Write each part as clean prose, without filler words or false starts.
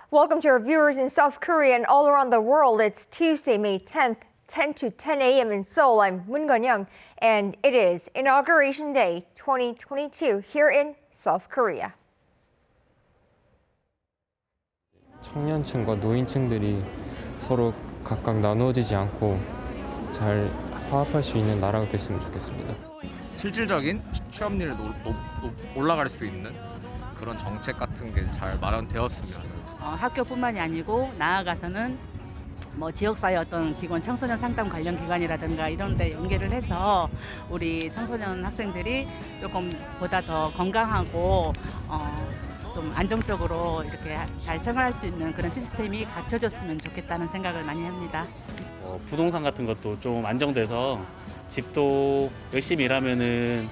Welcome to our viewers in South Korea and all around the world. It's Tuesday, May 10th, 10 to 10 a.m. in Seoul. I'm Moon Gun-young, and it is Inauguration Day 2022 here in South Korea. 청년층과 노인층들이 서로 각각 나누어지지 않고 잘 화합할 수 있는 나라가 됐으면 좋겠습니다. 실질적인 취업률이 올라갈 수 있는 그런 정책 같은 게 잘 마련되었으면 학교뿐만이 아니고 나아가서는 지역사회 어떤 기관 청소년 상담 관련 기관이라든가 이런 데 연계를 해서 우리 청소년 학생들이 조금 보다 더 건강하고 좀 안정적으로 이렇게 잘 생활할 수 있는 그런 시스템이 갖춰졌으면 좋겠다는 생각을 많이 합니다. 부동산 같은 것도 좀 안정돼서 집도 열심히 일하면은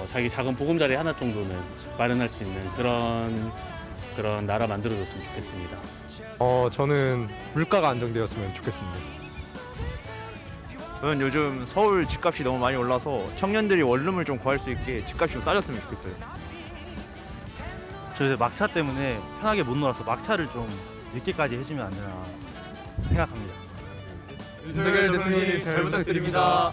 자기 작은 보금자리 하나 정도는 마련할 수 있는 그런 나라 만들어줬으면 좋겠습니다. 저는 물가가 안정되었으면 좋겠습니다. 저는 요즘 서울 집값이 너무 많이 올라서 청년들이 원룸을 좀 구할 수 있게 집값이 좀 싸졌으면 좋겠어요. 저 요새 막차 때문에 편하게 못 놀아서 막차를 좀 늦게까지 해주면 안 되나 생각합니다. 윤석열 대통령님 잘 부탁드립니다.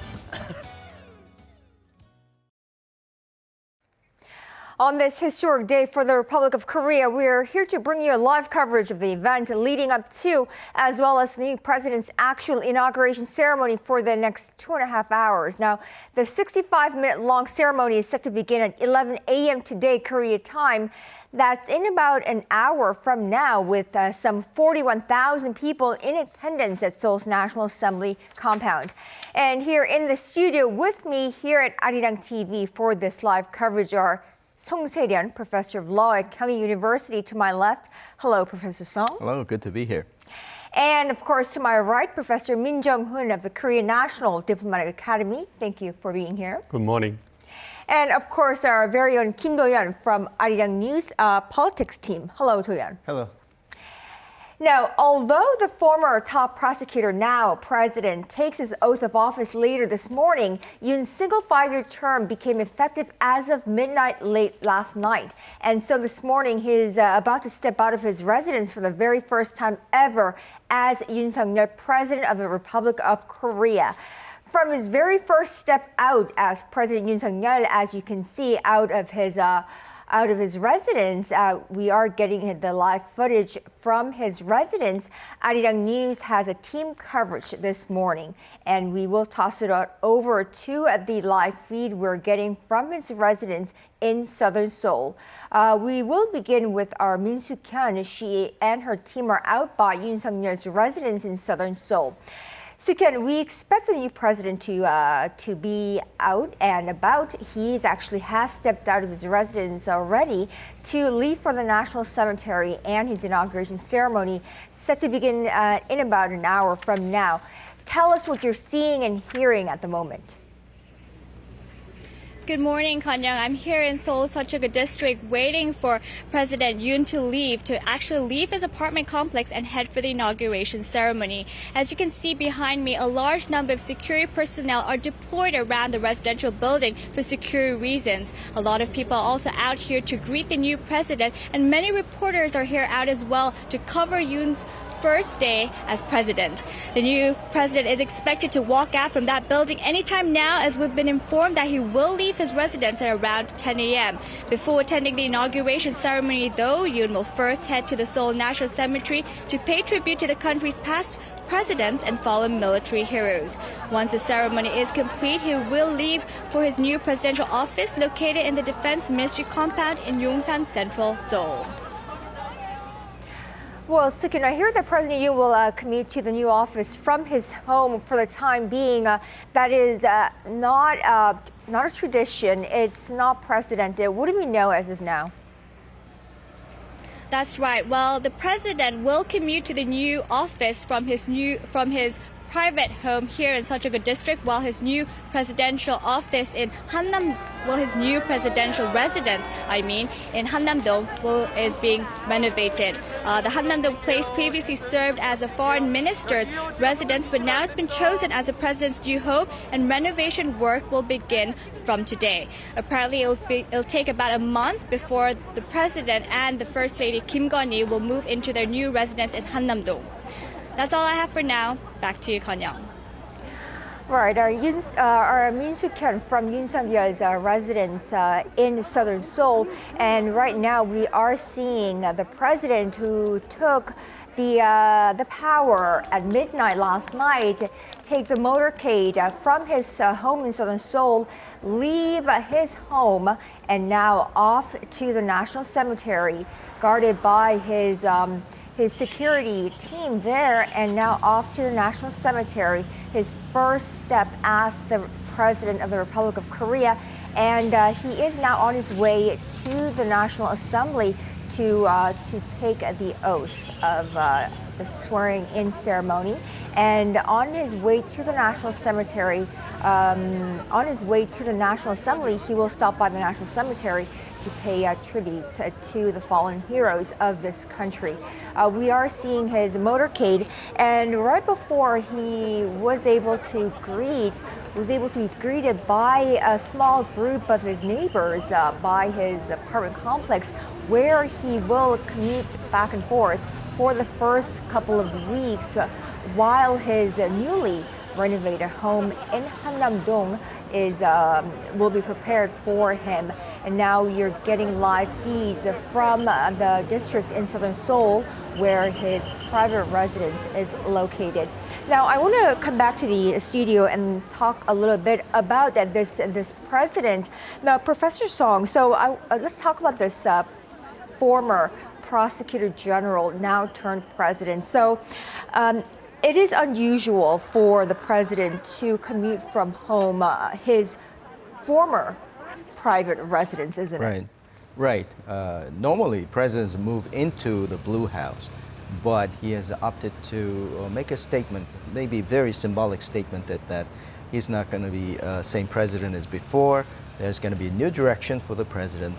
On this historic day for the Republic of Korea, we are here to bring you a live coverage of the event leading up to, as well as the new president's actual inauguration ceremony for the next 2.5 hours. Now, the 65-minute-long ceremony is set to begin at 11 a.m. today, Korea time. That's in about an hour from now, with some 41,000 people in attendance at Seoul's National Assembly compound. And here in the studio with me here at Arirang TV for this live coverage are Song Se-ryun, Professor of Law at Kyung University to my left. Hello, Professor Song. Hello, good to be here. And of course, to my right, Professor Min Jung-hoon of the Korean National Diplomatic Academy. Thank you for being here. Good morning. And of course, our very own Kim Do-yeon from Arirang News politics team. Hello, Do-yeon. Hello. Now, although the former top prosecutor, now president, takes his oath of office later this morning, Yoon's single 5-year term became effective as of midnight late last night. And so this morning, he's about to step out of his residence for the very first time ever as Yoon Seok-yeol, President of the Republic of Korea. From his very first step out as President Yoon Seok-yeol, as you can see out of his residence, we are getting the live footage from his residence. Arirang News has a team coverage this morning, and we will toss it over to the live feed we're getting from his residence in southern Seoul. We will begin with our Min Soo-kyun. She and her team are out by Yoon Seok-yeol's residence in southern Seoul. Soo-kyun, we expect the new president to be out and about. He actually has stepped out of his residence already to leave for the National Cemetery, and his inauguration ceremony set to begin in about an hour from now. Tell us what you're seeing and hearing at the moment. Good morning, Kanyang. I'm here in Seoul, Seok-yeol District, waiting for President Yoon to actually leave his apartment complex and head for the inauguration ceremony. As you can see behind me, a large number of security personnel are deployed around the residential building for security reasons. A lot of people are also out here to greet the new president, and many reporters are here out as well to cover Yoon's first day as president. The new president is expected to walk out from that building anytime now, as we've been informed that he will leave his residence at around 10 a.m. Before attending the inauguration ceremony, though, Yoon will first head to the Seoul National Cemetery to pay tribute to the country's past presidents and fallen military heroes. Once the ceremony is complete, he will leave for his new presidential office located in the Defense Ministry compound in Yongsan Central, Seoul. Well, Soo-kyun, I hear that President Yoon will commute to the new office from his home for the time being. That is not a tradition. It's not precedented. What do we know as of now? That's right. Well, the president will commute to the new office from his private home here in Seok-yeol district, while his new presidential office in his new presidential residence, in Hannam-dong is being renovated. The Hannam-dong place previously served as the foreign minister's residence, but now it's been chosen as the president's new home, and renovation work will begin from today. Apparently, it'll take about a month before the president and the first lady Kim Gon-hee will move into their new residence in Hannam-dong. That's all I have for now. Back to you, Kanyang. Right, our Min Soo-kyun from Yoon Seok-yeol's residence in southern Seoul, and right now we are seeing the president who took the power at midnight last night take the motorcade from his home in southern Seoul, leave his home, and now off to the National Cemetery, guarded by his security team there, and now off to the National Cemetery, his first step as the President of the Republic of Korea. And he is now on his way to the National Assembly to take the oath of the swearing-in ceremony. And on his way to the National Cemetery, on his way to the National Assembly, he will stop by the National Cemetery to pay tributes to the fallen heroes of this country. We are seeing his motorcade, and right before he was able to be greeted by a small group of his neighbors by his apartment complex, where he will commute back and forth for the first couple of weeks while his newly renovated home in Hannam-dong will be prepared for him. And now you're getting live feeds from the district in southern Seoul, where his private residence is located. Now, I want to come back to the studio and talk a little bit about this president. Now, Professor Song, so let's talk about this former prosecutor general, now turned president. So it is unusual for the president to commute from home, his former private residence, isn't it? Right. Normally, presidents move into the Blue House, but he has opted to make a statement, maybe a very symbolic statement, that he's not going to be same president as before. There's going to be a new direction for the president,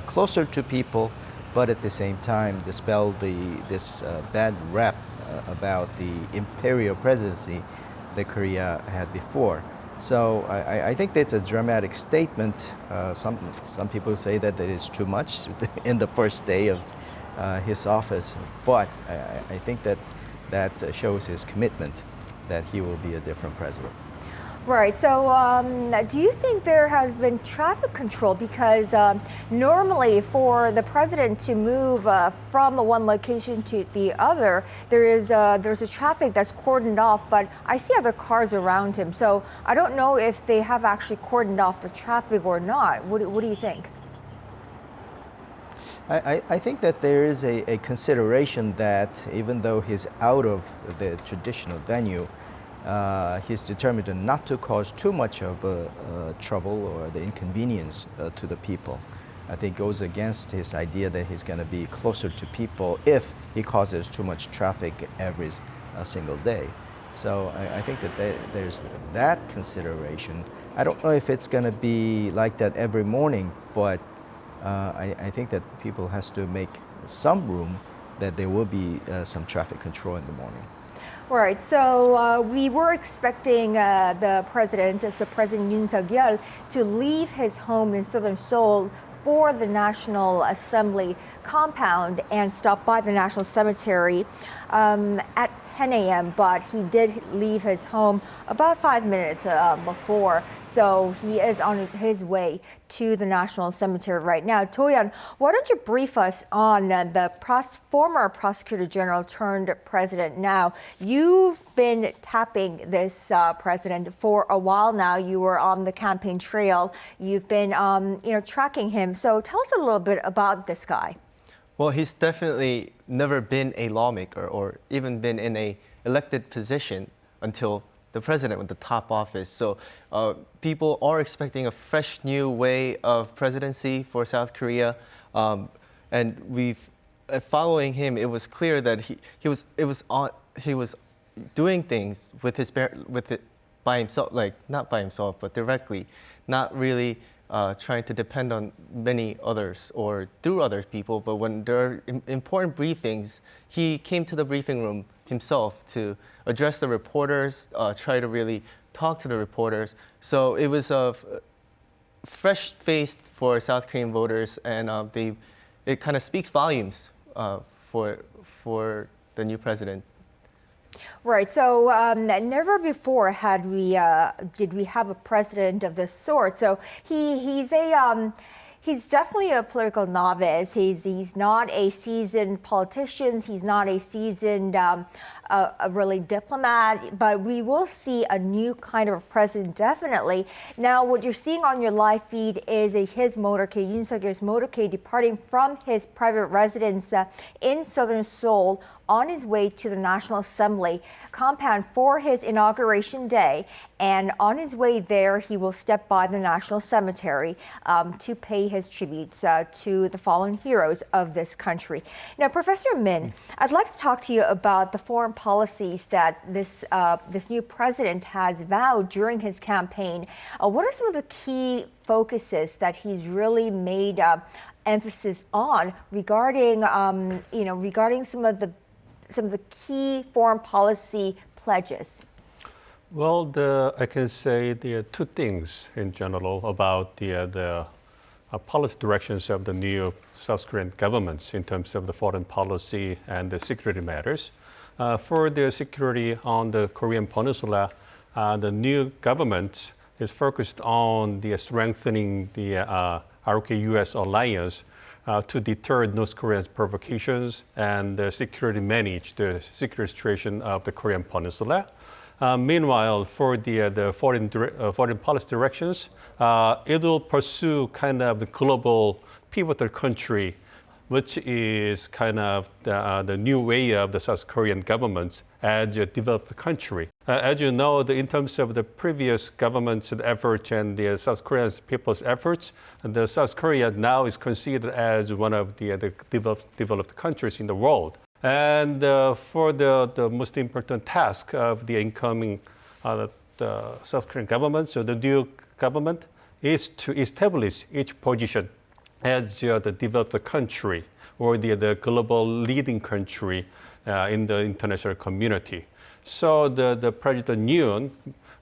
closer to people, but at the same time dispel this bad rap about the imperial presidency that Korea had before. So I think that's a dramatic statement. Some people say that it is too much in the first day of his office, but I think that shows his commitment that he will be a different president. Right. So do you think there has been traffic control? Because normally for the president to move from one location to the other, there's a traffic that's cordoned off, but I see other cars around him. So I don't know if they have actually cordoned off the traffic or not. What do you think? I think that there is a consideration that even though he's out of the traditional venue, he's determined not to cause too much of trouble or the inconvenience to the people. I think goes against his idea that he's going to be closer to people if he causes too much traffic every single day. So I think that there's that consideration. I don't know if it's going to be like that every morning, but I think that people has to make some room that there will be some traffic control in the morning. Right. So we were expecting the president, so President Yoon Seok-yeol, to leave his home in southern Seoul for the National Assembly compound and stop by the National Cemetery at 10 a.m., but he did leave his home about 5 minutes before, so he is on his way to the National Cemetery right now. Toyan, why don't you brief us on the former prosecutor general turned president now? You've been tapping this president for a while now. You were on the campaign trail. You've been tracking him. So tell us a little bit about this guy. Well, he's definitely never been a lawmaker or even been in a elected position until the president with the top office. So people are expecting a fresh new way of presidency for South Korea. And following him, it was clear that he was doing things with with it by himself, like not by himself, but directly, not really trying to depend on many others or through other people. But when there are important briefings, he came to the briefing room himself to address the reporters, try to really talk to the reporters. So it was fresh faced for South Korean voters, and it kind of speaks volumes for the new president. Right. So never before did we have a president of this sort. So he's definitely a political novice. He's not a seasoned politician. He's not a seasoned a really diplomat, but we will see a new kind of president, definitely. Now, what you're seeing on your live feed is his motorcade, Yoon Seok-yeol's motorcade, departing from his private residence in southern Seoul on his way to the National Assembly compound for his inauguration day. And on his way there, he will step by the National Cemetery to pay his tributes to the fallen heroes of this country. Now, Professor Min, I'd like to talk to you about the foreign policies that this new president has vowed during his campaign. What are some of the key focuses that he's really made emphasis on regarding, regarding some of the key foreign policy pledges? Well, I can say there are two things in general about the policy directions of the new South Korean governments in terms of the foreign policy and the security matters. For the security on the Korean Peninsula, the new government is focused on the strengthening the ROK-US alliance to deter North Korea's provocations and security manage the security situation of the Korean Peninsula. Meanwhile, for the foreign policy directions, it will pursue kind of the global pivotal country, which is kind of the new way of the South Korean government as a developed country. As you know, in terms of the previous government's efforts and the South Korean people's efforts, the South Korea now is considered as one of the developed countries in the world. And for the most important task of the incoming the South Korean government, so the new government, is to establish its position as the developed country or the global leading country in the international community. So the President Yoon,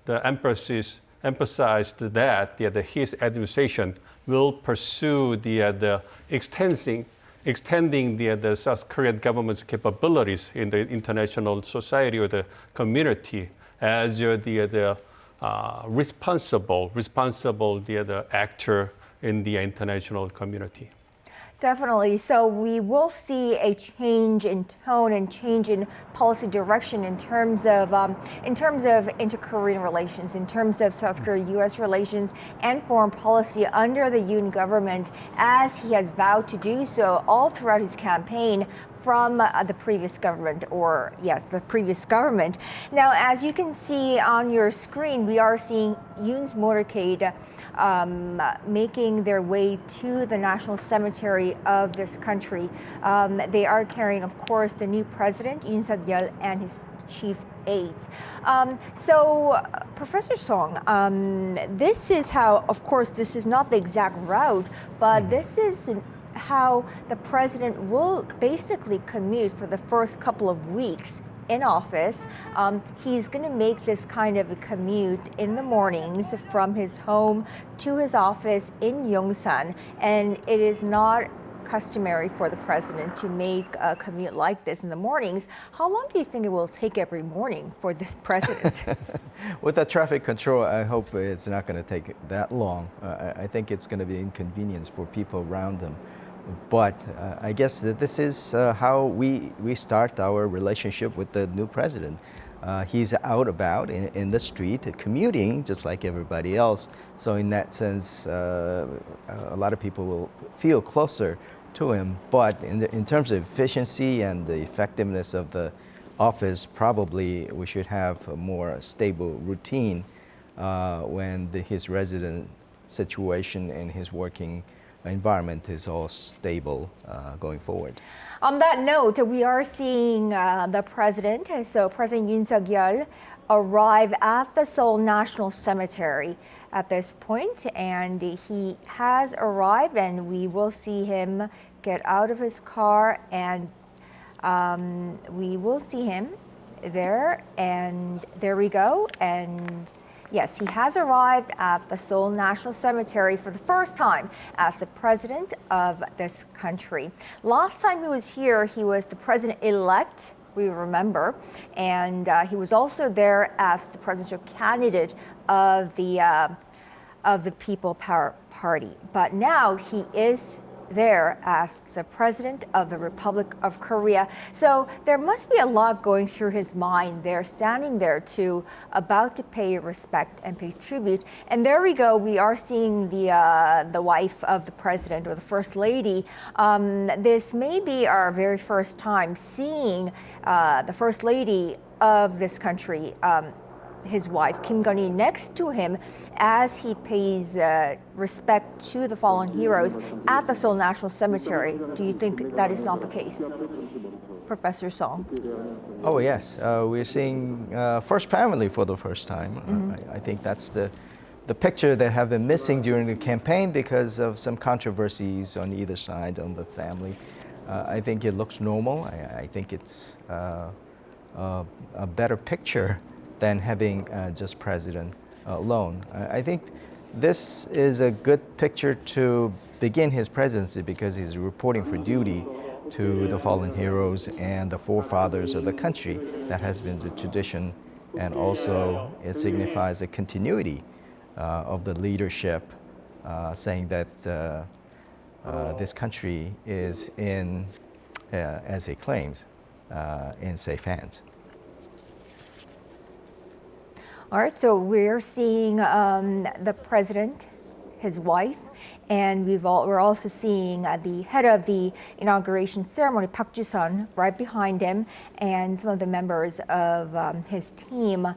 the emphasized that his administration will pursue the extending the South Korean government's capabilities in the international society or the community as the responsible actor in the international community. Definitely. So we will see a change in tone and change in policy direction in terms of inter-Korean relations, in terms of South Korea-U.S. relations and foreign policy under the Yoon government, as he has vowed to do so all throughout his campaign from the previous government, or yes, the previous government. Now, as you can see on your screen, we are seeing Yoon's motorcade making their way to the National Cemetery of this country. They are carrying, of course, the new president, Yoon Seok-yeol, and his chief aides. So, Professor Song, this is how, of course, this is not the exact route, but this is how the president will basically commute for the first couple of weeks in office. He's going to make this kind of a commute in the mornings from his home to his office in Yongsan, and it is not customary for the president to make a commute like this in the mornings. How long do you think it will take every morning for this president? With the traffic control, I hope it's not going to take that long. I think it's going to be inconvenience for people around them. But I guess that this is how we start our relationship with the new president. He's out about in the street, commuting just like everybody else. So in that sense, a lot of people will feel closer to him. But in terms of efficiency and the effectiveness of the office, probably we should have a more stable routine when his resident situation and his working environment is all stable going forward. On that note, we are seeing the president, so President Yoon Seok-yeol, arrive at the Seoul National Cemetery at this point, and he has arrived, and we will see him get out of his car, and we will see him there, and there we go. And yes, he has arrived at the Seoul National Cemetery for the first time as the president of this country. Last time he was here, he was the president-elect, we remember, and he was also there as the presidential candidate of the People Power Party. But now he is there as the president of the Republic of Korea. So there must be a lot going through his mind there, standing there about to pay respect and pay tribute. And there we go, we are seeing the wife of the president, or the first lady. This may be our very first time seeing the first lady of this country, his wife, Kim Gun-hee, next to him as he pays respect to the fallen heroes at the Seoul National Cemetery. Do you think that is not the case, Professor Song? Oh yes, we're seeing first family for the first time. I think that's the picture that have been missing during the campaign because of some controversies on either side on the family. I think it looks normal. I think it's a better picture than having just president alone. I think this is a good picture to begin his presidency because he's reporting for duty to the fallen heroes and the forefathers of the country. That has been the tradition, and also it signifies a continuity of the leadership, saying that this country is in, as he claims, in safe hands. All right, so we're seeing the president, his wife, and we're also seeing the head of the inauguration ceremony, Park Ju-sun, right behind him, and some of the members of his team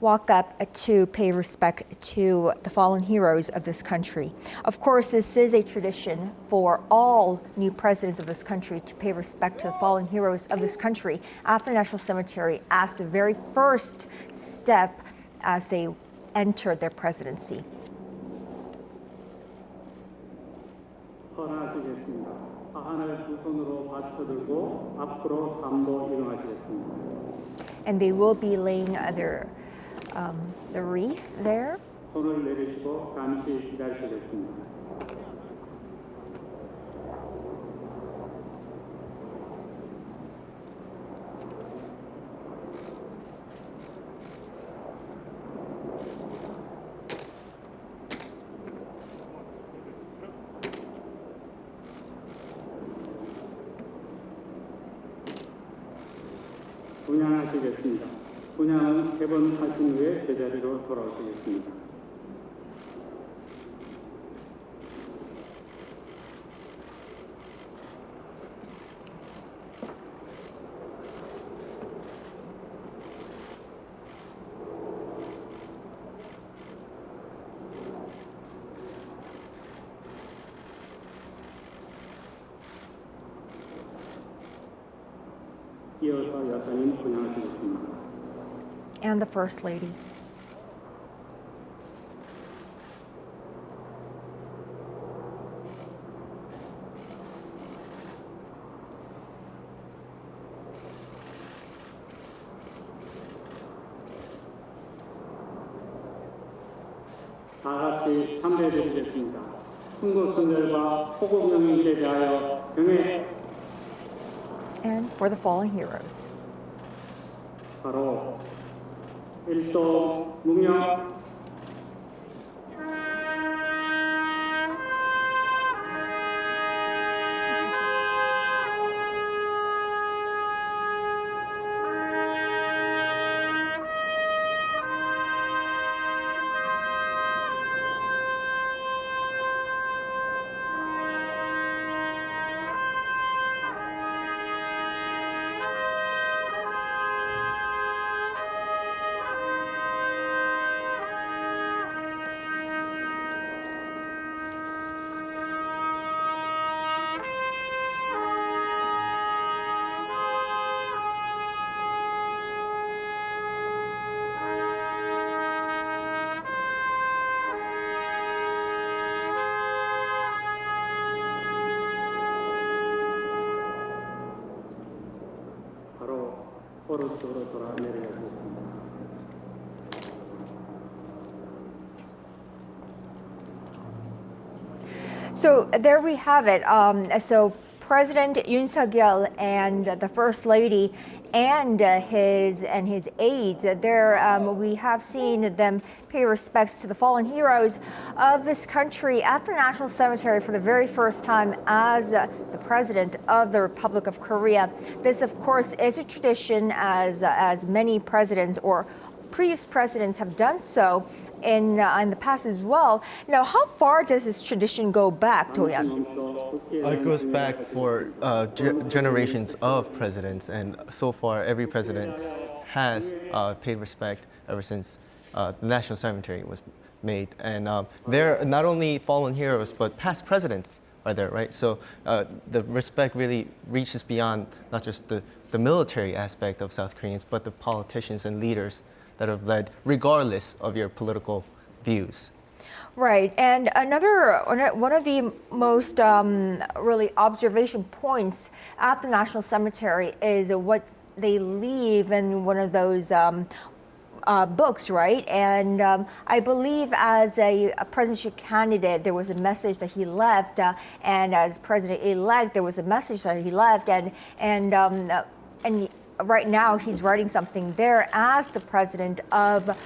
walk up to pay respect to the fallen heroes of this country. Of course, this is a tradition for all new presidents of this country to pay respect to the fallen heroes of this country at the National Cemetery as the very first step as they enter their presidency. And they will be laying the wreath there. 분양하시겠습니다. 분양은 3번 하신 후에 제자리로 돌아오시겠습니다. 이어서 여사님 분양하시겠습니다. And the First Lady. 다 같이 참배드리겠습니다. 순국순절과 호국영웅에 대하여 경애. And for the fallen heroes. 바로 일도 묵념. 포르투로 돌아 내려가겠습니다. So there we have it. So President Yoon Seok-yeol and the First Lady and his aides, there we have seen them pay respects to the fallen heroes of this country at the National Cemetery for the very first time as the President of the Republic of Korea. This, of course, is a tradition as many presidents or previous presidents have done so in the past as well. Now, how far does this tradition go back, Do-yeon? It goes back for generations of presidents, and so far every president has paid respect ever since the National Cemetery was made. And they're not only fallen heroes, but past presidents are there, right? So the respect really reaches beyond not just the military aspect of South Koreans, but the politicians and leaders that have led regardless of your political views. Right, and one of the most really observation points at the National Cemetery is what they leave in one of those books, right? And I believe as a presidential candidate, there was a message that he left, and as president-elect, there was a message that he left, and right now he's writing something there as the president of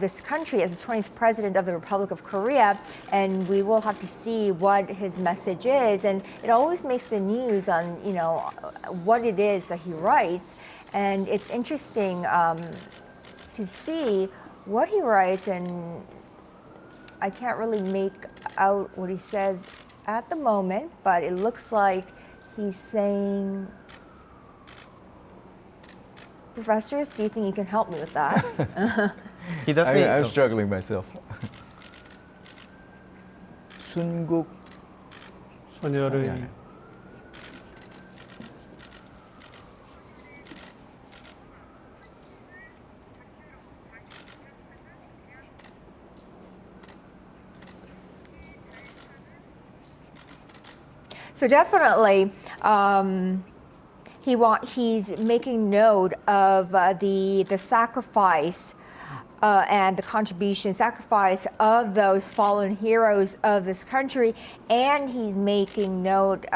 this country, as the 20th president of the Republic of Korea, and we will have to see what his message is. And it always makes the news on what it is that he writes, and it's interesting to see what he writes, and I can't really make out what he says at the moment, but it looks like he's saying, Professors, do you think you can help me with that? He definitely. I'm struggling myself. 순국 소녀를 So definitely, he's making note of the sacrifice and the sacrifice of those fallen heroes of this country, and he's making note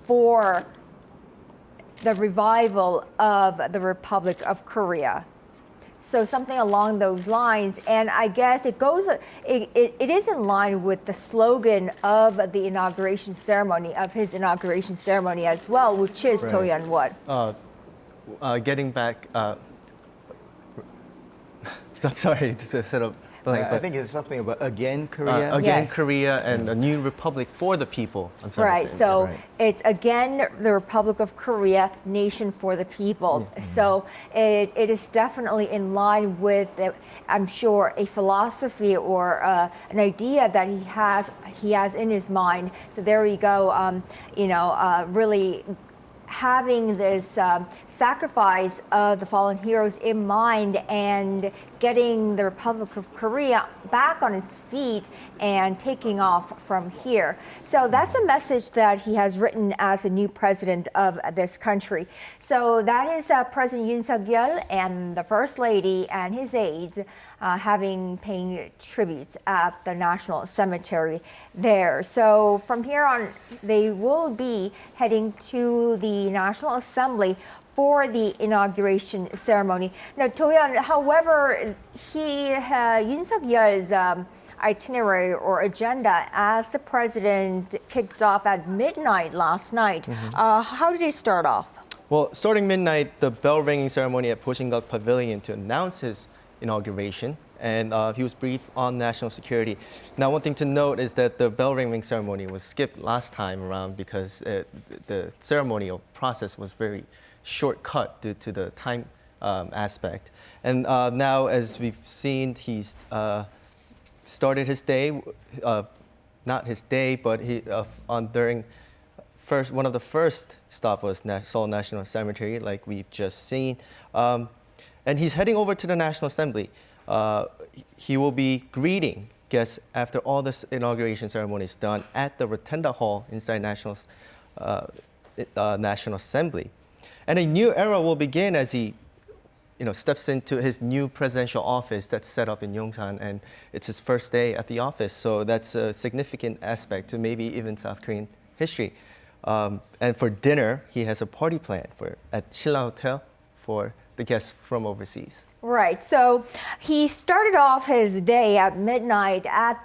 for the revival of the Republic of Korea. So something along those lines, and I guess it is in line with the slogan of the inauguration ceremony, of his inauguration ceremony as well, which is, Right. Do-yeon, what? Getting back, I'm sorry to set up blank, I but think it's something about again Korea. again Yes. Korea and a new republic for the people. I'm sorry. Right, so right. it's again the Republic of Korea, nation for the people. So it is definitely in line with, I'm sure, a philosophy or an idea that he has in his mind. So there we go, really having this sacrifice of the fallen heroes in mind and getting the Republic of Korea back on its feet and taking off from here. So that's a message that he has written as a new president of this country. So that is President Yoon Seok-yeol and the First Lady and his aides paying tributes at the National Cemetery there. So from here on, they will be heading to the National Assembly for the inauguration ceremony. Now, Do-yeon, however, Yoon Seok-yeol's itinerary or agenda as the president kicked off at midnight last night. How did he start off? Well, starting midnight, the bell ringing ceremony at Posingguk Pavilion to announce his inauguration, and he was briefed on national security. Now, one thing to note is that the bell ringing ceremony was skipped last time around because the ceremonial process was very shortcut due to the time aspect. And now, as we've seen, he's started his day, not his day, but one of the first stop was Seoul National Cemetery, like we've just seen. And he's heading over to the National Assembly. He will be greeting guests after all this inauguration ceremony is done at the Rotunda Hall inside National Assembly. And a new era will begin as he steps into his new presidential office that's set up in Yongsan, and it's his first day at the office. So that's a significant aspect to maybe even South Korean history. And for dinner, he has a party planned at Shilla Hotel for the guests from overseas. Right. So he started off his day at midnight at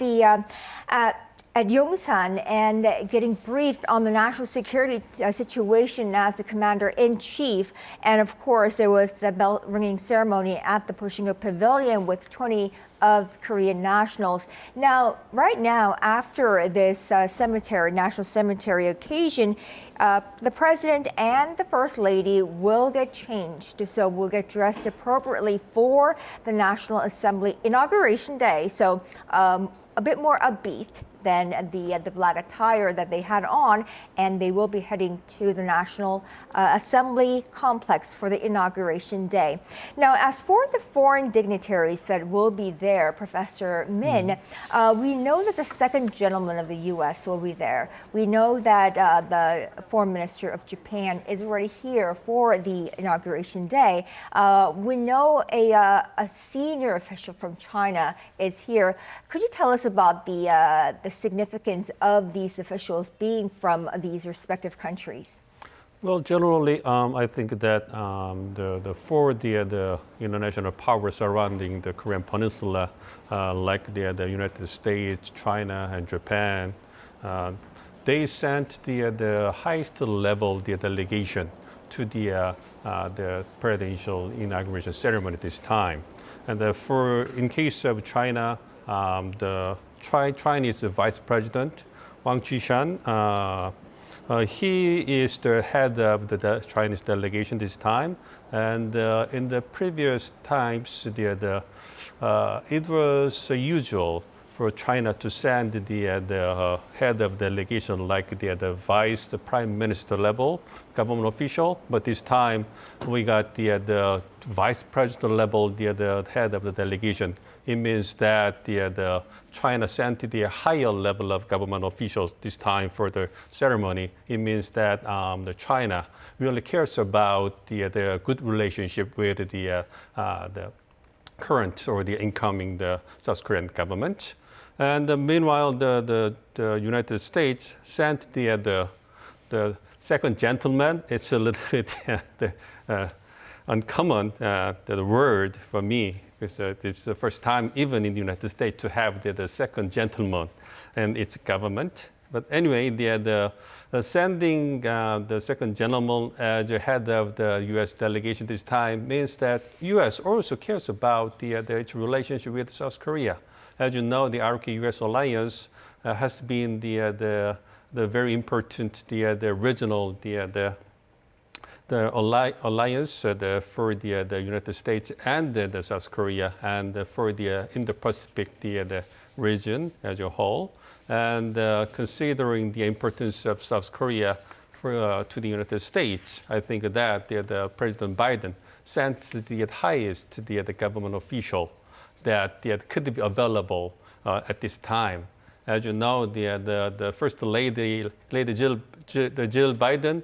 Yongsan and getting briefed on the national security situation as the commander-in-chief. And of course, there was the bell ringing ceremony at the Pushing-up Pavilion with 20 of Korean nationals. Now, right now, after this National Cemetery occasion, the president and the first lady will get changed. So we'll get dressed appropriately for the National Assembly Inauguration Day. So a bit more upbeat than the black attire that they had on, and they will be heading to the National Assembly complex for the Inauguration Day. Now, as for the foreign dignitaries that will be there, Professor Min, we know that the second gentleman of the U.S. will be there. We know that the foreign minister of Japan is already here for the Inauguration Day. We know a senior official from China is here. Could you tell us about the significance of these officials being from these respective countries? Well, generally, I think that the international powers surrounding the Korean Peninsula, like the United States, China, and Japan, they sent the highest level delegation to the presidential inauguration ceremony this time. And in case of China, the Chinese Vice President Wang Qishan, he is the head of the Chinese delegation this time, and in the previous times, it was usual for China to send the head of delegation, like the vice, the prime minister level government official. But this time, we got the vice president level, the head of the delegation. It means that the China sent the higher level of government officials this time for the ceremony. It means that the China really cares about the good relationship with the current or the incoming South Korean government. And meanwhile, the United States sent the second gentleman. It's a little bit uncommon the word for me, because it's the first time even in the United States to have the second gentleman and its government. But anyway, the sending the second gentleman as the head of the U.S. delegation this time means that U.S. also cares about its relationship with South Korea. As you know, the ROK-U.S. alliance has been the very important, the original, the alliance for the United States and the South Korea, and for the Indo-Pacific, the region as a whole. And considering the importance of South Korea to the United States, I think that the President Biden sent the highest the government official that could be available at this time. As you know, the First Lady Jill Biden,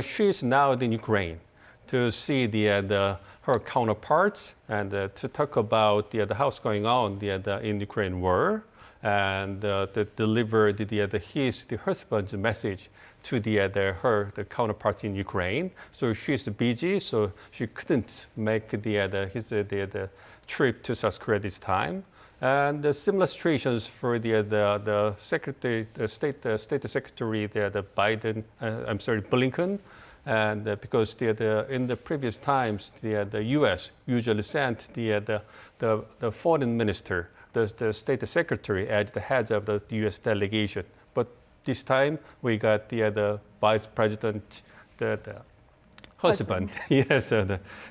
she is now in Ukraine to see her counterparts and to talk about how's going on in Ukraine war, and to deliver the husband's message to the counterpart in Ukraine. So she's busy, so she couldn't make the trip to South Korea this time. And similar situations for the Secretary, the State Secretary, Blinken, and because in the previous times the U.S. usually sent the foreign minister, the State Secretary, as the head of the U.S. delegation. But this time we got the Vice President, the husband. Yes,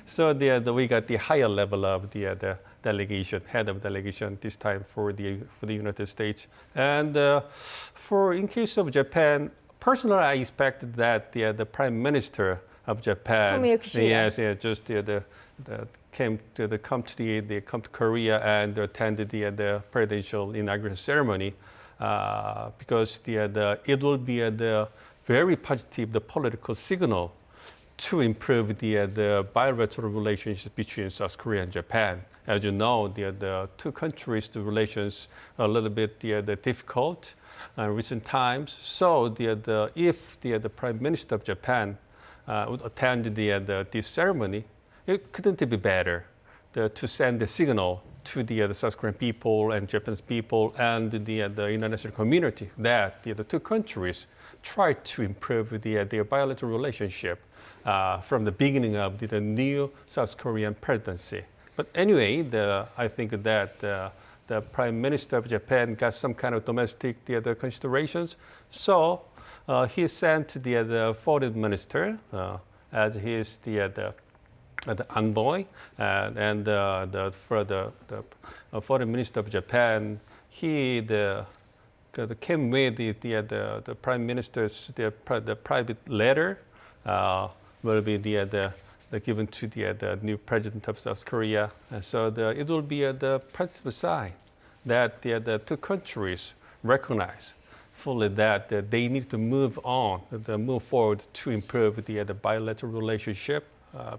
so we got the higher level of the delegation, head of delegation this time for the United States. And in case of Japan, personally, I expect that the Prime Minister of Japan, just come to Korea and attended the presidential inauguration ceremony, because it will be the very positive political signal to improve the bilateral relations between South Korea and Japan. As you know, the two countries, the relations are a little bit difficult in recent times. So if the Prime Minister of Japan would attend this ceremony, it couldn't be better to send the signal to the South Korean people and Japanese people and the international community that the two countries try to improve their bilateral relationship from the beginning of the new South Korean presidency. But anyway, I think that the Prime Minister of Japan got some kind of domestic considerations. So he sent the foreign minister as his the envoy, and for the foreign minister of Japan, he came with the prime minister's the private letter will be given to the new president of South Korea. And so it will be the positive sign that the two countries recognize fully that they need to move on, move forward to improve the bilateral relationship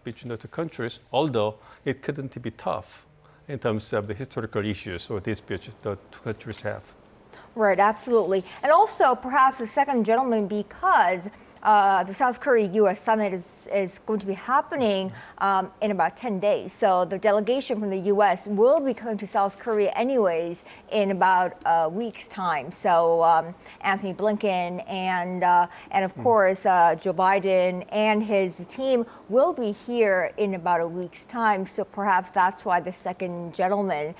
between the two countries, although it couldn't be tough in terms of the historical issues or disputes the two countries have. Right, absolutely. And also perhaps the second gentleman, because the South Korea-U.S. summit is going to be happening in about 10 days. So the delegation from the U.S. will be coming to South Korea anyways in about a week's time. So Anthony Blinken and of course Joe Biden and his team will be here in about a week's time. So perhaps that's why the second gentleman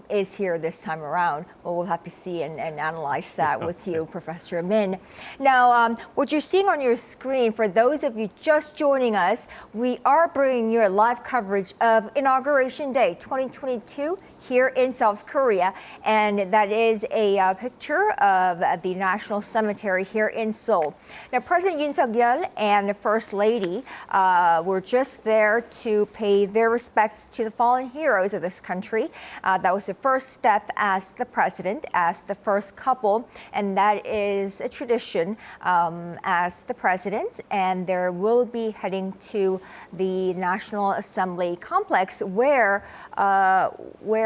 is here this time around. Well, we'll have to see and analyze that with you, Professor Min. Now, what you're seeing on your screen, for those of you just joining us, we are bringing you a live coverage of Inauguration Day 2022 here in South Korea, and that is a picture of the National Cemetery here in Seoul. Now, President Yoon Seok-yeol and the First Lady were just there to pay their respects to the fallen heroes of this country. That was the first step as the president, as the first couple, and that is a tradition as the president. And there will be heading to the National Assembly complex where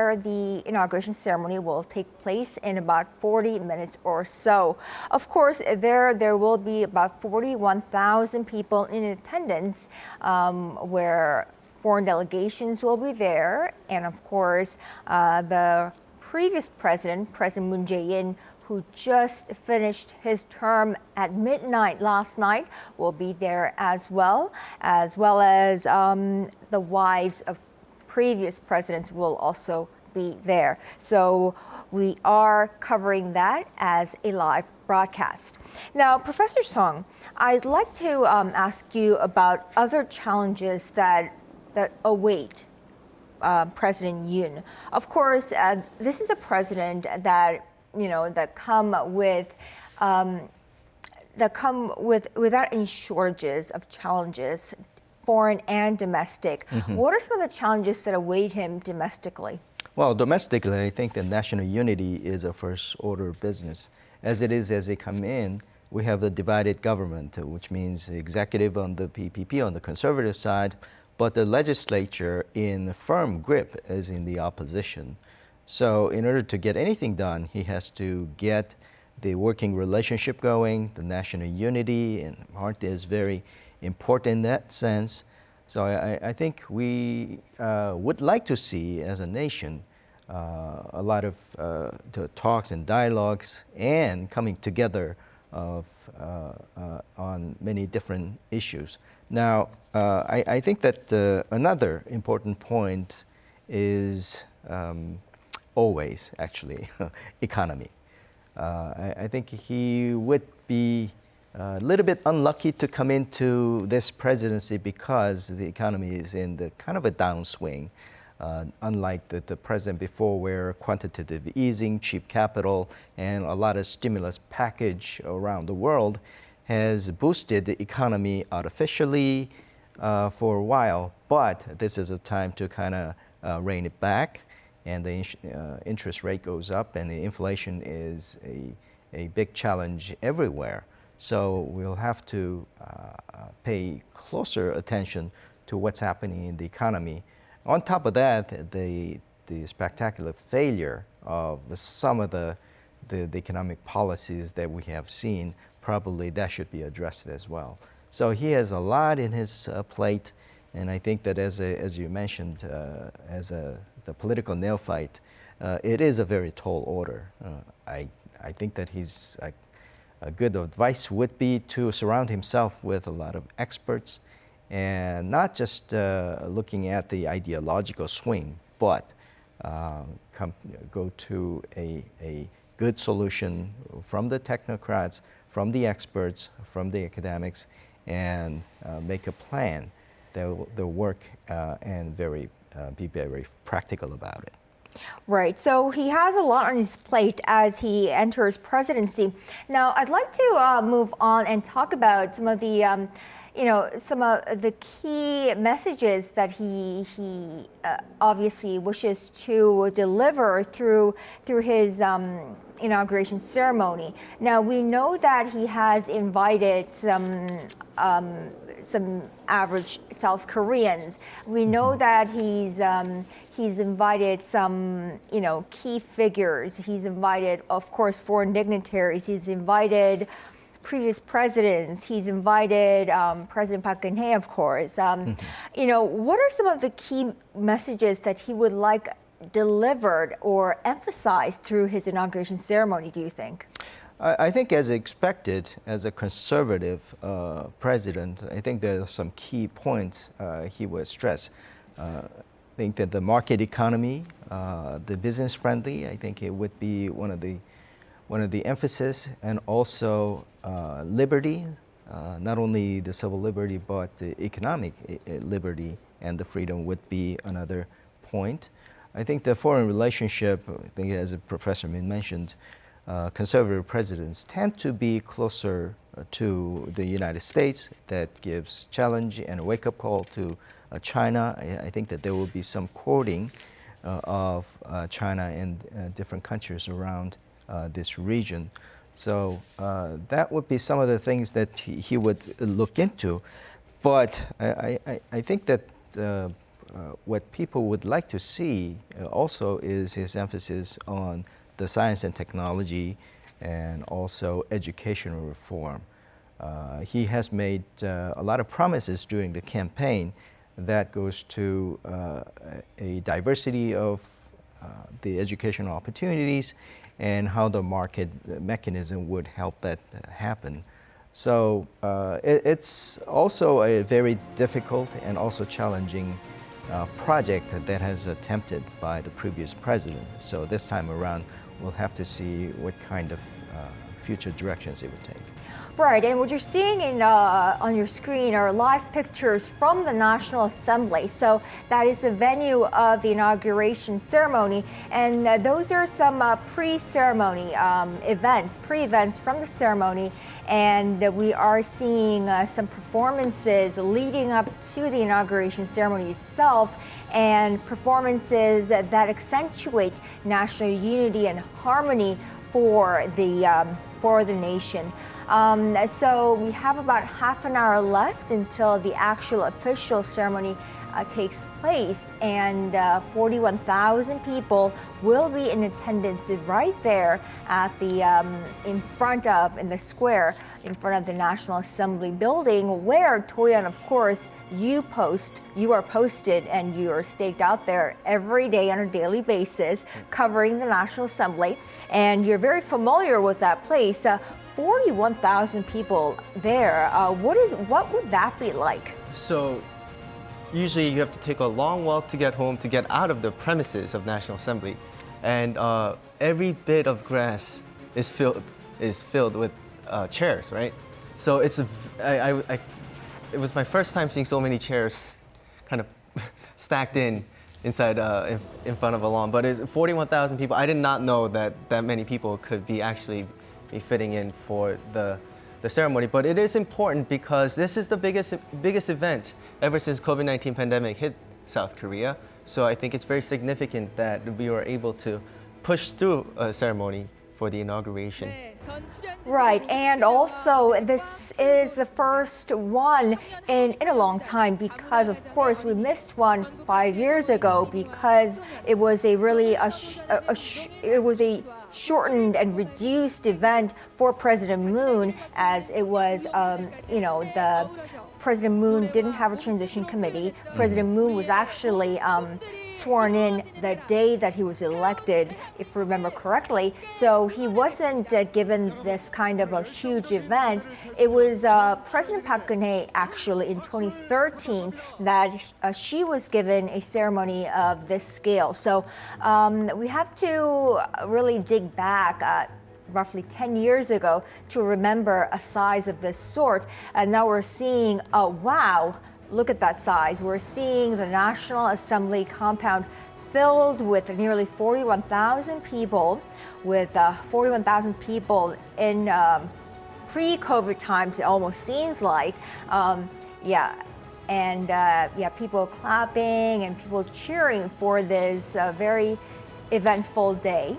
the inauguration ceremony will take place in about 40 minutes or so. Of course, there will be about 41,000 people in attendance, where foreign delegations will be there, and of course, the previous President Moon Jae-in, who just finished his term at midnight last night, will be there as well as the wives of previous presidents will also be there. So we are covering that as a live broadcast. Now, Professor Song, I'd like to ask you about other challenges that await President Yoon. Of course, this is a president that come without any shortages of challenges, foreign and domestic. What are some of the challenges that await him domestically? Well, domestically, I think that national unity is a first order of business. As it is, as they come in, we have a divided government, which means executive on the PPP on the conservative side, but the legislature in firm grip is in the opposition. So in order to get anything done, he has to get the working relationship going. The national unity and heart is very important in that sense. So I think we would like to see, as a nation, a lot of talks and dialogues and coming together on many different issues. Now, I think that another important point is always, actually, economy. I think he would be a little bit unlucky to come into this presidency because the economy is in the kind of a downswing, unlike the president before, where quantitative easing, cheap capital, and a lot of stimulus package around the world has boosted the economy artificially for a while. But this is a time to kind of rein it back, and the interest rate goes up, and the inflation is a big challenge everywhere. So we'll have to pay closer attention to what's happening in the economy. On top of that, the spectacular failure of some of the economic policies that we have seen, probably that should be addressed as well. So he has a lot in his plate, and I think that as you mentioned, the political neophyte, it is a very tall order. I think that a good advice would be to surround himself with a lot of experts, and not just looking at the ideological swing, but go to a good solution from the technocrats, from the experts, from the academics, and make a plan that will work and be very practical about it. Right. So he has a lot on his plate as he enters presidency. Now, I'd like to move on and talk about some of the some of the key messages that he obviously wishes to deliver through his inauguration ceremony. Now, we know that he has invited some average South Koreans. We know that he's invited some key figures. He's invited, of course, foreign dignitaries. He's invited previous presidents. He's invited President Park Geun-hye, of course. What are some of the key messages that he would like delivered or emphasized through his inauguration ceremony, do you think? I think, as expected, as a conservative president, I think there are some key points he would stress. I think that the market economy, the business friendly, I think it would be one of the emphasis, and also liberty, not only the civil liberty, but the economic liberty and the freedom would be another point. I think the foreign relationship, I think as Professor Min mentioned, conservative presidents tend to be closer to the United States. That gives challenge and a wake-up call to China. I think that there will be some quoting of China in different countries around this region. So that would be some of the things that he would look into. But I think that what people would like to see also is his emphasis on the science and technology, and also educational reform. He has made a lot of promises during the campaign that goes to a diversity of the educational opportunities and how the market mechanism would help that happen. So it's also a very difficult and also challenging project that has attempted by the previous president. So this time around, we'll have to see what kind of future directions it would take. Right, and what you're seeing on your screen are live pictures from the National Assembly. So that is the venue of the inauguration ceremony, and those are some pre-ceremony pre-events from the ceremony, and we are seeing some performances leading up to the inauguration ceremony itself, and performances that accentuate national unity and harmony for the nation. So we have about half an hour left until the actual official ceremony takes place, and 41,000 people will be in attendance right there at the in the square in front of the National Assembly building, where Toyeon, of course, you are posted and you are staked out there every day on a daily basis, covering the National Assembly, and you're very familiar with that place. 41,000 people there. What would that be like? So usually you have to take a long walk to get home, to get out of the premises of National Assembly, and every bit of grass is filled with chairs, right? So it was my first time seeing so many chairs kind of stacked inside in front of a lawn. But it's 41,000 people. I did not know that many people could be actually be fitting in for the ceremony. But it is important because this is the biggest event ever since COVID-19 pandemic hit South Korea. So I think it's very significant that we were able to push through a ceremony for the inauguration. Right, and also this is the first one in a long time because, of course, we missed one 5 years ago because it was a really it was a shortened and reduced event for President Moon, as it was the President Moon didn't have a transition committee. President Moon was actually sworn in the day that he was elected, if you remember correctly. So he wasn't given this kind of a huge event. It was President Park Geun-hye actually in 2013 that she was given a ceremony of this scale. So we have to really dig back roughly 10 years ago to remember a size of this sort. And now we're seeing, wow, look at that size. We're seeing the National Assembly compound filled with nearly 41,000 people, with 41,000 people in pre-COVID times, it almost seems like. People clapping and people cheering for this very eventful day.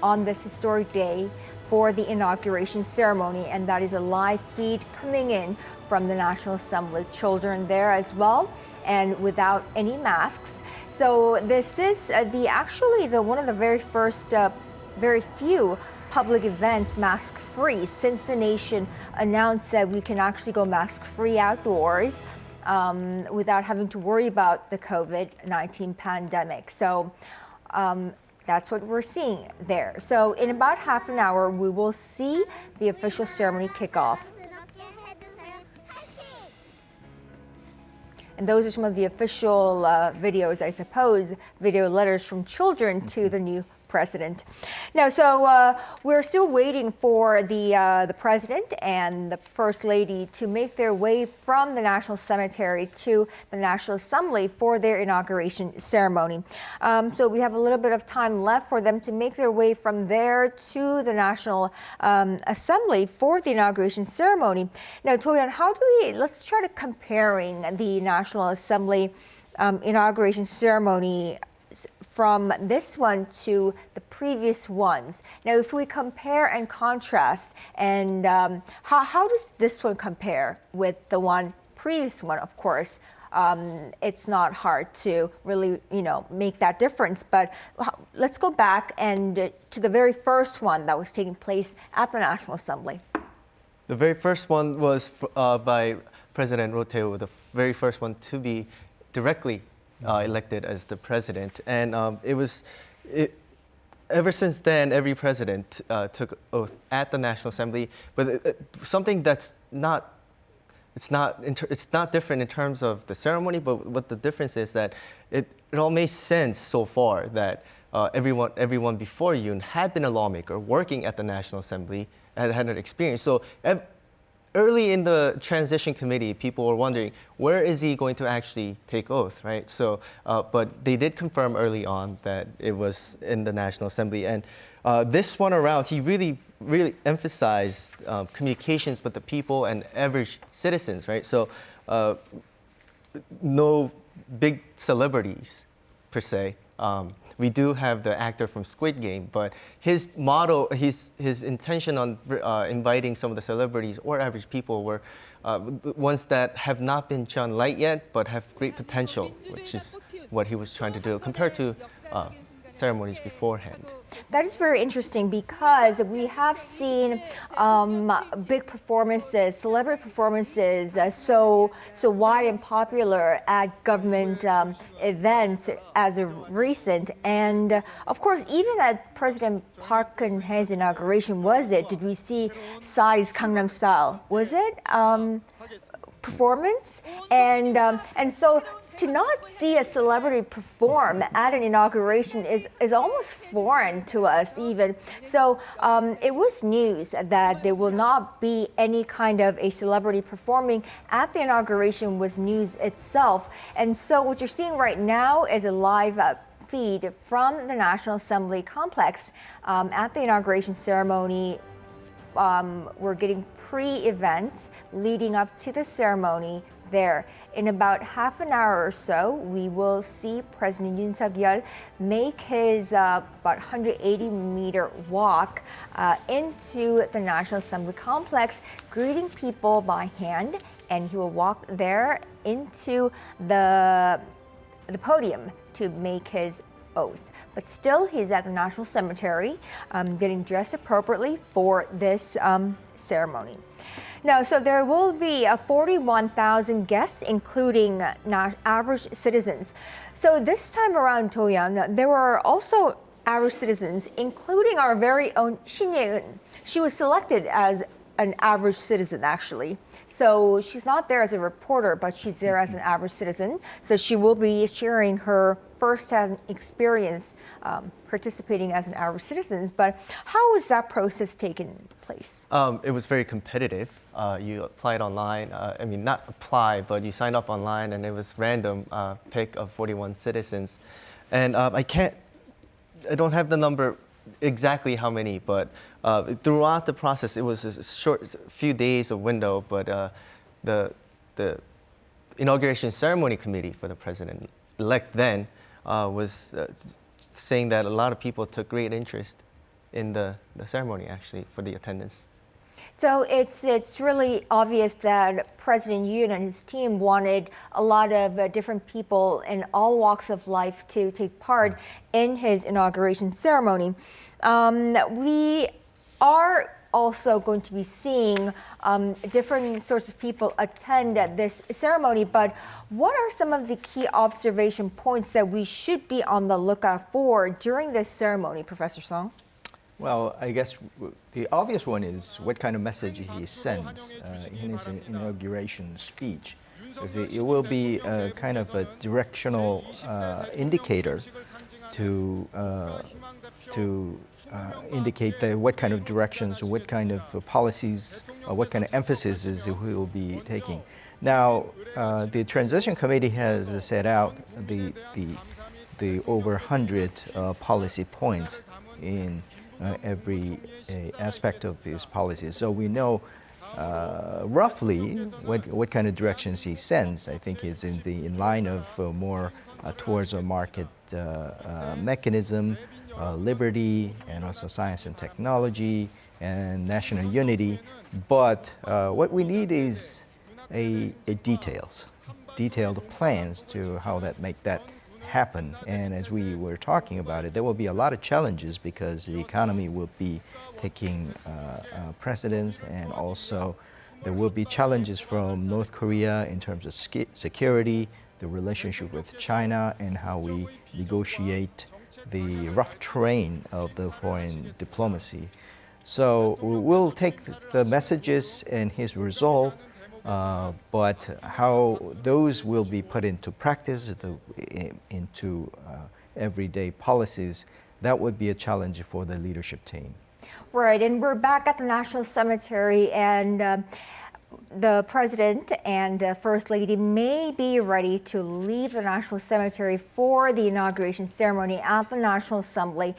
On this historic day for the inauguration ceremony, and that is a live feed coming in from the National Assembly. Children there as well, and without any masks. So this is the one of the very first, very few public events mask-free since the nation announced that we can actually go mask-free outdoors without having to worry about the COVID-19 pandemic. So. That's what we're seeing there. So in about half an hour, we will see the official ceremony kick off. And those are some of the official videos, I suppose, video letters from children to the new president. Now, so we're still waiting for the president and the first lady to make their way from the National Cemetery to the National Assembly for their inauguration ceremony. So we have a little bit of time left for them to make their way from there to the National Assembly for the inauguration ceremony. Now, Toyeon, let's try to comparing the National Assembly inauguration ceremony from this one to the previous ones. Now, if we compare and contrast, and how does this one compare with the previous one? Of course, it's not hard to really, make that difference. But let's go back and to the very first one that was taking place at the National Assembly. The very first one was by President Roh Tae-woo, the very first one to be directly elected as the president, and ever since then, every president took oath at the National Assembly. But something that's it's not different in terms of the ceremony. But what the difference is that it all makes sense so far that everyone before Yoon had been a lawmaker working at the National Assembly and had an experience. So. Early in the transition committee, people were wondering, where is he going to actually take oath, right? So, but they did confirm early on that it was in the National Assembly. And this one around, he really, really emphasized communications with the people and average citizens, right? So, no big celebrities, per se. We do have the actor from Squid Game, but his motto, his intention on inviting some of the celebrities or average people were ones that have not been shone light yet, but have great potential, which is what he was trying to do compared to ceremonies beforehand. That is very interesting because we have seen big performances, celebrity performances, so wide and popular at government events as of recent. And of course, even at President Park Geun-hye's inauguration, did we see Psy's Gangnam Style? Was it performance? And so to not see a celebrity perform at an inauguration is almost foreign to us even. So it was news that there will not be any kind of a celebrity performing at the inauguration was news itself. And so what you're seeing right now is a live feed from the National Assembly complex at the inauguration ceremony. We're getting pre-events leading up to the ceremony there. In about half an hour or so, we will see President Yoon Seok-yeol make his about 180-meter walk into the National Assembly complex, greeting people by hand, and he will walk there into the podium to make his oath. But still, he's at the National Cemetery, getting dressed appropriately for this ceremony. Now, so there will be 41,000 guests, including average citizens. So this time around, Toyoung, there were also average citizens, including our very own Shin Ye-eun. She was selected as an average citizen, actually. So she's not there as a reporter, but she's there as an average citizen. So she will be sharing her first-hand experience participating as an average citizen. But how was that process taken place? It was very competitive. You applied online. I mean, not apply, but you signed up online, and it was random pick of 41 citizens. And I don't have the number exactly how many, but throughout the process, it was a short few days of window. But the inauguration ceremony committee for the president-elect then was saying that a lot of people took great interest in the ceremony, actually, for the attendance. So it's really obvious that President Yoon and his team wanted a lot of different people in all walks of life to take part in his inauguration ceremony. We are also going to be seeing different sorts of people attend this ceremony, but what are some of the key observation points that we should be on the lookout for during this ceremony, Professor Song? Well, I guess the obvious one is what kind of message he sends in his inauguration speech. Because it will be a kind of a directional indicator to indicate what kind of directions, what kind of policies, what kind of emphasis he will be taking. Now, the transition committee has set out the over 100 policy points in every aspect of his policies. So we know roughly what kind of directions he sends. I think it's in line of more towards a market mechanism, liberty, and also science and technology, and national unity. But what we need is detailed plans to how make that happen. And as we were talking about it, there will be a lot of challenges because the economy will be taking precedence, and also there will be challenges from North Korea in terms of security, the relationship with China, and how we negotiate the rough terrain of the foreign diplomacy. So we'll take the messages and his resolve, but how those will be put into practice, into everyday policies, that would be a challenge for the leadership team. Right, and we're back at the National Cemetery, and the President and the First Lady may be ready to leave the National Cemetery for the inauguration ceremony at the National Assembly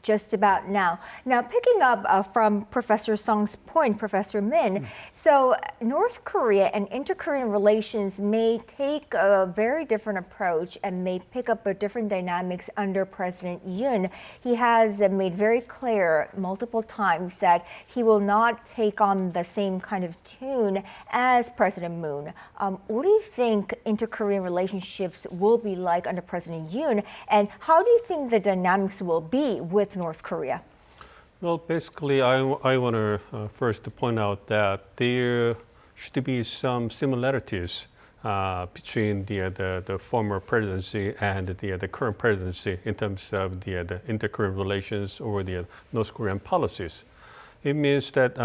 just about now. Now, picking up from Professor Song's point, Professor Min, so North Korea and inter-Korean relations may take a very different approach and may pick up a different dynamics under President Yoon. He has made very clear multiple times that he will not take on the same kind of tune as President Moon. What do you think inter-Korean relationships will be like under President Yoon, and how do you think the dynamics will be with North Korea? Well, basically, I want to first point out that there should be some similarities between the former presidency and the current presidency in terms of the inter-Korean relations or the North Korean policies. It means that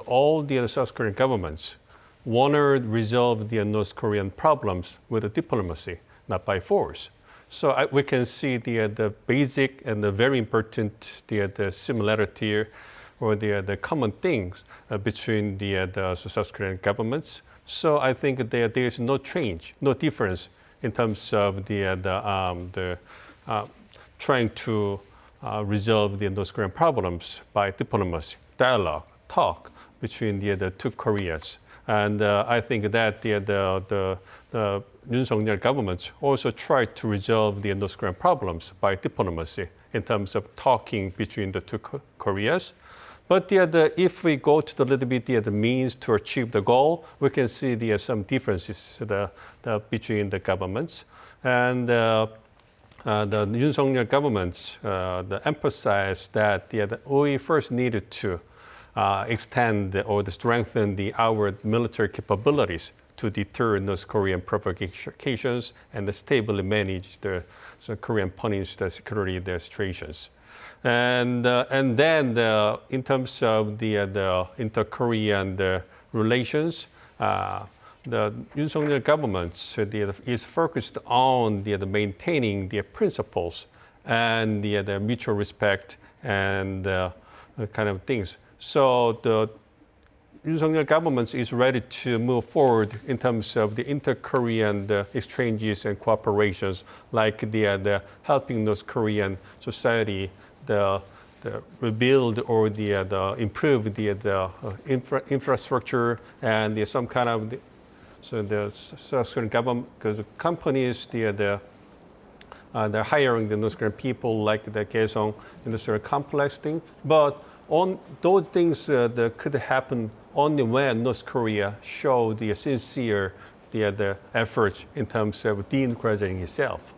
all the South Korean governments want to resolve the North Korean problems with diplomacy, not by force. So we can see the basic and the very important the similarity or the common things between the South Korean governments. So I think there is no change, no difference in terms of the trying to resolve the North Korean problems by diplomacy, dialogue, talk between the two Koreas. And I think that the Yoon Seok-yeol government also tried to resolve the North Korean problems by diplomacy in terms of talking between the two Koreas. But if we go to the little bit the means to achieve the goal, we can see some differences between the governments. And the Yoon Seok-yeol government emphasized that we first needed to extend or strengthen our military capabilities to deter North Korean provocations and stably manage the Korean punish the security situations. And then in terms of the inter-Korean relations, the Yoon Seok-yeol government is focused on maintaining the principles and the mutual respect and kind of things. So the Yoon Seok-yeol government is ready to move forward in terms of the inter-Korean exchanges and cooperations, like the helping North Korean society the rebuild or the improve the infrastructure and some kind of so the South Korean government, because the companies they're hiring the North Korean people like the Kaesong industrial complex thing, but on those things that could happen only when North Korea show the sincere the efforts in terms of de-nuclearizing itself.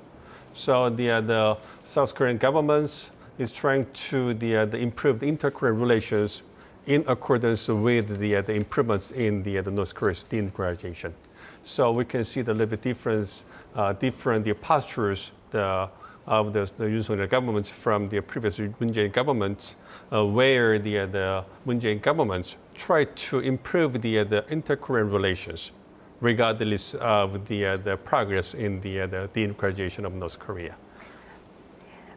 So the South Korean governments is trying to improve the inter-Korean relations in accordance with the improvements in the North Korea's denuclearization. So we can see the little bit different postures of the Yoon Seok-yeol government from the previous Moon Jae-in government, where the Moon Jae-in government tried to improve the inter-Korean relations, regardless of the progress in the denuclearization of North Korea.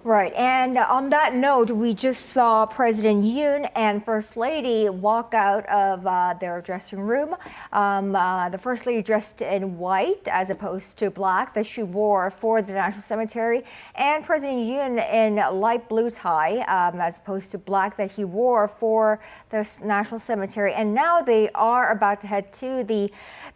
Right, and on that note, we just saw President Yoon and First Lady walk out of their dressing room. The First Lady dressed in white as opposed to black that she wore for the National Cemetery, and President Yoon in light blue tie as opposed to black that he wore for the National Cemetery. And now they are about to head to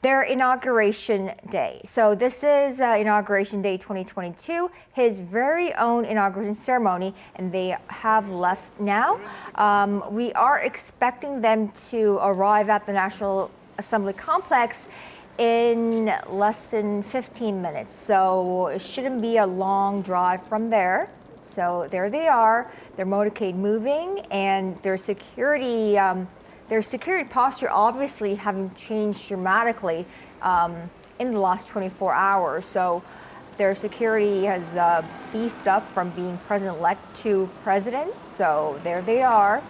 their inauguration day. So this is Inauguration Day 2022, his very own inauguration ceremony, and they have left now. We are expecting them to arrive at the National Assembly complex in less than 15 minutes. So it shouldn't be a long drive from there. So there they are, their motorcade moving, and their security posture obviously having changed dramatically in the last 24 hours. So their security has beefed up from being president-elect to president. So there they are,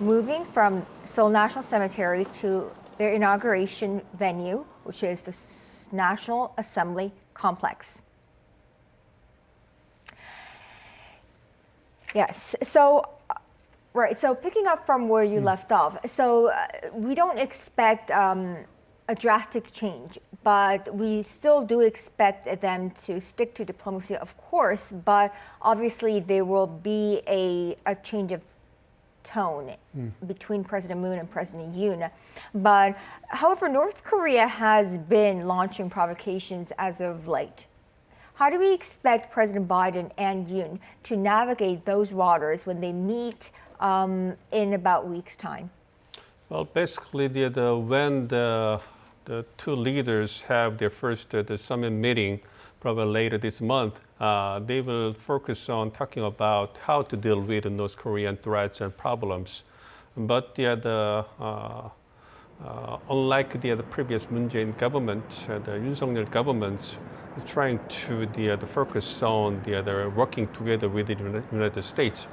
moving from Seoul National Cemetery to their inauguration venue, which is the National Assembly complex. Yes, so right, so picking up from where you left off, so we don't expect a drastic change, but we still do expect them to stick to diplomacy, of course, but obviously there will be a change of tone between President Moon and President Yoon. But however, North Korea has been launching provocations as of late. How do we expect President Biden and Yoon to navigate those waters when they meet in about a week's time? Well, basically, when the two leaders have their first the summit meeting, probably later this month, they will focus on talking about how to deal with the North Korean threats and problems. But unlike the previous Moon Jae-in government, the Yoon Seok-yeol government is trying to focus on working together with the United States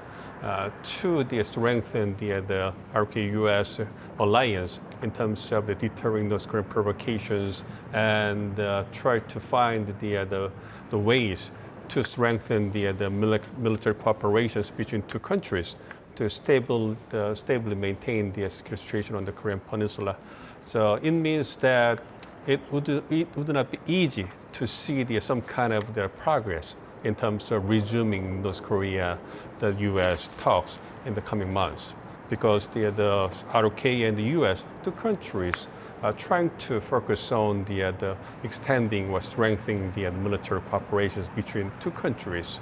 to strengthen the RK-US alliance in terms of deterring North Korean provocations and try to find the ways to strengthen the military cooperations between two countries to stably maintain the security situation on the Korean Peninsula. So it means that it would not be easy to see some kind of progress in terms of resuming North Korea, the U.S. talks in the coming months, because the ROK and the U.S., two countries, trying to focus on the extending or strengthening the military cooperation between two countries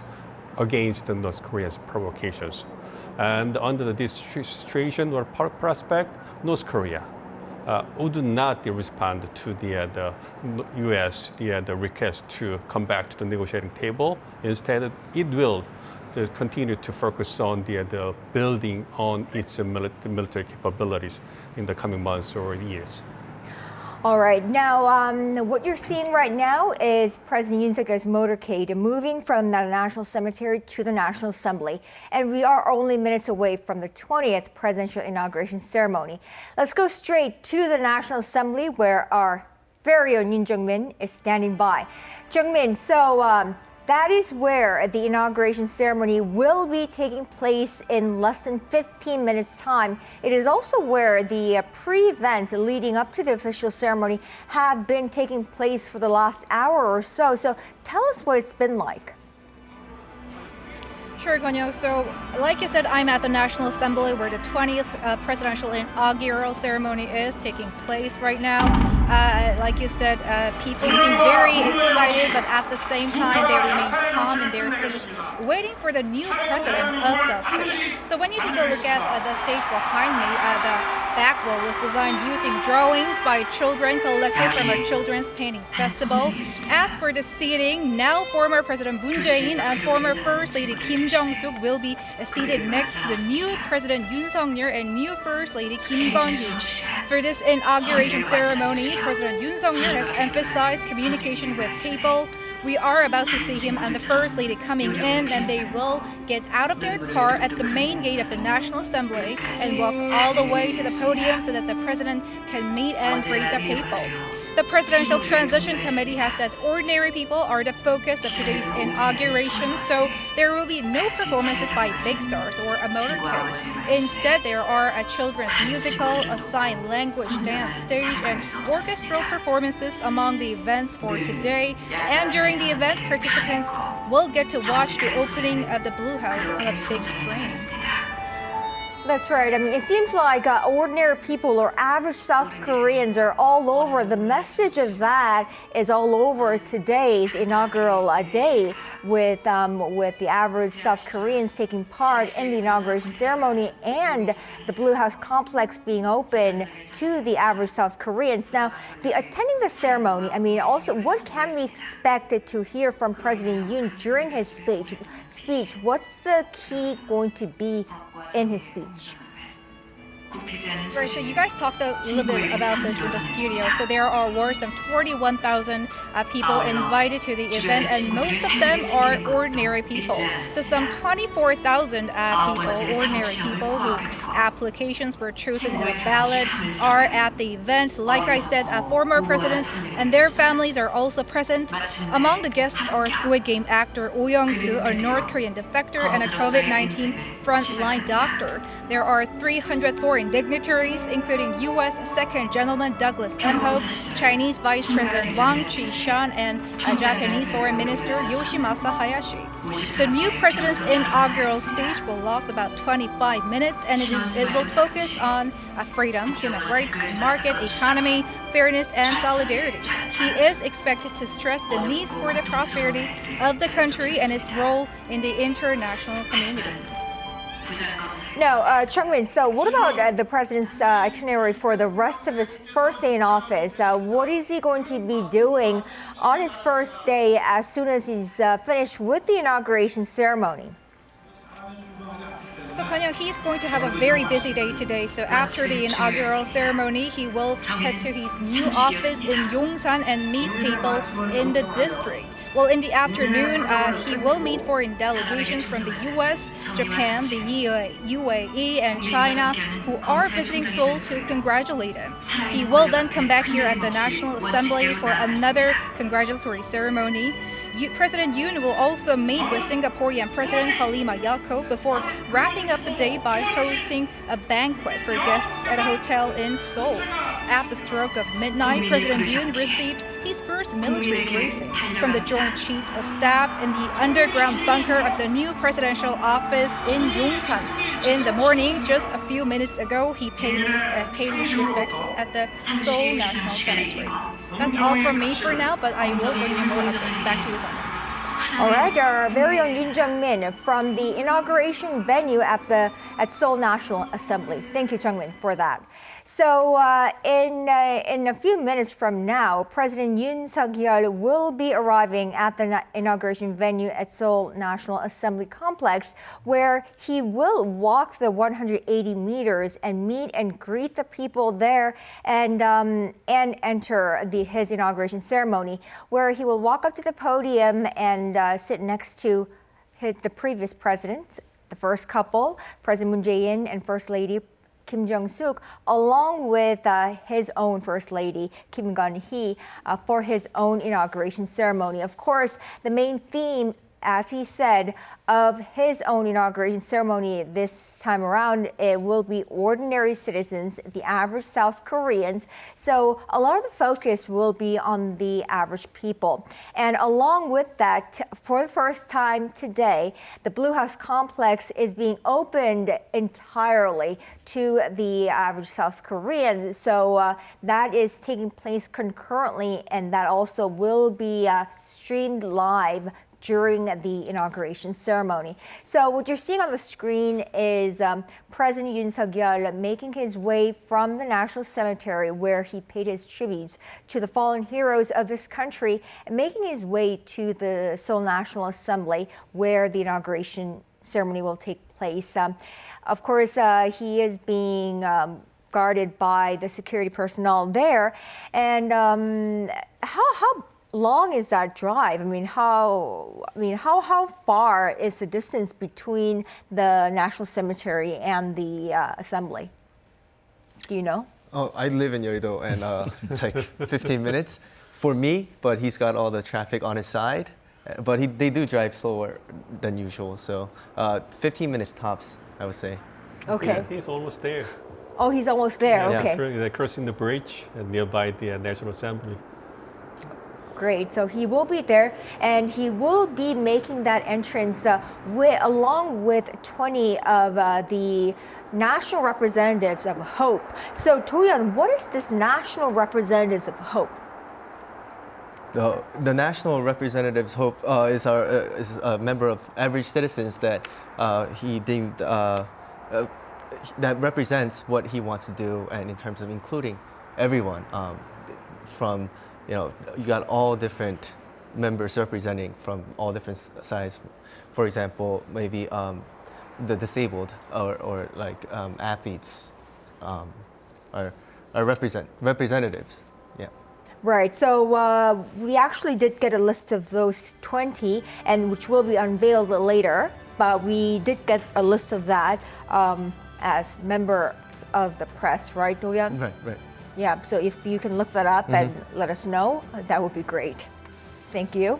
against the North Korea's provocations. And under this situation or prospect, North Korea would not respond to the U.S. the request to come back to the negotiating table. Instead, it will continue to focus on the building on its military capabilities in the coming months or years. All right, now what you're seeing right now is President Yoon Suk-yeol's motorcade moving from the National Cemetery to the National Assembly. And we are only minutes away from the 20th presidential inauguration ceremony. Let's go straight to the National Assembly where our very own Yoon Jung-min is standing by. Jung-min, so that is where the inauguration ceremony will be taking place in less than 15 minutes' time. It is also where the pre-events leading up to the official ceremony have been taking place for the last hour or so. So tell us what it's been like. Sure, Konyo. So, like you said, I'm at the National Assembly where the 20th presidential inaugural ceremony is taking place right now. Like you said, people seem very excited, but at the same time, they remain calm in their seats, waiting for the new president of South Korea. So when you take a look at the stage behind me, the back wall was designed using drawings by children collected from a children's painting festival. As for the seating, now former President Moon Jae-in and former First Lady Kim Jong-suk will be seated next to the new President Yoon Suk-yeol and new First Lady Kim Gon-hee. For this inauguration ceremony, President Yoon Suk-yeol has emphasized communication with people. We are about to see him and the First Lady coming in, and they will get out of their car at the main gate of the National Assembly and walk all the way to the podium so that the president can meet and greet the people. The Presidential Transition Committee has said ordinary people are the focus of today's inauguration, so there will be no performances by big stars or a motorcade. Instead, there are a children's musical, a sign language dance stage, and orchestral performances among the events for today. And during the event, participants will get to watch the opening of the Blue House on a big screen. That's right. I mean, it seems like ordinary people or average South Koreans are all over. The message of that is all over today's inaugural day with the average South Koreans taking part in the inauguration ceremony and the Blue House complex being open to the average South Koreans. Now, attending the ceremony, I mean, also, what can we expect to hear from President Yoon during his speech? What's the key going to be in his speech? Right, so you guys talked a little bit about this in the studio. So there were some 41,000 people invited to the event, and most of them are ordinary people. So some 24,000 people, ordinary people, whose applications were chosen in a ballot are at the event. Like I said, former presidents and their families are also present. Among the guests are Squid Game actor Oh Young-soo, a North Korean defector and a COVID-19 frontline doctor. There are 300 foreign dignitaries, including U.S. Second Gentleman Douglas Emhoff, Chinese Vice President Wang Qishan, and Japanese Foreign Minister Yoshimasa Hayashi. The new president's inaugural speech will last about 25 minutes, and it will focus on freedom, human rights, market economy, fairness, and solidarity. He is expected to stress the need for the prosperity of the country and its role in the international community. Now, Chung-min, so what about the president's itinerary for the rest of his first day in office? What is he going to be doing on his first day as soon as he's finished with the inauguration ceremony? So Kanyo, he's going to have a very busy day today. So after the inaugural ceremony, he will head to his new office in Yongsan and meet people in the district. Well, in the afternoon, he will meet foreign delegations from the U.S., Japan, the UAE, and China, who are visiting Seoul to congratulate him. He will then come back here at the National Assembly for another congratulatory ceremony. President Yoon will also meet with Singaporean President Halima Yacob before wrapping up the day by hosting a banquet for guests at a hotel in Seoul. At the stroke of midnight, President Yoon received his first military briefing from the Joint Chief of Staff in the underground bunker of the new presidential office in Yongsan. in the morning. Just a few minutes ago, he paid his respects at the Seoul National Cemetery. That's all from me for now, but I will bring you more updates. Back to you, Tanya. All right, our very own Yoon Jung-min from the inauguration venue at Seoul National Assembly. Thank you, Jung-min, for that. So in a few minutes from now, President Yoon Seok-yeol will be arriving at the inauguration venue at Seoul National Assembly complex, where he will walk the 180 meters and meet and greet the people there and enter his inauguration ceremony, where he will walk up to the podium and sit next to the previous president, the first couple, President Moon Jae-in and First Lady Kim Jong-suk, along with his own First Lady, Kim Gun-hee, for his own inauguration ceremony. Of course, the main theme, as he said, of his own inauguration ceremony this time around, it will be ordinary citizens, the average South Koreans. So a lot of the focus will be on the average people. And along with that, for the first time today, the Blue House complex is being opened entirely to the average South Korean. So that is taking place concurrently, and that also will be streamed live during the inauguration ceremony. So what you're seeing on the screen is President Yoon Seok-yeol making his way from the National Cemetery, where he paid his tributes to the fallen heroes of this country, and making his way to the Seoul National Assembly, where the inauguration ceremony will take place. Of course, he is being guarded by the security personnel there. And how long is that drive? How far is the distance between the National Cemetery and the Assembly? Do you know? Oh, I live in Yeouido, and it's like 15 minutes for me, but he's got all the traffic on his side. But they do drive slower than usual, so 15 minutes tops, I would say. Okay. Yeah, he's almost there. Oh, he's almost there, Yeah, okay. They're crossing the bridge nearby the National Assembly. Great, so he will be there, and he will be making that entrance along with 20 of the national representatives of Hope. So Do-yeon, what is this national representatives of Hope? The National Representatives Hope is a member of average citizens that he deemed that represents what he wants to do, and in terms of including everyone from, you got all different members representing from all different sides. For example, maybe the disabled or like athletes are representatives. Yeah. Right, so we actually did get a list of those 20, and which will be unveiled later, but we did get a list of that as members of the press, right, Do-yeon? Right. Yeah, so if you can look that up and let us know, that would be great. Thank you.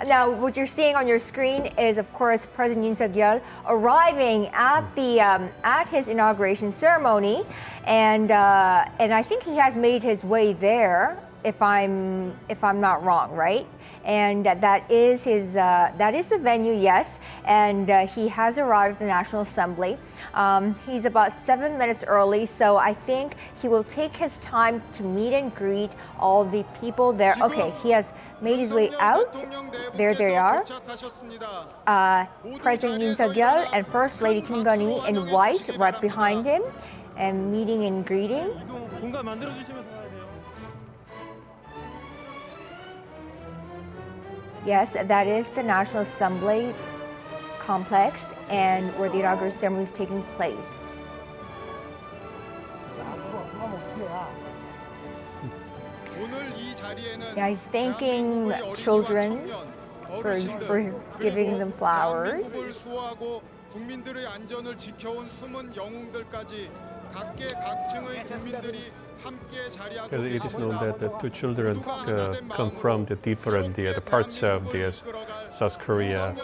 Now, what you're seeing on your screen is, of course, President Yoon Seok-yeol arriving at his inauguration ceremony, and I think he has made his way there, if I'm not wrong, right? And that is the venue, yes. And he has arrived at the National Assembly. He's about 7 minutes early, so I think he will take his time to meet and greet all the people there. Okay, he has made his way out. There they are. President Yoon Seok-yeol and First Lady Kim Gun-hee in white right behind him, and meeting and greeting. Yes, that is the National Assembly complex, and where the inauguration ceremony is taking place. Yeah, he's thanking children for giving them flowers. It is known that the two children come from the different the parts of the South Korea.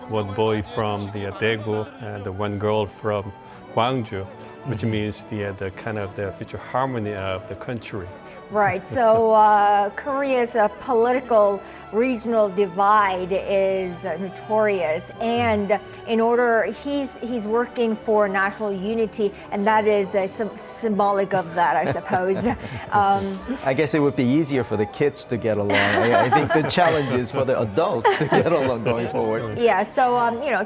One boy from the Daegu and one girl from Gwangju, which means the kind of the future harmony of the country. Right. So Korea's political regional divide is notorious, and in order, he's working for national unity, and that is symbolic of that, I suppose. I guess it would be easier for the kids to get along. I think the challenge is for the adults to get along going forward. Yeah. So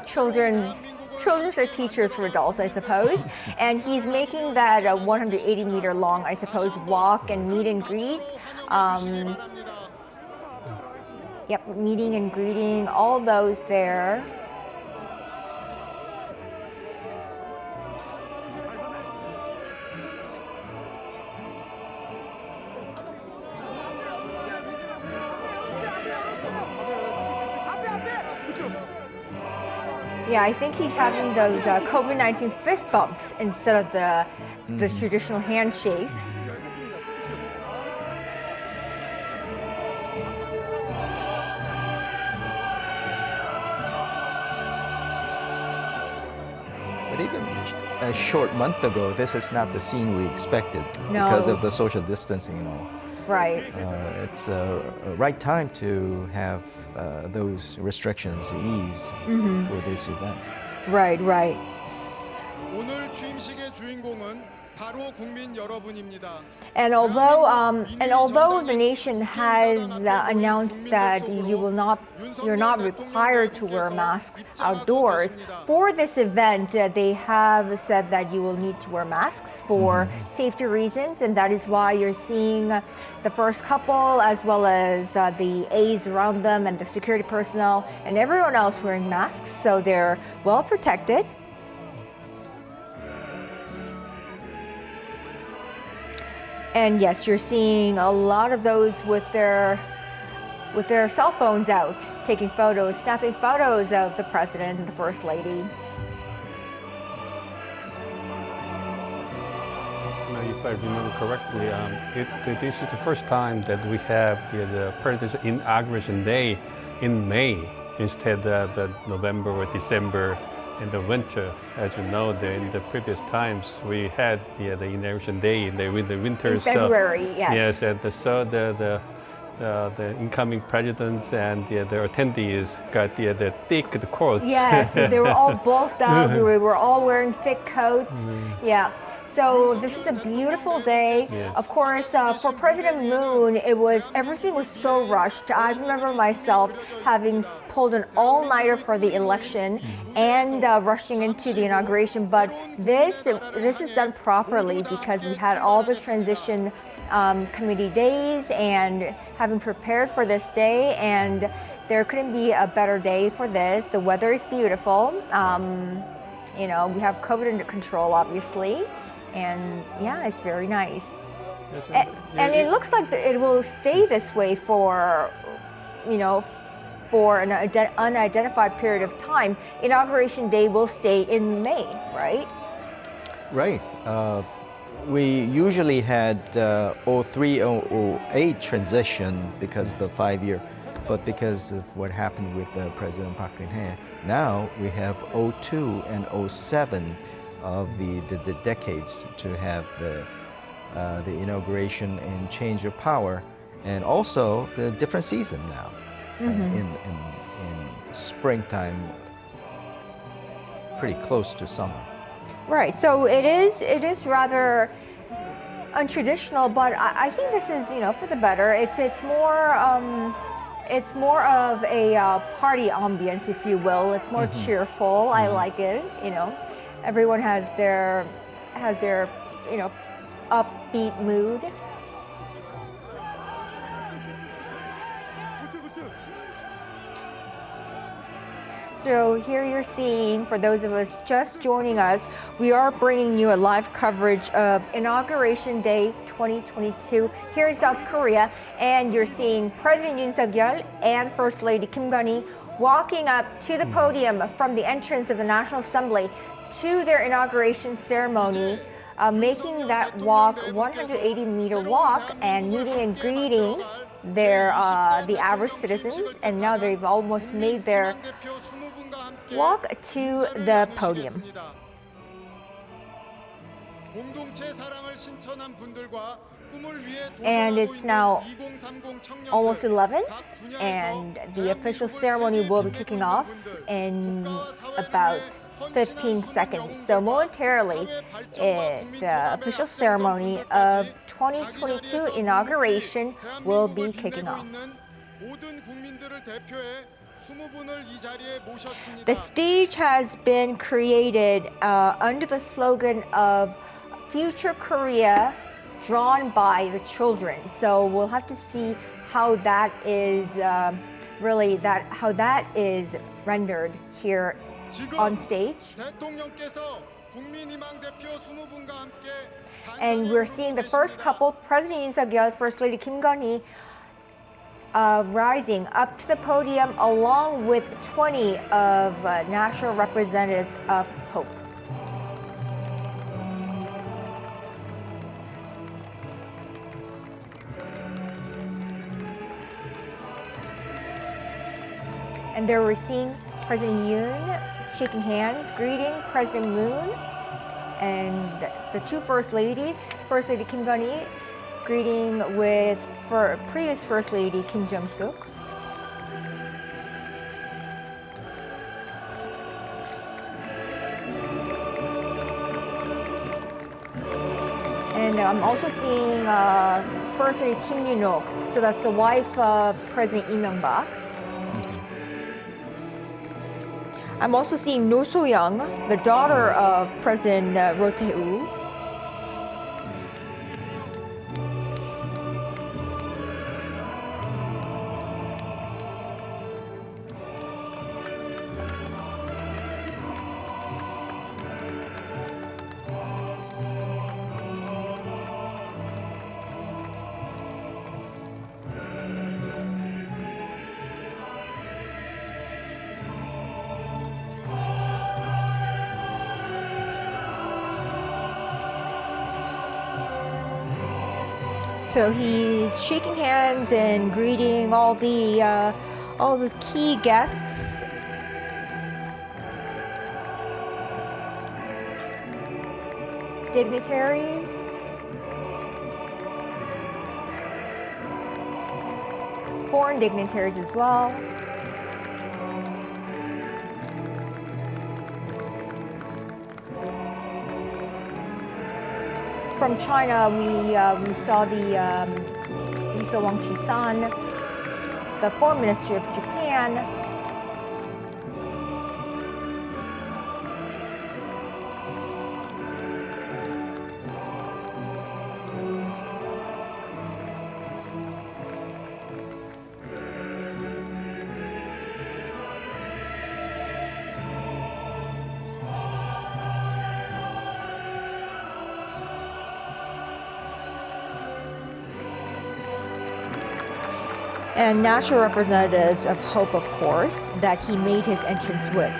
children's are teachers for adults, I suppose. And he's making that 180-meter long, I suppose, walk and meet and greet. Yep, meeting and greeting, all those there. Yeah, I think he's having those COVID-19 fist bumps instead of the traditional handshakes. But even a short month ago, this is not the scene we expected No. because of the social distancing and all. Right. It's a right time to have those restrictions eased for this event. Right, right. 오늘 취임식의 주인공은 바로 국민 여러분입니다. And although the nation has announced that you're not required to wear masks outdoors, for this event they have said that you will need to wear masks for safety reasons, and that is why you're seeing the first couple as well as the aides around them and the security personnel and everyone else wearing masks, so they're well protected. And yes, you're seeing a lot of those with their cell phones out, taking photos, snapping photos of the president and the first lady. If I remember correctly, this is the first time that we have the president's inauguration day in May instead of November or December in the winter. As you know, in the previous times we had the inauguration day in the winter. In February, yes. Yes, and the incoming presidents and the attendees got the thick coats. Yes, they were all bulked up. We were all wearing thick coats. Yeah. So this is a beautiful day. Yes. Of course, for President Moon, everything was so rushed. I remember myself having pulled an all-nighter for the election and rushing into the inauguration. But this is done properly because we had all the transition committee days and having prepared for this day, and there couldn't be a better day for this. The weather is beautiful. We have COVID under control, obviously. And yeah, it's very nice. Yes, and it looks like it will stay this way for an unidentified period of time. Inauguration day will stay in May, right? Right. We usually had 03, 08 transition because of the 5-year, but because of what happened with President Park Geun-hye, now we have 02 and 07 of the decades to have the inauguration and change of power, and also the different season now in springtime, pretty close to summer. Right. So it is rather untraditional, but I think this is for the better. It's more of a party ambience, if you will. It's more cheerful. I like it. Everyone has their upbeat mood. So here you're seeing, for those of us just joining us, we are bringing you a live coverage of Inauguration Day 2022 here in South Korea, and you're seeing President Yoon Seok-yeol and First Lady Kim Gun-hee walking up to the podium from the entrance of the National Assembly to their inauguration ceremony, making that walk 180-meter walk and meeting and greeting the average citizens, and now they've almost made their walk to the podium. 공동체 사랑을 신천한 분들과 And it's now almost 11, and the official ceremony will be kicking off in about 15 seconds. So momentarily, the official ceremony of 2022 inauguration will be kicking off. The stage has been created under the slogan of Future Korea, drawn by the children. So we'll have to see how that is how that is rendered here on stage. And we're seeing the first couple, President Yoon Seok-yeol, First Lady Kim Gun-hee, rising up to the podium along with 20 of national representatives of Hope. And there we're seeing President Yoon shaking hands, greeting President Moon, and the two First Ladies, First Lady Kim Gun-hee, greeting with previous First Lady Kim Jong-suk. And I'm also seeing First Lady Kim Yoon-ok, so that's the wife of President Lee Myung-bak. I'm also seeing No So-young, the daughter of President Roh Tae-woo. So he's shaking hands and greeting all the key guests. Dignitaries. Foreign dignitaries as well. From China, we saw Wang Qishan, the Foreign Minister of Japan. And national representatives of Hope, of course, that he made his entrance with.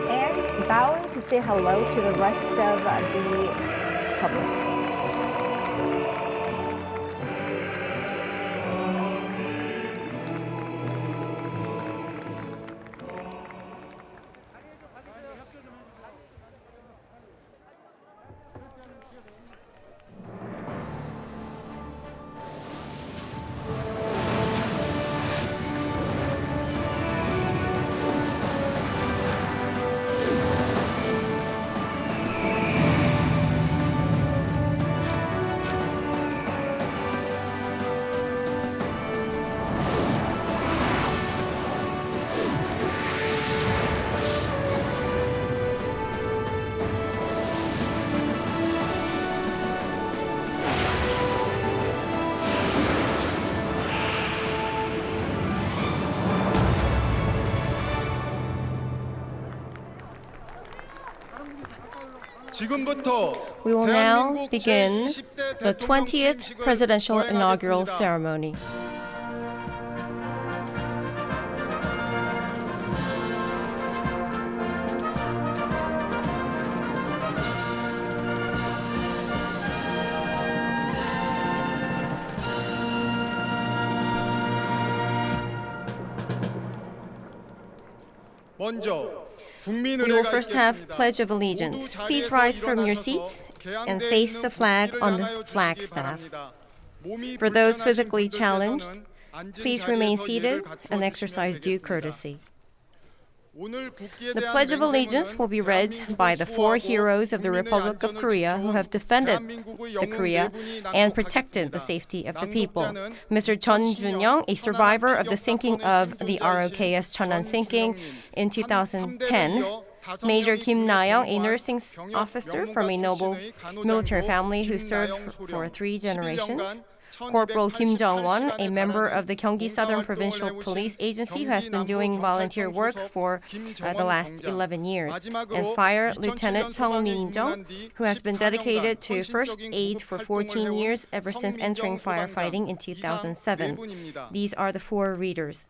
And bowing to say hello to the rest of the public. We will now begin the 20th presidential inaugural ceremony. We will first have Pledge of Allegiance. Please rise from your seats and face the flag on the flagstaff. For those physically challenged, please remain seated and exercise due courtesy. The Pledge of Allegiance will be read by the 4 heroes of the Republic of Korea who have defended the Korea and protected the safety of the people. Mr. Chun Jun-young, a survivor of the sinking of the ROKS Cheonan sinking in 2010, Major Kim Na-young, a nursing officer from a noble military family who served for 3 generations, Corporal Kim Jong-won, a member of the Gyeonggi Southern Provincial Police Agency who has been doing volunteer work for the last 11 years, and Fire Lieutenant Sung Min-jung, who has been dedicated to first aid for 14 years ever since entering firefighting in 2007. These are the 4 readers.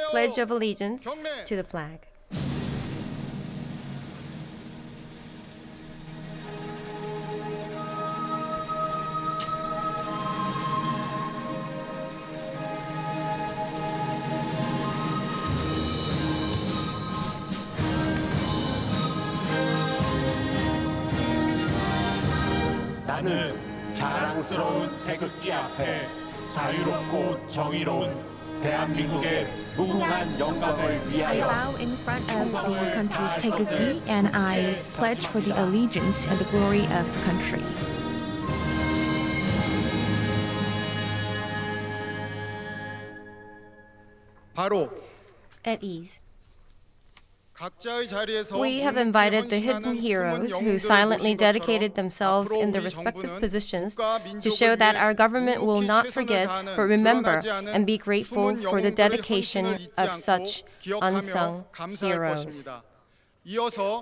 Pledge of Allegiance to the flag. 나는 자랑스러운 태극기 앞에 자유롭고 정의로운 대한민국의 무궁한 영광을 I 위하여 bow in front of the country's 태극기 and I pledge for the allegiance and the glory of the country. 바로 At ease. 각자의 자리에서 We have invited the hidden heroes who silently dedicated themselves in their respective positions to show that our government will not forget but remember and be grateful for the dedication of such unsung heroes.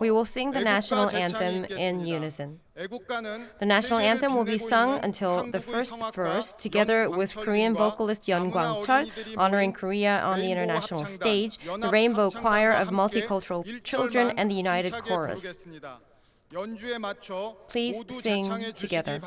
We will sing the national anthem in unison. The national anthem will be sung until the first verse, together with Korean vocalist Yoon Kwang-chol, honoring Korea on the international stage, the Rainbow Choir of Multicultural Children, and the United Chorus. Please sing together.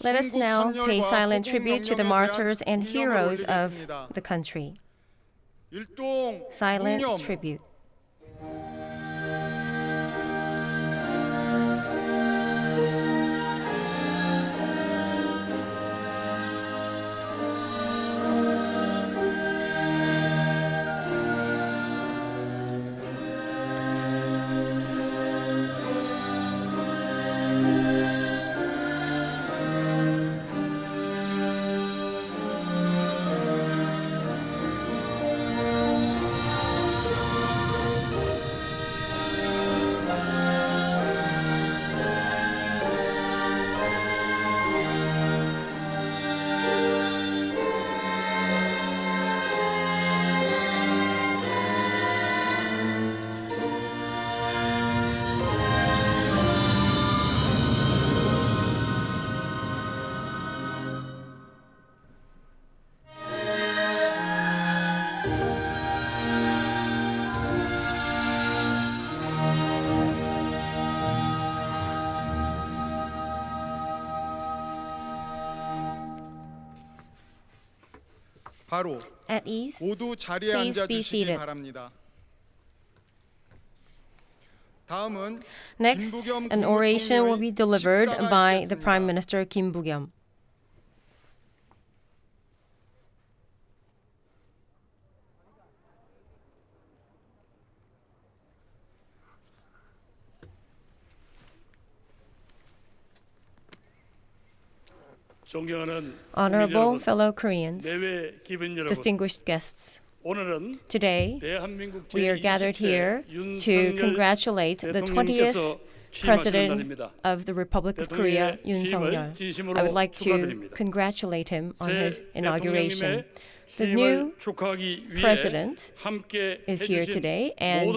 Let us now pay silent tribute to the martyrs and heroes of the country. Silent tribute. At ease, please be seated. 다음은 Next, 김부겸 an oration will be delivered 식사가 by the 있겠습니다. Prime Minister Kim Boo-kyum. Honorable fellow Koreans, distinguished guests, today we are gathered here to congratulate the 20th President of the Republic of Korea, Yoon Seok-yeol. I would like to congratulate him on his inauguration. The new president is here today, and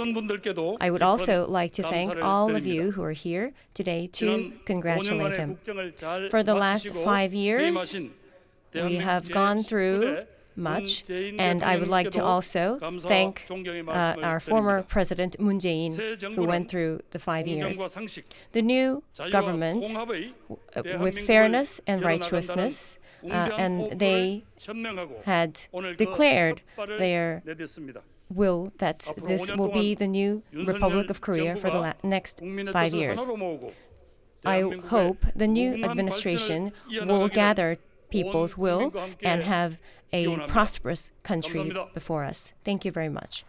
I would also like to thank all of you who are here today to congratulate him. For the last 5 years, we have gone through much, and I would like to also thank our former President Moon Jae-in, who went through the 5 years. The new government, with fairness and righteousness, and they had declared their will that this will be the new Republic of Korea for the next 5 years. I hope the new administration will gather people's will and have a prosperous country before us. Thank you very much.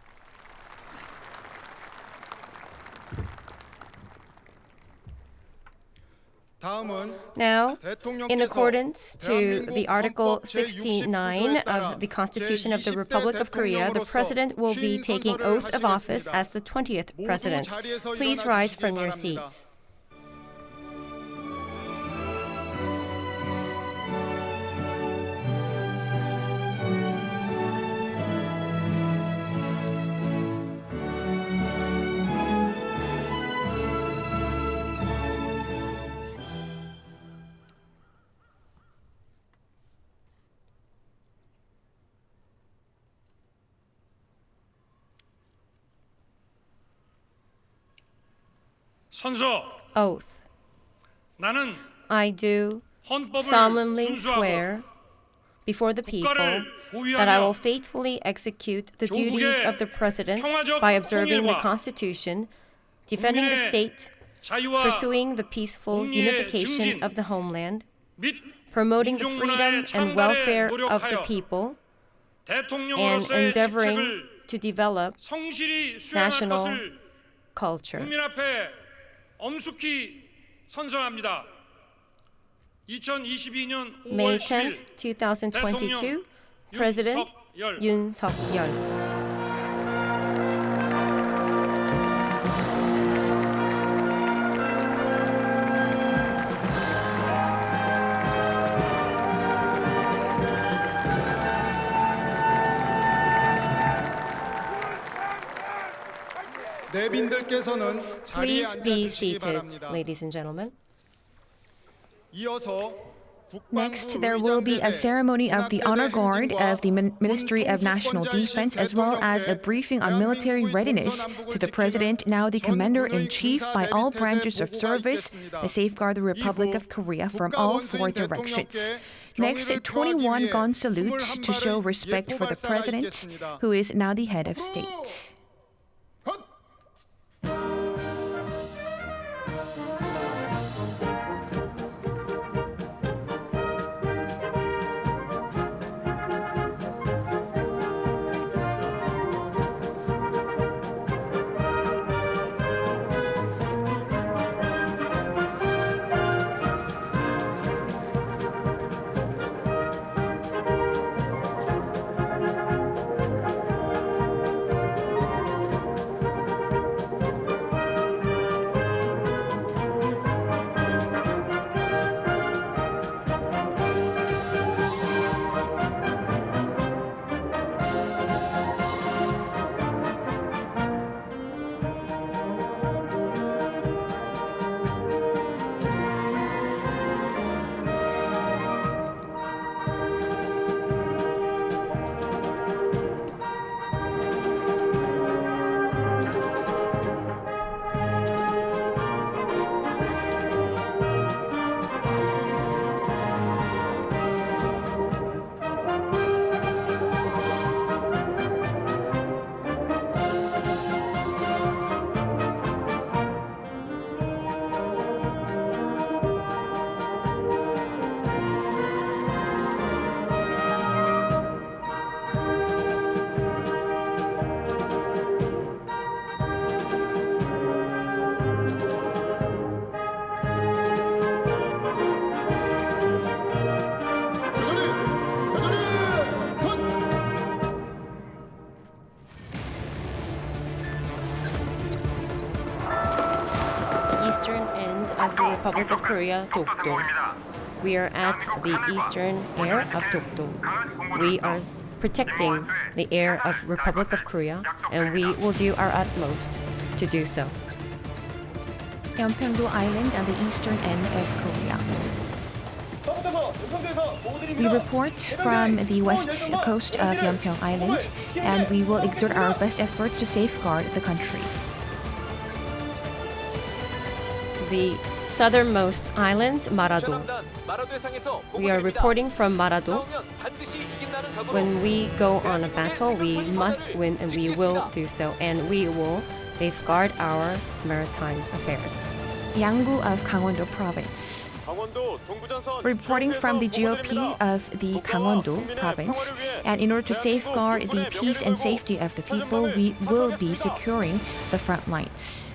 Now, in accordance to the Article 69 of the Constitution of the Republic of Korea, the President will be taking oath of office as the 20th President. Please rise from your seats. Oath. I do solemnly swear before the people that I will faithfully execute the duties of the President by observing the Constitution, defending the state, pursuing the peaceful unification of the homeland, promoting the freedom and welfare of the people, and endeavoring to develop national culture. May 10th, 2022, President Yoon Seok-yeol. Please be seated, ladies and gentlemen. Next, there will be a ceremony of the honor guard of the Ministry of National Defense, as well as a briefing on military readiness to the President, now the Commander-in-Chief by all branches of service, to safeguard the Republic of Korea from all four directions. Next, a 21-gun salute to show respect for the President, who is now the head of state. of the Republic of Korea, Dokdo. We are at the eastern air of Dokdo. We are protecting the air of Republic of Korea, and we will do our utmost to do so. Yeonpyeong-do Island on the eastern end of Korea. We report from the west coast of Yeonpyeong Island, and we will exert our best efforts to safeguard the country. The southernmost island, Marado. We are reporting from Marado. When we go on a battle, we must win, and we will do so, and we will safeguard our maritime affairs. Yanggu of Gangwon-do Province. Reporting from the GOP of the Gangwon-do Province, and in order to safeguard the peace and safety of the people, we will be securing the front lines.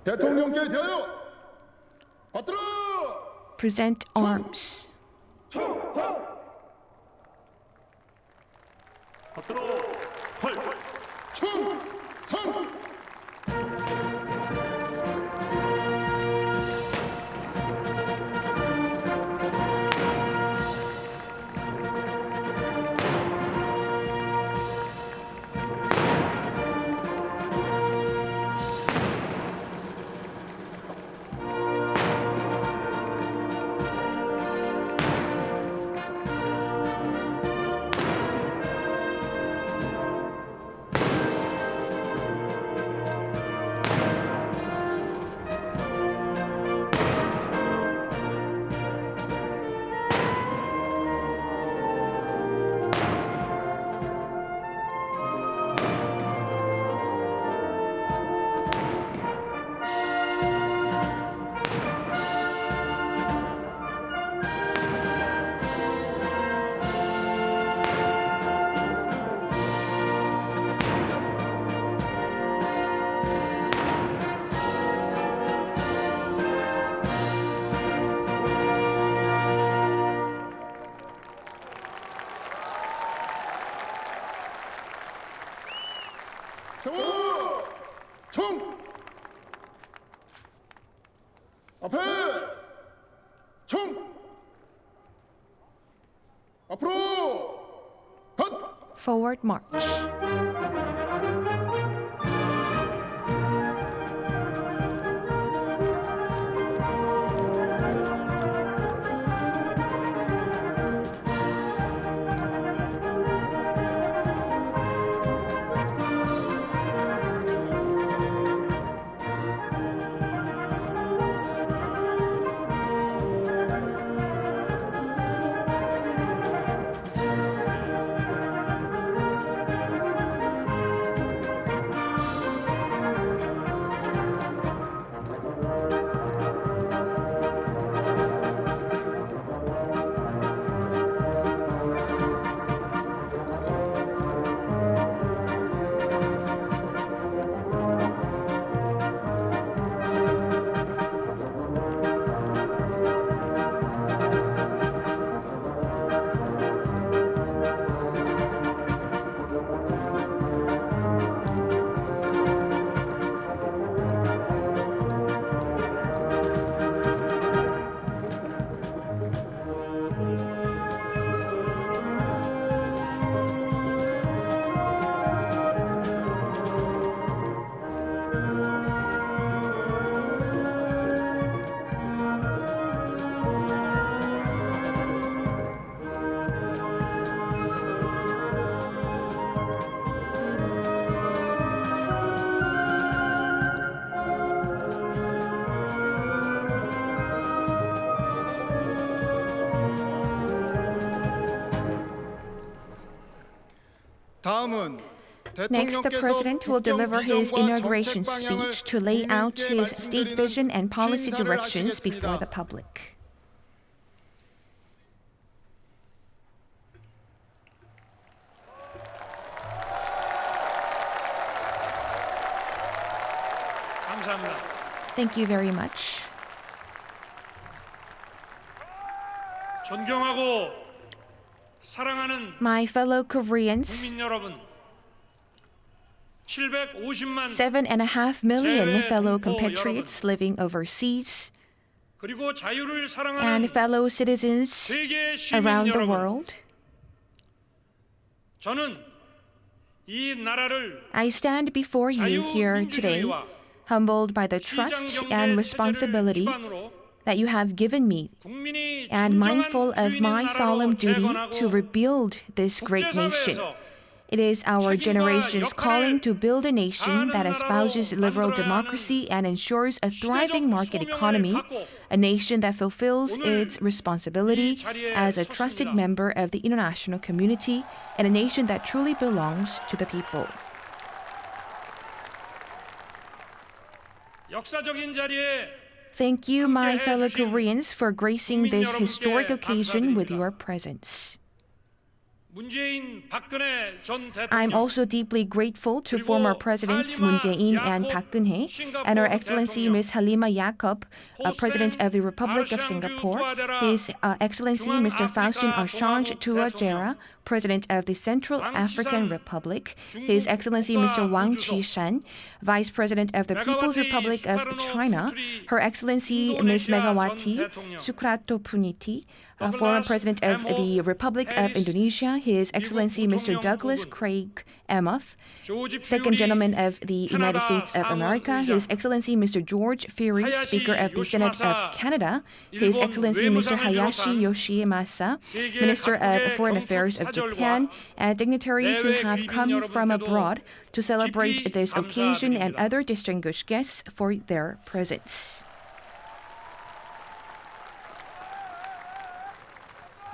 대통령께 대하여 받들어! Present arms. 충성! 총! 앞에! 총! 앞으로! Forward march. Next, the President will deliver his inauguration speech to lay out his state vision and policy directions before the public. Thank you very much. 존경하고 사랑하는 My fellow Koreans, 국민 여러분, 750만 7.5 million fellow compatriots living overseas, 그리고 자유를 and 사랑하는 fellow citizens 세계 시민 around the 여러분, world, 저는 이 나라를 I stand before you here today, 자유민주주의와 humbled by the trust and responsibility 기반으로 that you have given me, 국민이 and mindful 진정한 of 주인의 my solemn 나라로 duty 재건하고 to rebuild this great nation. 국제사회에서 It is our 책임과 generation's calling 역할을 to build a nation 다하는 that espouses 나라로 liberal 만들어야 democracy and ensures a thriving 시대적 market 소명을 economy, 갖고 a nation that fulfills 오늘 its responsibility 이 자리에 as a trusted 섰습니다. member of the international community, and a nation that truly belongs to the people. 역사적인 자리에 Thank you, my 함께해 fellow 주신 Koreans, for gracing 국민 this 여러분께 historic occasion with 감사드립니다. your presence. 문재인, 박근혜 전 I'm 대통령, also deeply grateful to former Presidents Moon Jae-in and Park Geun-hye, and Her Excellency Ms. Halima Yacob, President of the Republic of Singapore, His Excellency Mr. Faustin Archange Touadera, President of the Central African Republic, His Excellency Mr. Wang Qishan, Vice President of the People's Republic of China, Her Excellency Ms. Megawati Sukarnopuniti, former President of the Republic of Indonesia, His Excellency Mr. Douglas Craig Emhoff, Second Gentleman of the United States of America, His Excellency Mr. George Fury, Speaker of the Senate of Canada, His Excellency Mr. Hayashi Yoshimasa, Minister of Foreign Affairs of Japan, and dignitaries who have come from abroad to celebrate this occasion, and other distinguished guests for their presence.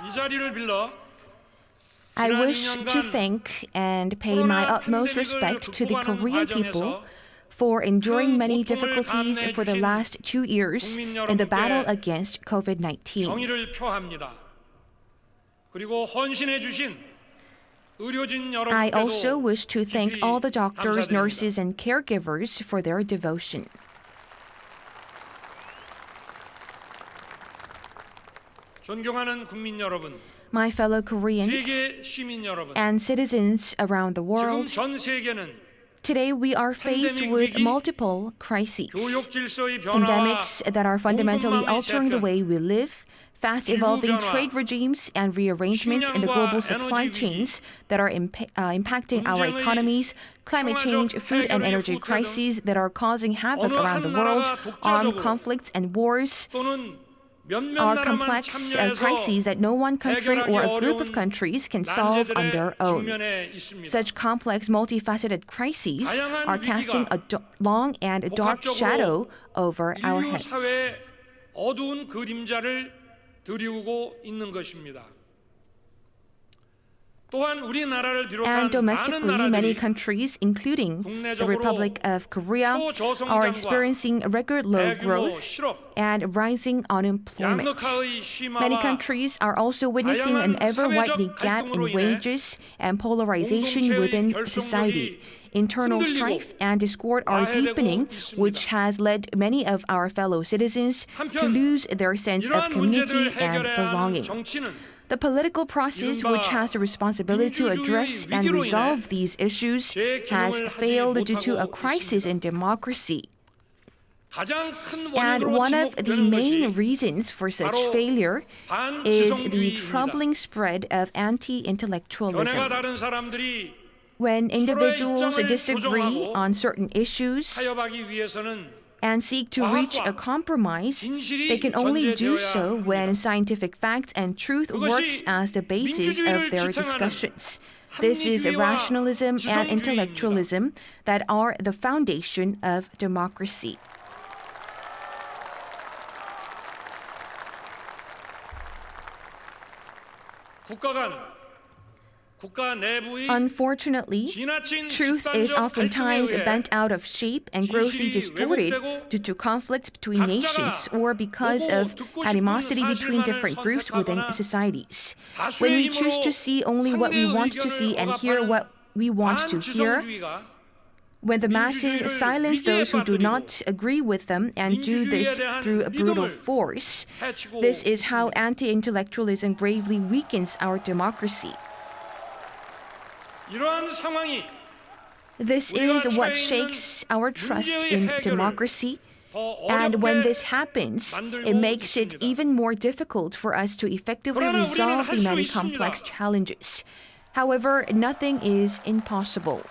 이 자리를 빌러 I 지난 wish to 2년간 thank and pay my utmost respect to the Korean people for enduring many difficulties for the last 2 years in the battle against COVID-19. 경의를 표합니다. 그리고 헌신해 주신 의료진 I also 여러분께도 wish to thank 깊이 all the doctors, 감사드립니다. nurses, and caregivers for their devotion. 존경하는 국민 여러분, My fellow Koreans 세계 시민 여러분, and citizens around the 지금 world, 전 세계는 today we are faced 팬데믹 with 위기, multiple crises. 교육 질서의 변화와 Pandemics that are fundamentally 공급망의 altering the 재편, way we live, fast evolving 변화, trade regimes and rearrangements in the global 식량과 supply 에너지 chains that are impacting our 분쟁의 economies, climate change, 평화적 food and 해결의 energy 후퇴 등 crises that are causing havoc 어느 around the 한 나라가 world, armed 독자적으로 conflicts and wars, 또는 몇몇 are 나라만 complex 참여해서 crises that no one country or a group of 해결하기 countries can solve on their 난제들의 own. 직면에 있습니다. Such complex, multifaceted crises 다양한 are casting a 위기가 long and dark 복합적으로 shadow over our 인류 heads. 사회의 어두운 그림자를 드리우고 있는 것입니다. 또한 우리나라를 비롯한 And 많은 domestically, many 나라들이 countries, including the 국내적으로 Republic of Korea, are 초저성장과 experiencing record low 대규모 growth 실업, and rising unemployment. 양극화의 Many 심화와 countries are also witnessing an 다양한 ever-widening 사회적 gap 갈등으로 in 인해 wages and polarization 공동체의 within 결속력이 society. Internal 흔들리고 strife and discord are 와해되고 deepening, 있습니다. which has led many of our fellow citizens to lose their sense of 이러한 community 문제들을 and 해결해야 하는 belonging. 정치는 The political process, which has the responsibility to address and resolve these issues, has failed due to a crisis in democracy. 가장 큰 And 원인으로 one of the 지목되는 main 것이 reasons for such 바로 failure is the 반지성주의입니다. troubling spread of 견해가 anti-intellectualism. 다른 사람들이 When individuals 입장을 disagree 조정하고 on certain issues 타협하기 위해서는 and seek to reach a compromise, they can only do so when scientific facts and truth works as the basis of their discussions. This is rationalism and intellectualism that are the foundation of democracy. Unfortunately, truth is oftentimes bent out of shape and grossly distorted due to conflict between nations or because of animosity between different groups within societies. When we choose to see only what we want to see and hear what we want to hear, when the masses silence those who do not agree with them and do this through a brutal force. This is how anti-intellectualism gravely weakens our democracy. 이러한 상황이 This is what shakes our trust in democracy. And when this happens, it makes it even more difficult for us to effectively resolve the many complex challenges. However, nothing is impossible.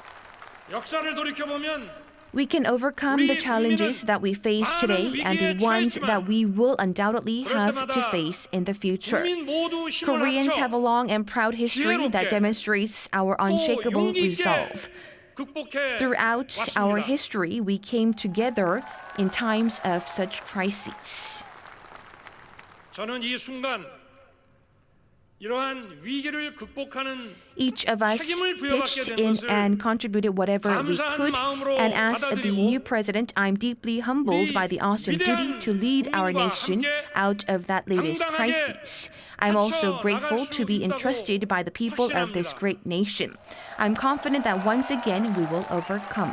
역사를 돌이켜보면 We can overcome the challenges that we face today and the ones that we will undoubtedly have to face in the future. Koreans have a long and proud history that demonstrates our unshakable resolve. Throughout our history, we came together in times of such crises. 저는 이 순간 이러한 위기를 극복하는 Each of us pitched in and contributed whatever we could, and as the new president, I'm deeply humbled by the awesome duty to lead our nation out of that latest crisis. I'm also grateful to be entrusted by the people of this great nation. I'm confident that once again we will overcome.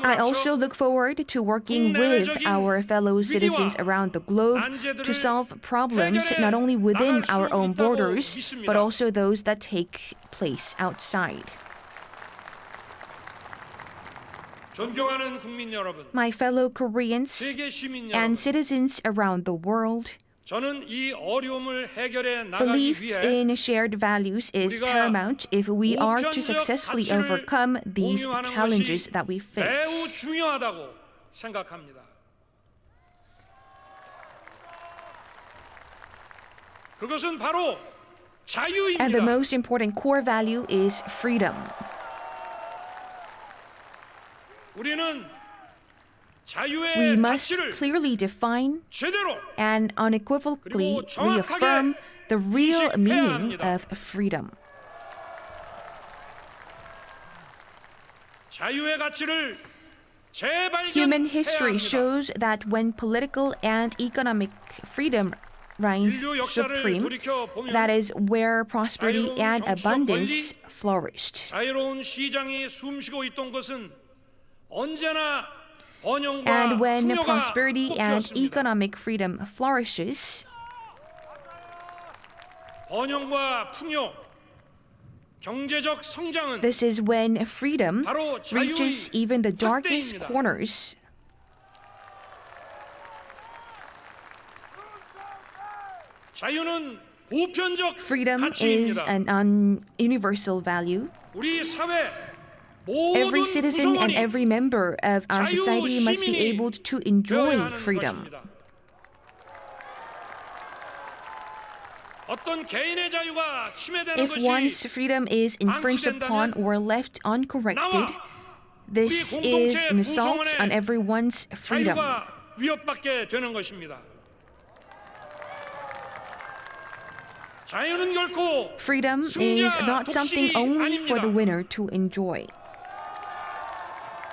I also look forward to working with our fellow citizens around the globe to solve problems not only within our own borders, but also those that take place outside. 존경하는 국민 여러분, My fellow Koreans and citizens around the world, 저는 이 어려움을 해결해 나가기 belief 위해 in shared values is paramount if we are to successfully overcome these challenges that we 매우 face. 중요하다고 생각합니다. 그것은 바로 And the 자유입니다. most important core value is freedom. 우리는 자유의 We must 가치를 clearly define 제대로 and unequivocally 그리고 정확하게 reaffirm the real 인식해야 meaning 합니다. of freedom. 자유의 가치를 Human 재발견해야 history 합니다. shows that when political and economic freedom reigns 인류 역사를 supreme, 돌이켜 that 보면 is where prosperity 자유로운 and 정치적 abundance 권리, flourished. 자유로운 시장이 숨쉬고 있던 것은 언제나 번영과 And when 풍요가 prosperity and 꽃피었습니다. economic freedom flourishes, 번영과 풍요, 경제적 성장은 this is when freedom 바로 자유의 reaches even the darkest 확대입니다. corners. 자유는 보편적 Freedom is 가치입니다. an universal value. 우리 사회 Every 모든 citizen and 구성원이 every member of our society must be able to enjoy 되어야 하는 freedom. 것입니다. 어떤 개인의 자유가 침해되는 If 것이 one's freedom is infringed upon or left uncorrected, this is an assault on everyone's freedom. 자유가 위협받게 되는 것입니다. 자유는 결코 Freedom is 승자 not something 독식이 only for the 아닙니다. winner to enjoy.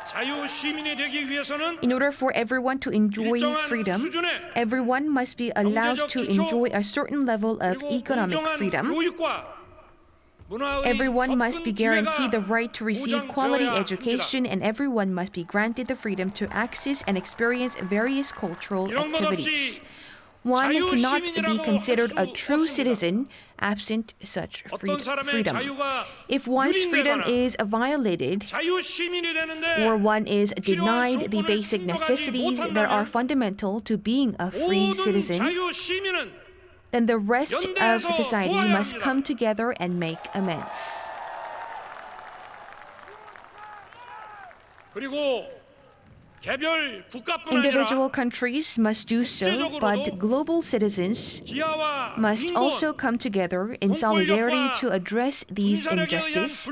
자유 시민이 되기 위해서는 In order for everyone to enjoy 일정한 freedom, 수준의 everyone must be allowed to enjoy a certain level of 그리고 economic 공정한 freedom. 교육과 문화의 Everyone must be 접근 guaranteed the 기회가 right to receive quality 보장되어야 education, and everyone must be granted the freedom to access and experience various cultural 이런 것 activities. 없이 One 자유 cannot 시민이라고 be considered a 할 수 true 없습니다. citizen absent such 어떤 사람의 freedom. 자유가 If one's freedom 유린되거나 is violated, 자유 시민이 되는데 or one is 필요한 denied the 조건을 basic 충족하지 necessities that are 못한다면 fundamental to being a free 모든 citizen, 자유 시민은 then the rest of 연대해서 society 도와야 must 합니다. come together and make amends. 그리고 개별 국가뿐 Individual 아니라 countries must do so, but global citizens 기아와 must 빈곤, also come together in solidarity to address these injustices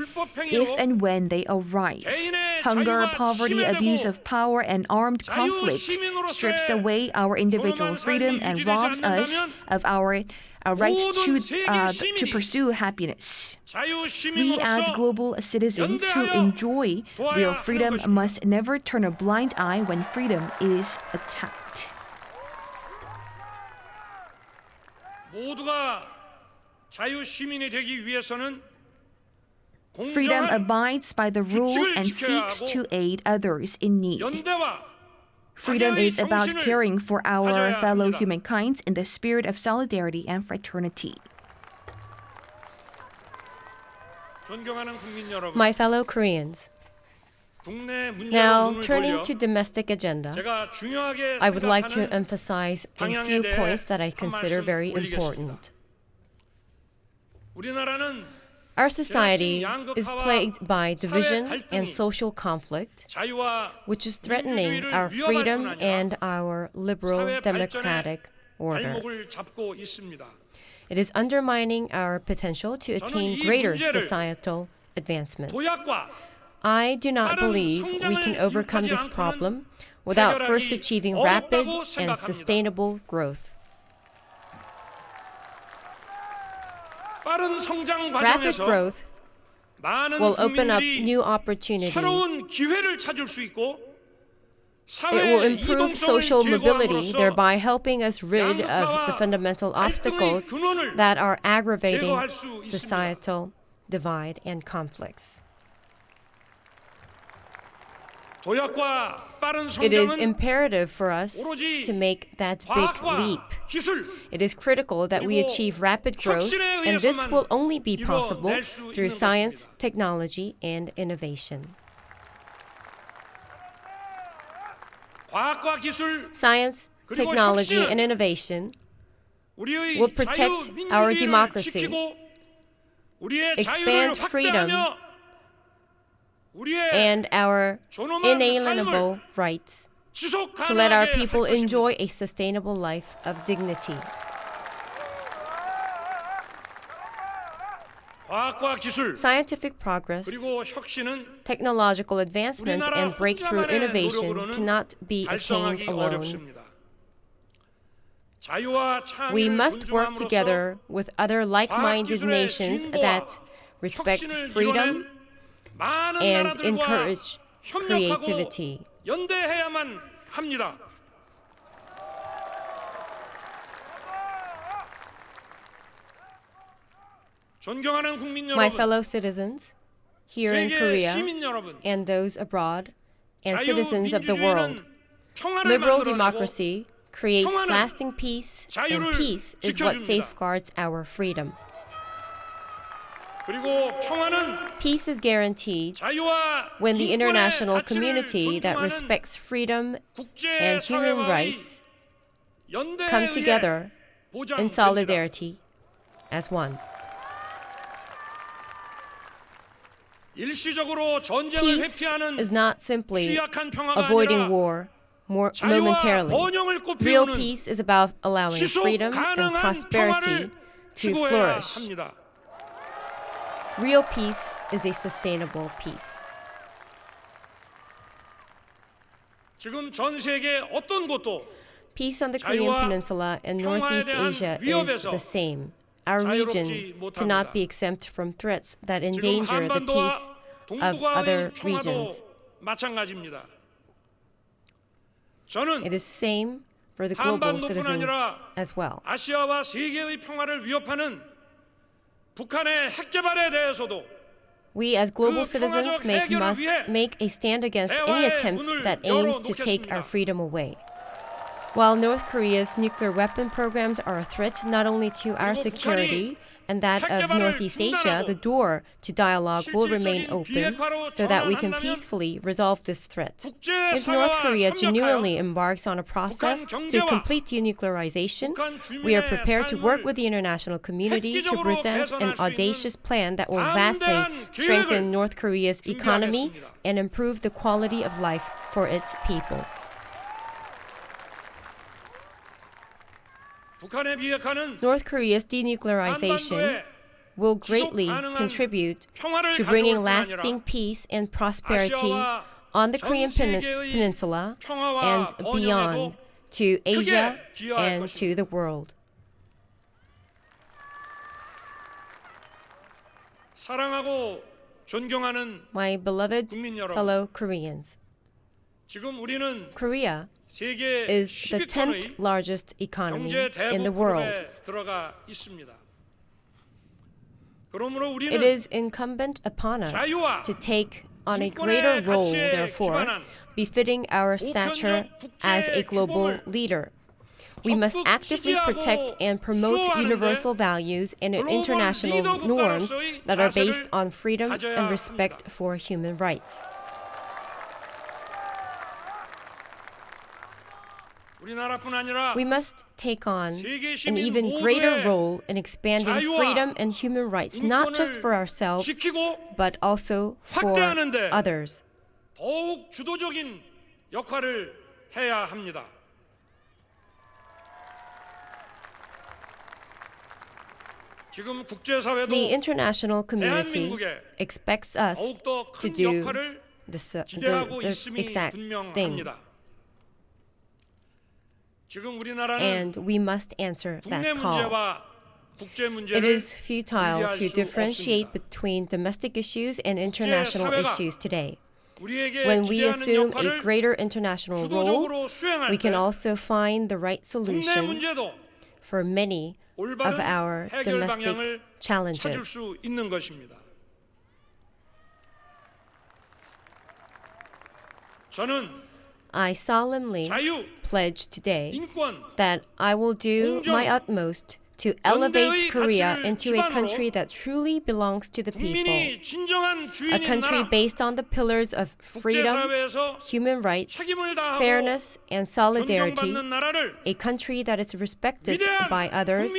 if and when they arise. Hunger, poverty, abuse of power, and armed conflict strips away our individual freedom and robs us of our right to pursue happiness. 자유 We as 시민으로서 global citizens who enjoy real freedom must never turn a blind eye when freedom is attacked. 모두가 자유 시민이 되기 위해서는 Freedom abides by the rules and seeks to aid others in need. Freedom is about caring for our fellow humankind in the spirit of solidarity and fraternity. My fellow Koreans, now turning to domestic agenda, I would like to emphasize a few points that I consider very important. Our society is plagued by division and social conflict, which is threatening our freedom and our liberal democratic order. It is undermining our potential to attain greater societal advancement. I do not believe we can overcome this problem without first achieving rapid and sustainable growth. Rapid growth will open up new opportunities. It will improve social mobility, thereby helping us rid of the fundamental obstacles that are aggravating societal divide and conflicts. It is imperative for us to make that big leap. It is critical that we achieve rapid growth, and this will only be possible through science, technology, and innovation. Science, technology, and innovation will protect our democracy, expand freedom, and our inalienable rights to let our people enjoy a sustainable life of dignity. Scientific progress, technological advancement, and breakthrough innovation cannot be attained alone. We must work together with other like-minded nations that respect freedom and encourage creativity. My fellow citizens, here in Korea and those abroad, and citizens of the world, liberal democracy creates lasting peace, and peace is what safeguards our freedom. Peace is guaranteed when the international community that respects freedom and human rights come together in solidarity as one. Peace is not simply avoiding war momentarily. Real peace is about allowing freedom and prosperity to flourish. Real peace is a sustainable peace. Peace on the Korean Peninsula and Northeast Asia is the same. Our region cannot be exempt from threats that endanger the peace of other regions. It is the same for the global citizens as well. We as global citizens must make a stand against any attempt that aims to take our freedom away. While North Korea's nuclear weapon programs are a threat not only to our security and that of Northeast Asia, the door to dialogue will remain open so that we can peacefully resolve this threat. If North Korea genuinely embarks on a process to complete denuclearization, we are prepared to work with the international community to present an audacious plan that will vastly strengthen North Korea's economy and improve the quality of life for its people. North Korea's denuclearization will greatly contribute to bringing lasting peace and prosperity on the Korean Peninsula and beyond to Asia and to the world. My beloved fellow Koreans, Korea is the 10th largest economy in the world. It is incumbent upon us to take on a greater role, therefore, befitting our stature as a global leader. We must actively protect and promote universal values and international norms that are based on freedom and respect for human rights. We must take on an even greater role in expanding freedom and human rights, not just for ourselves, but also for others. 더욱 주도적인 역할을 해야 합니다. The international community expects us to do this exact thing. And we must answer that call. It is futile to differentiate between domestic issues and international issues today. When we assume a greater international role, we can also find the right solution for many of our domestic challenges. I solemnly pledge today that I will do my utmost to elevate Korea into a country that truly belongs to the people, a country based on the pillars of freedom, human rights, fairness, and solidarity, a country that is respected by others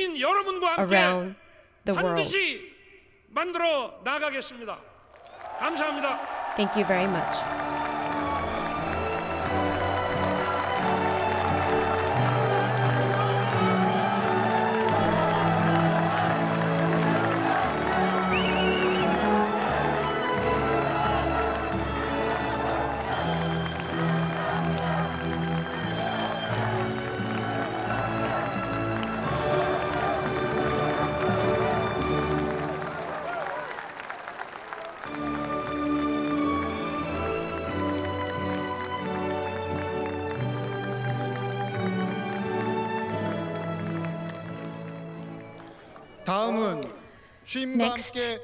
around the world. Thank you very much. Next,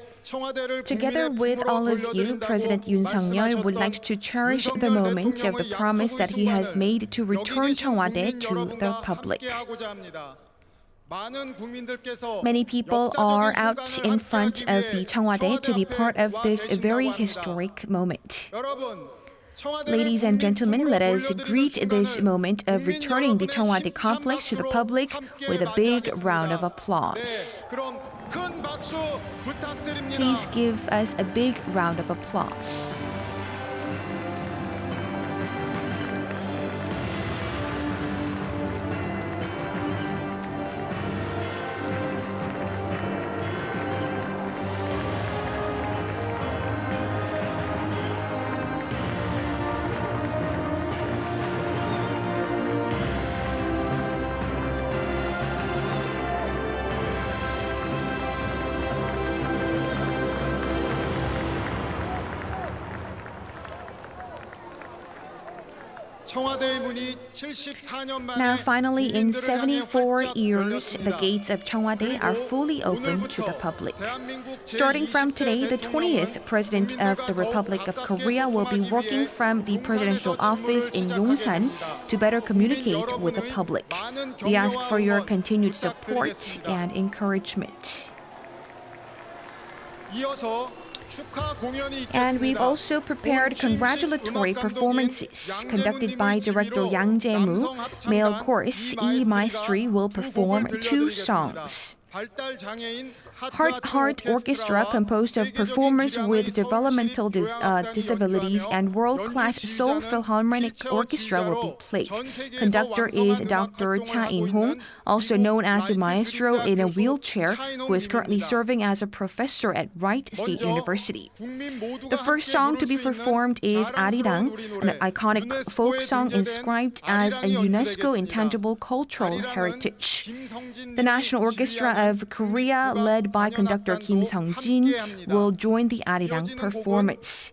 together with all of you, President Yoon Seok-yeol would like to cherish the moment of the promise that he has made to return Cheongwade to the public. Many people are out in front of the Cheongwade to be part of this very historic moment. Ladies and gentlemen, let us greet this moment of returning the Cheongwade complex to the public with a big round of applause. Please give us a big round of applause. Now finally, in 74 years, the gates of Cheongwade are fully open to the public. Starting from today, the 20th President of the Republic of Korea will be working from the presidential office in Yongsan to better communicate with the public. We ask for your continued support and encouragement. And we've also prepared congratulatory performances conducted by director Yang Jae-moo. Male chorus E Maestri will perform 2 songs. Heart Heart Orchestra, composed of performers with developmental disabilities, and world-class Seoul Philharmonic Orchestra will be played. Conductor is Dr. Cha In-hong, also known as a maestro in a wheelchair, who is currently serving as a professor at Wright State University. The first song to be performed is Arirang, an iconic folk song inscribed as a UNESCO Intangible Cultural Heritage. The National Orchestra of Korea, led by conductor Kim Sung-jin, will join the Arirang performance.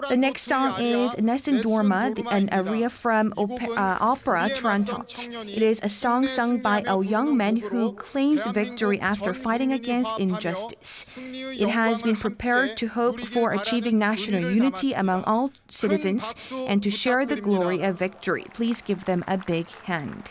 The next song is Nessun Dorma, an aria from opera Turandot. It is a song sung by a young man who claims victory after fighting against injustice. It has been prepared to hope for achieving national unity among all citizens and to share the glory of victory. Please give them a big hand.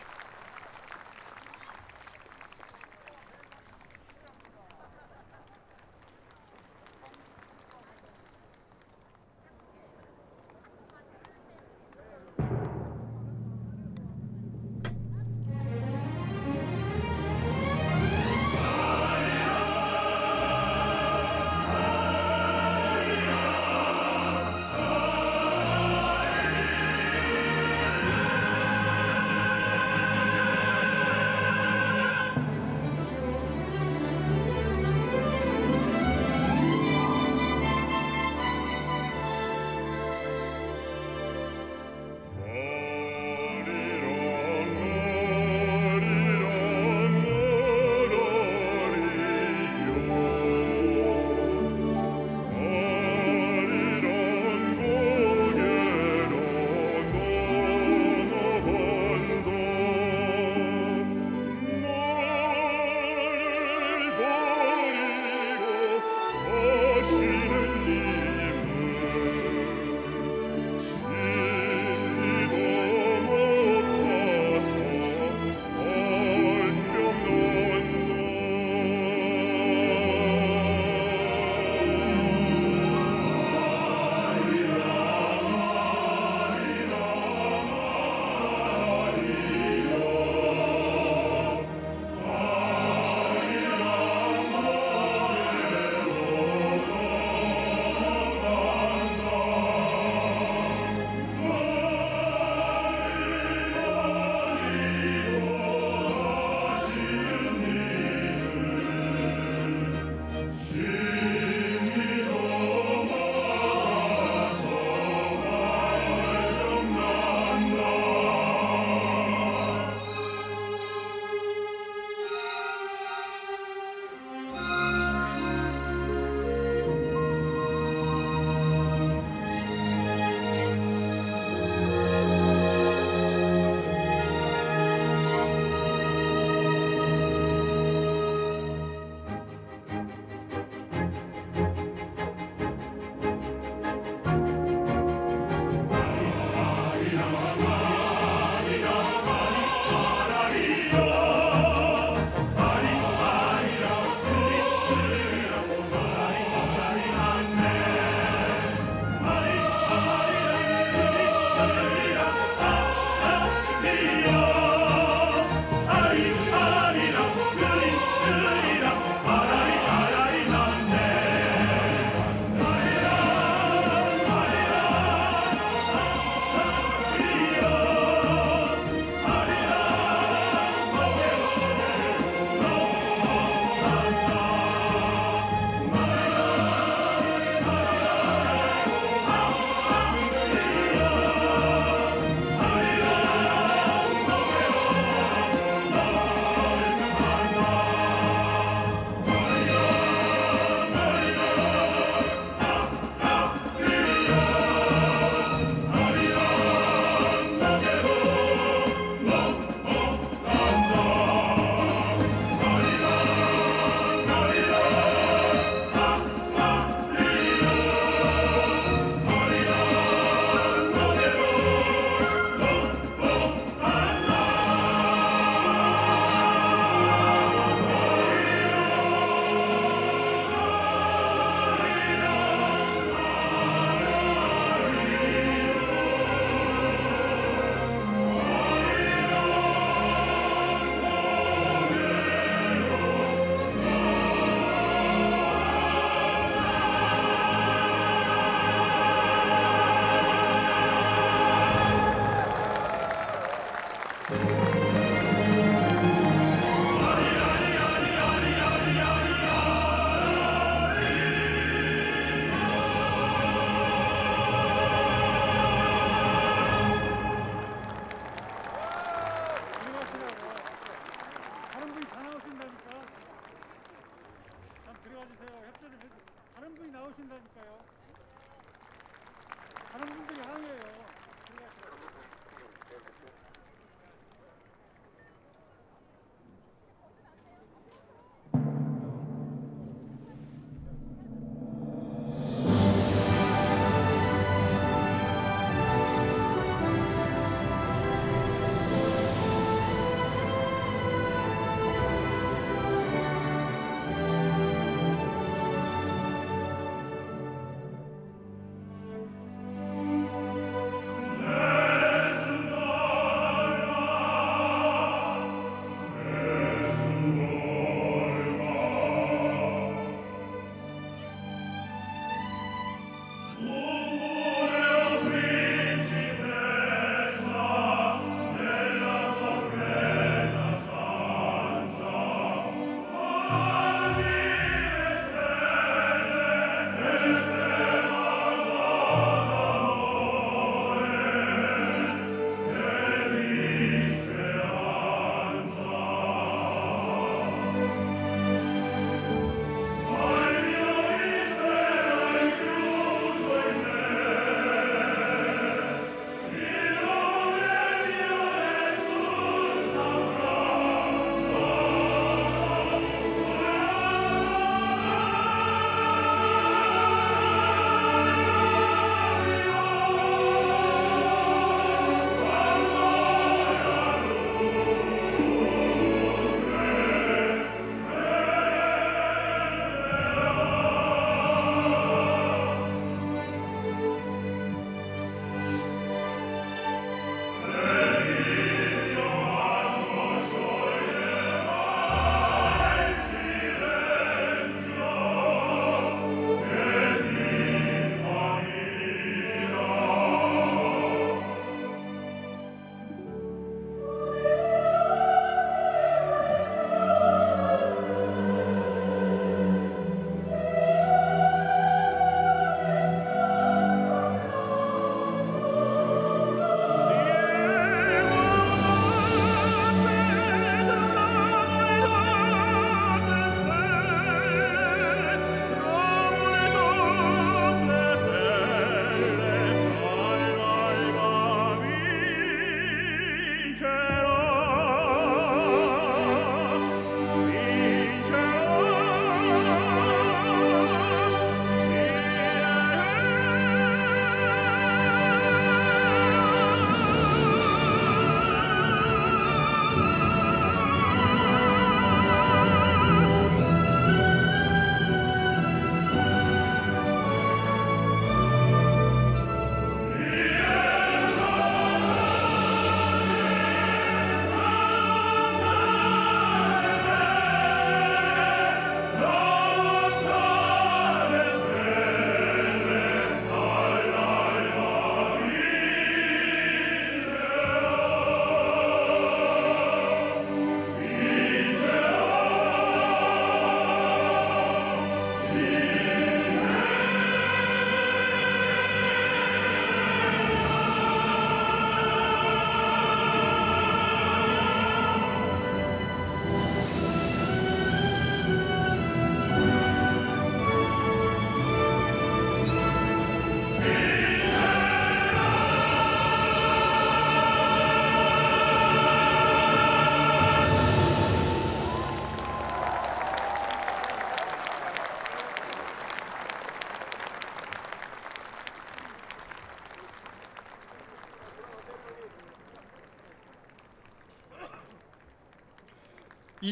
Now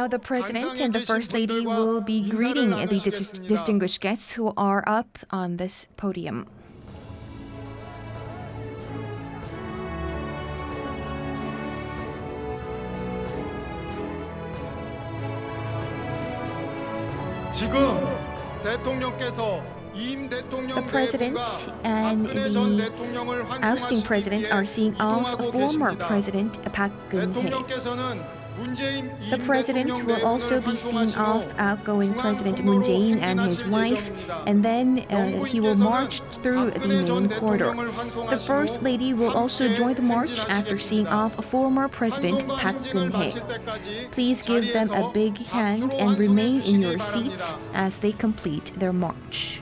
the President and the First Lady will be greeting the distinguished guests who are up on this podium. The President and the ousting President are seeing off former President Park Geun-hye. The President will also be seeing off outgoing President Moon Jae-in and his wife, and then he will march through the main corridor. The First Lady will also join the march after seeing off former President Park Geun-hye. Please give them a big hand and remain in your seats as they complete their march.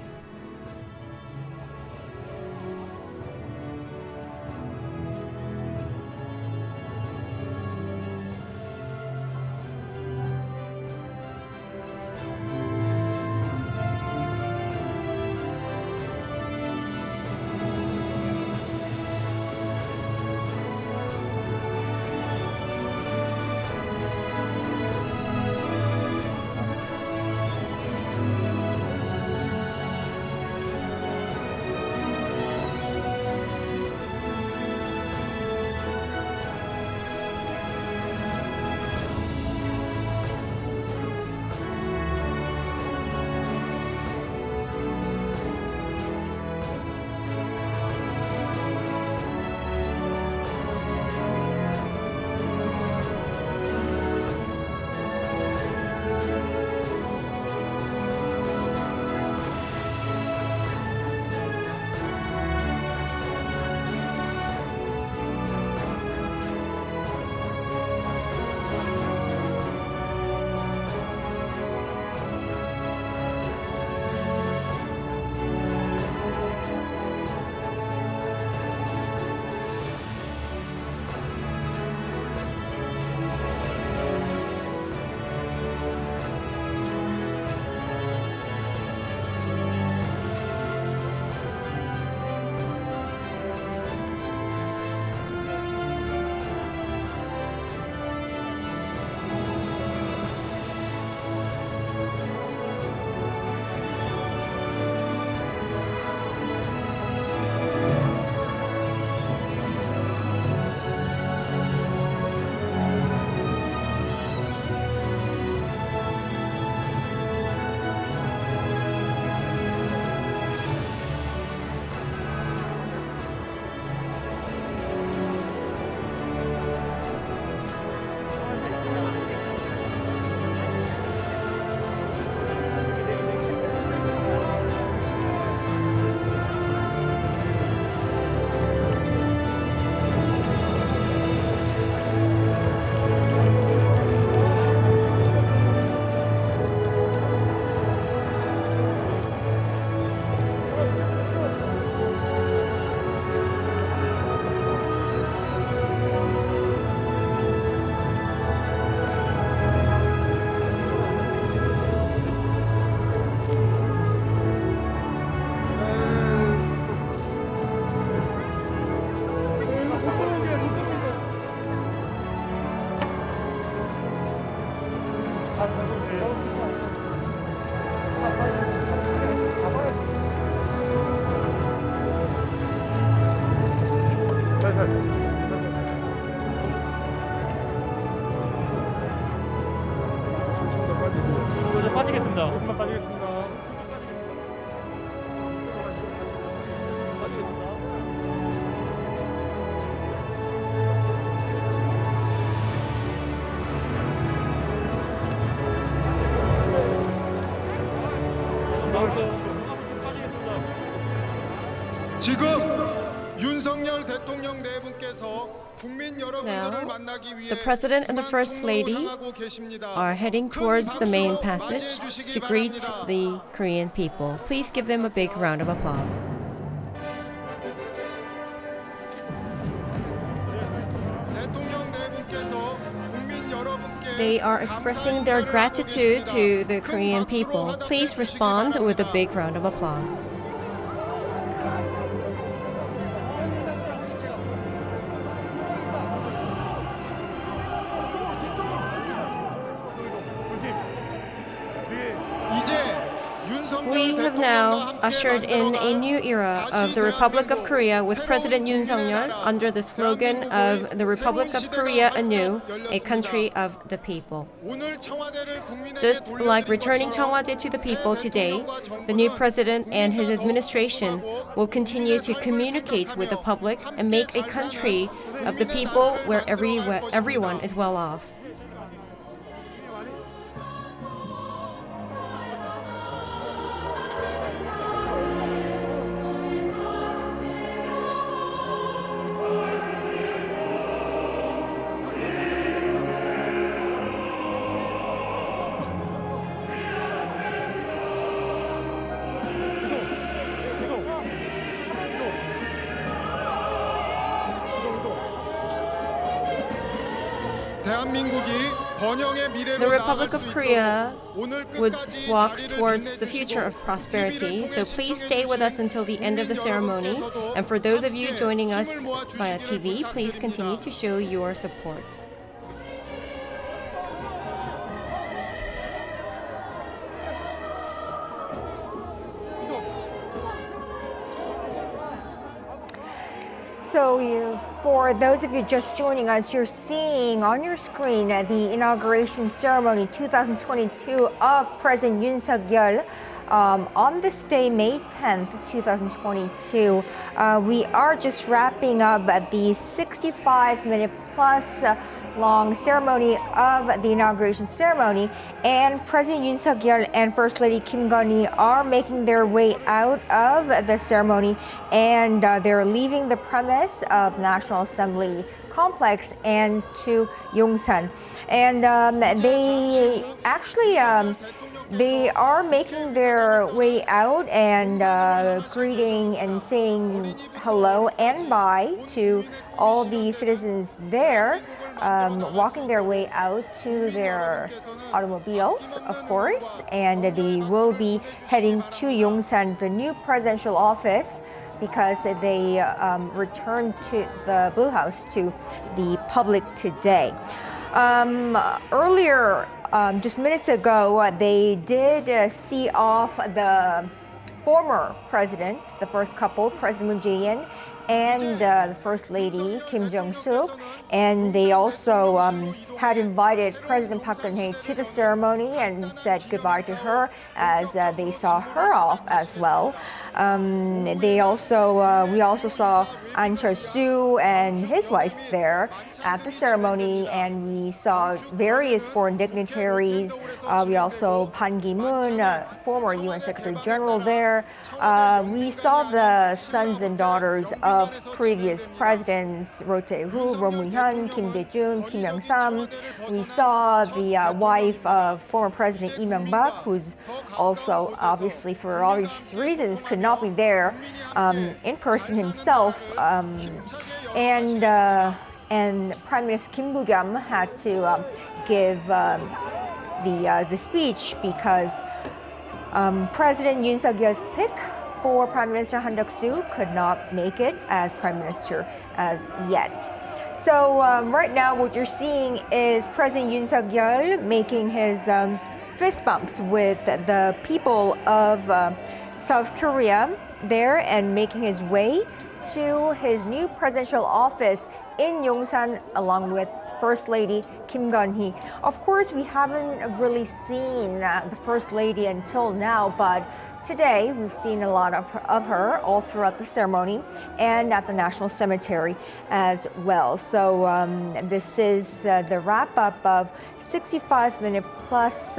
빠지겠습니다. 조금만 빠지겠습니다. 지금 윤석열 대통령 네 분께서 국민 여러분들을 Now, 만나기 위해 the President and the First Lady are heading towards the main passage to greet the Korean people. Please give them a big round of applause. They are expressing their gratitude to the Korean people. Please respond with a big round of applause. now ushered in a new era of the Republic of Korea with President Yoon Suk-yeol under the slogan of the Republic of Korea anew, a country of the people. Just like returning Cheongwade to the people today, the new president and his administration will continue to communicate with the public and make a country of the people where everyone is well off. The Republic of Korea would walk towards the future of prosperity, so please stay with us until the end of the ceremony. And for those of you joining us via TV, please continue to show your support. So for those of you just joining us, you're seeing on your screen the inauguration ceremony 2022 of President Yoon Seok-yeol. On this day, May 10th, 2022, we are just wrapping up the 65-minute plus long ceremony of the inauguration ceremony, and President Yoon Seok-yeol and First Lady Kim Gun-hee are making their way out of the ceremony, and they're leaving the premise of National Assembly complex and to Yongsan. And they actually they are making their way out and greeting and saying hello and bye to all the citizens there, walking their way out to their automobiles, of course, and they will be heading to Yongsan, the new presidential office, because they returned to the Blue House to the public today. Earlier, just minutes ago, they did see off the former president, the first couple, President Moon Jae-in and the First Lady Kim Jong-suk, and they also had invited President Park Geun-hye to the ceremony and said goodbye to her as they saw her off as well. We also saw An Chol-soo and his wife there at the ceremony, and we saw various foreign dignitaries. We also Pan Ki-moon, former UN Secretary General there. We saw the sons and daughters of previous presidents, Roh Tae-hoo, Roh Moo-hyun, Kim Dae-jun, Kim Young-sam. We saw the wife of former President Lee Myung-bak, who's also obviously for obvious reasons could not be there in person himself, and Prime Minister Kim Boo-kyum had to give the speech because President Yoon Suk-yeol's pick for Prime Minister Han Duck-soo could not make it as Prime Minister as yet. So right now what you're seeing is President Yoon Suk-yeol making his fist bumps with the people of South Korea there and making his way to his new presidential office in Yongsan along with First Lady Kim Gun-hee. Of course, we haven't really seen the First Lady until now, but today we've seen a lot of her all throughout the ceremony and at the National Cemetery as well. So this is the wrap-up of 65-minute plus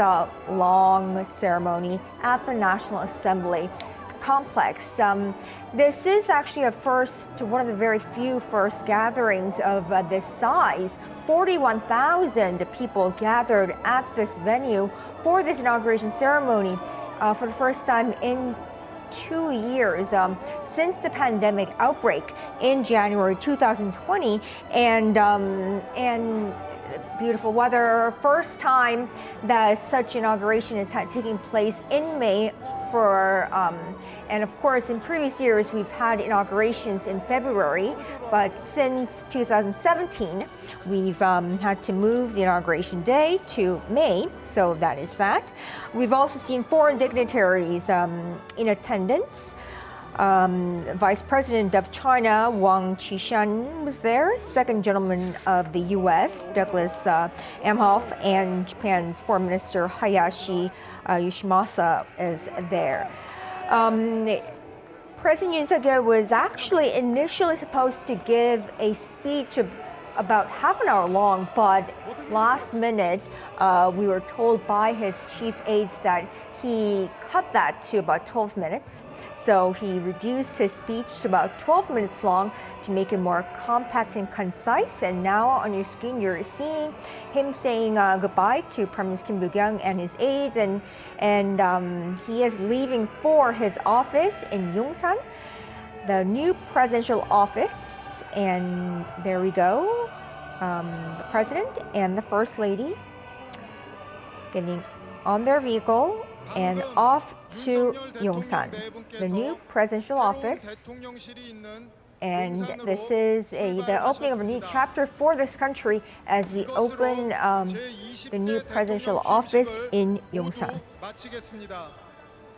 long ceremony at the National Assembly complex. This is actually one of the very few first gatherings of this size. 41,000 people gathered at this venue for this inauguration ceremony for the first time in 2 years since the pandemic outbreak in January 2020, and beautiful weather. First time that such inauguration is taking place in May for And of course, in previous years, we've had inaugurations in February, but since 2017, we've had to move the inauguration day to May, so that is that. We've also seen foreign dignitaries in attendance. Vice President of China, Wang Qishan, was there. Second Gentleman of the U.S., Douglas Emhoff, and Japan's Foreign Minister Hayashi Yoshimasa is there. President Yoon Seok-yeol was actually initially supposed to give a speech about half an hour long, but last minute we were told by his chief aides that he cut that to about 12 minutes. So he reduced his speech to about 12 minutes long to make it more compact and concise. And now on your screen, you're seeing him saying goodbye to Prime Minister Kim Boo-kyung and his aides. And he is leaving for his office in Yongsan, the new presidential office. And there we go. The president and the first lady getting on their vehicle and off to Yongsan, the new presidential office. And this is the opening of a new chapter for this country as we open the new presidential office in Yongsan.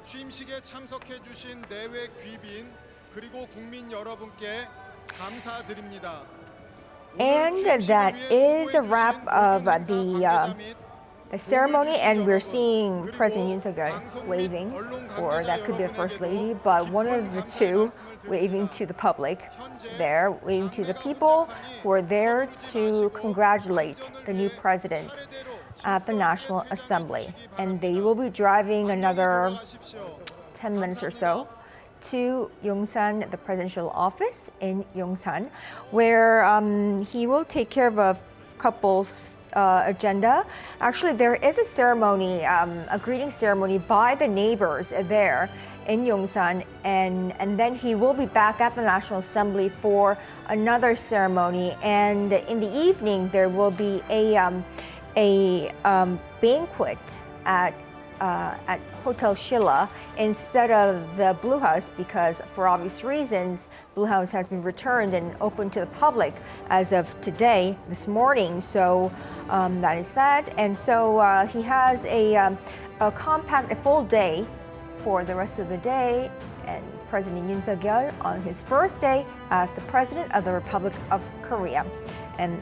취임식에 참석해 주신 내외 귀빈 그리고 국민 여러분께 감사드립니다. And that is a wrap of the ceremony, and we're seeing President Yoon Seok-yeol waving, or that could be the First Lady, but one of the two waving to the public there, waving to the people who are there to congratulate the new president at the National Assembly. And they will be driving another 10 minutes or so to Yongsan, the presidential office in Yongsan, where he will take care of a couple's agenda. Actually, there is a ceremony, a greeting ceremony by the neighbors there in Yongsan, and then he will be back at the National Assembly for another ceremony. And in the evening, there will be a banquet at Hotel Shilla instead of the Blue House, because for obvious reasons, Blue House has been returned and open to the public as of today, this morning. So that is that. And so he has a compact, a full day for the rest of the day. And President Yoon Seok-yeol on his first day as the President of the Republic of Korea. And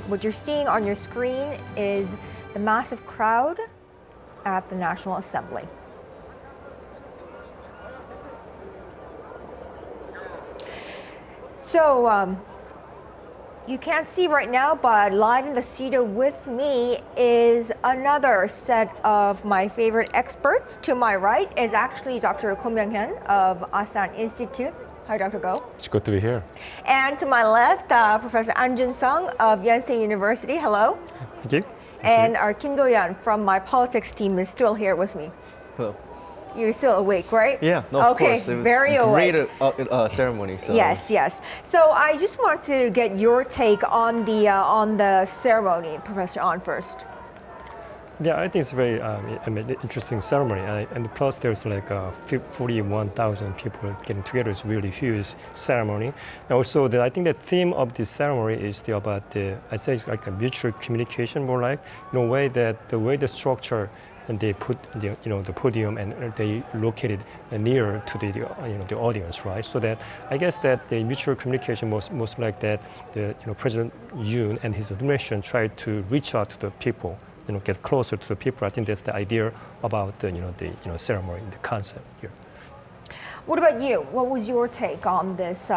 what you're seeing on your screen is the massive crowd at the National Assembly. So you can't see right now, but live in the studio with me is another set of my favorite experts. To my right is actually Dr. Ko Myung-hyun of Asan Institute. Hi, Dr. Go. It's good to be here. And to my left, Professor An Jun-sung of Yonsei University. Hello. Thank you. And our Kim Do-yeon from my politics team is still here with me. Hello. You're still awake, right? Yeah, no, of okay, course. It was very great awake. ceremony. So. Yes. So I just want to get your take on the ceremony, Professor An, first. Yeah, I think it's a very interesting ceremony, and plus there's like 41,000 people getting together. It's a really huge ceremony. And also, I think the theme of this ceremony is about I'd say it's like a mutual communication, more like in a way that the way the structure and they put the podium and they located near to the audience, right? So that I guess that the mutual communication most like that President Yoon and his administration tried to reach out to the people. Get closer to the people. I think that's the idea about the ceremony, the concept here. What about you? What was your take on this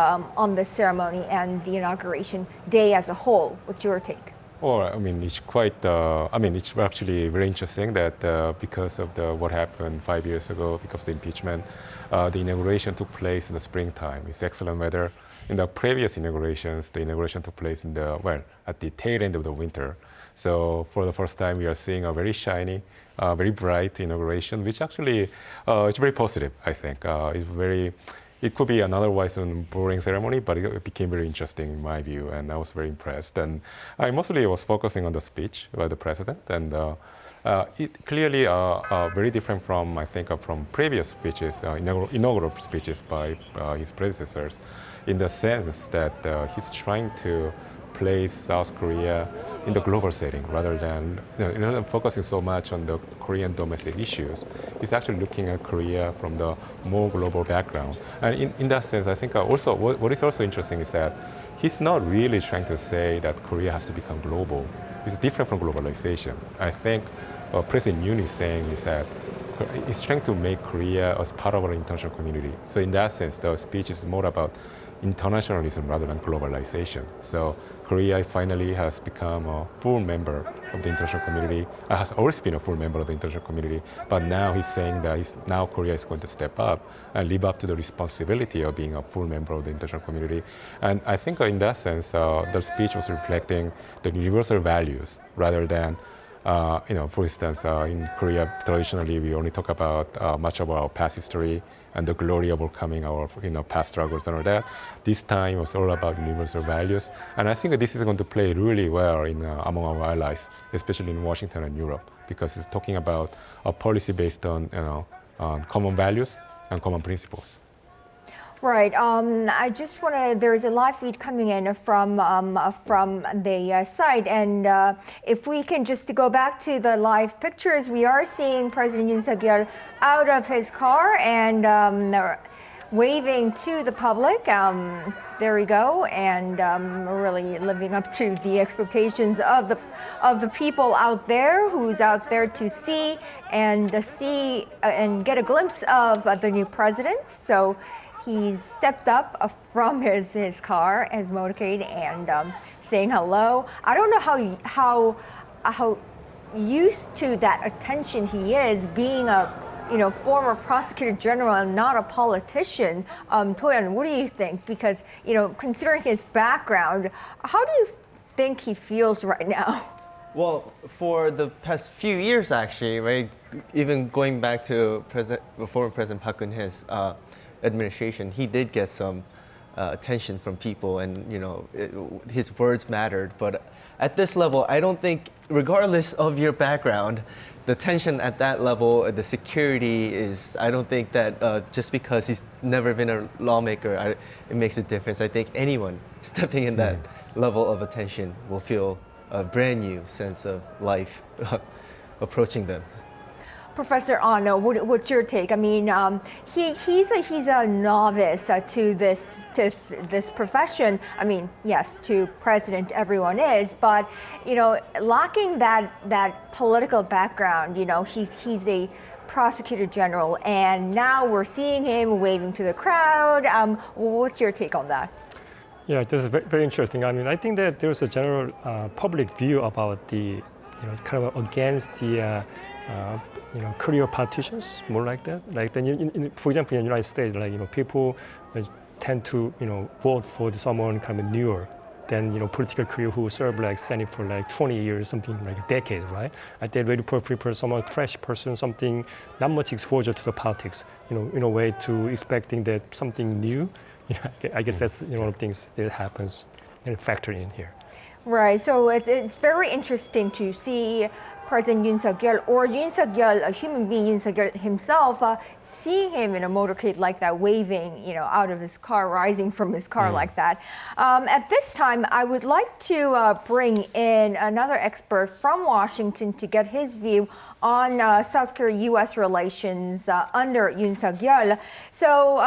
ceremony and the inauguration day as a whole? What's your take? Well, I mean, it's quite. It's actually very interesting that because of what happened 5 years ago, because of the impeachment, the inauguration took place in the springtime. It's excellent weather. In the previous inaugurations, the inauguration took place at the tail end of the winter. So for the first time, we are seeing a very shiny, very bright inauguration, which actually is very positive, I think. It could be an otherwise boring ceremony, but it became very interesting in my view, and I was very impressed. And I mostly was focusing on the speech by the president, and It clearly very different from, I think, from previous speeches, inaugural speeches by his predecessors, in the sense that he's trying to place South Korea in the global setting rather than focusing so much on the Korean domestic issues. He's actually looking at Korea from the more global background. And in that sense, I think also what is also interesting is that he's not really trying to say that Korea has to become global. It's different from globalization. I think President Yoon is saying is that he's trying to make Korea as part of our international community. So in that sense, the speech is more about internationalism rather than globalization. So Korea finally has become a full member of the international community, has always been a full member of the international community, but now he's saying that now Korea is going to step up and live up to the responsibility of being a full member of the international community. And I think in that sense, the speech was reflecting the universal values rather than for instance, in Korea, traditionally, we only talk about much of our past history and the glory of overcoming our past struggles and all that. This time was all about universal values. And I think this is going to play really well among our allies, especially in Washington and Europe, because it's talking about a policy based on common values and common principles. Right. I just want to. There's a live feed coming in from the site, and if we can just go back to the live pictures, we are seeing President Yoon Seok-yeol out of his car and waving to the public. There we go, and really living up to the expectations of the people out there, who's out there to see and get a glimpse of the new president. So. He's stepped up from his car, his motorcade, and saying hello. I don't know how used to that attention he is, being a former prosecutor general and not a politician. Toyeon, what do you think? Because considering his background, how do you think he feels right now? Well, for the past few years, actually, right, even going back to former President Park Geun-hye's administration, he did get some attention from people, and his words mattered. But at this level, I don't think, regardless of your background, the tension at that level, the security is. I don't think that just because he's never been a lawmaker, it makes a difference. I think anyone stepping in that level of attention will feel a brand new sense of life approaching them. Professor Ahn, what's your take? I mean, he's a novice to this profession. I mean, yes, to president everyone is, but lacking that political background. He's a prosecutor general, and now we're seeing him waving to the crowd. What's your take on that? Yeah, this is very interesting. I mean, I think that there's a general public view about the kind of against the. Career politicians, more like that. Like for example, in the United States, people tend to vote for someone kind of newer than political career who served like Senate for like 20 years, something like a decade, right? They'd really prefer someone fresh person, something not much exposure to the politics, in a way to expecting that something new. I guess that's one of the things that happens and factor in here. Right. So it's very interesting to see President Yoon Seok-yeol, or Yoon Seok-yeol, a human being, Yoon Seok-yeol himself, seeing him in a motorcade like that, waving, out of his car, rising from his car like that. At this time, I would like to bring in another expert from Washington to get his view on South Korea-U.S. relations under Yoon Seok-yeol. So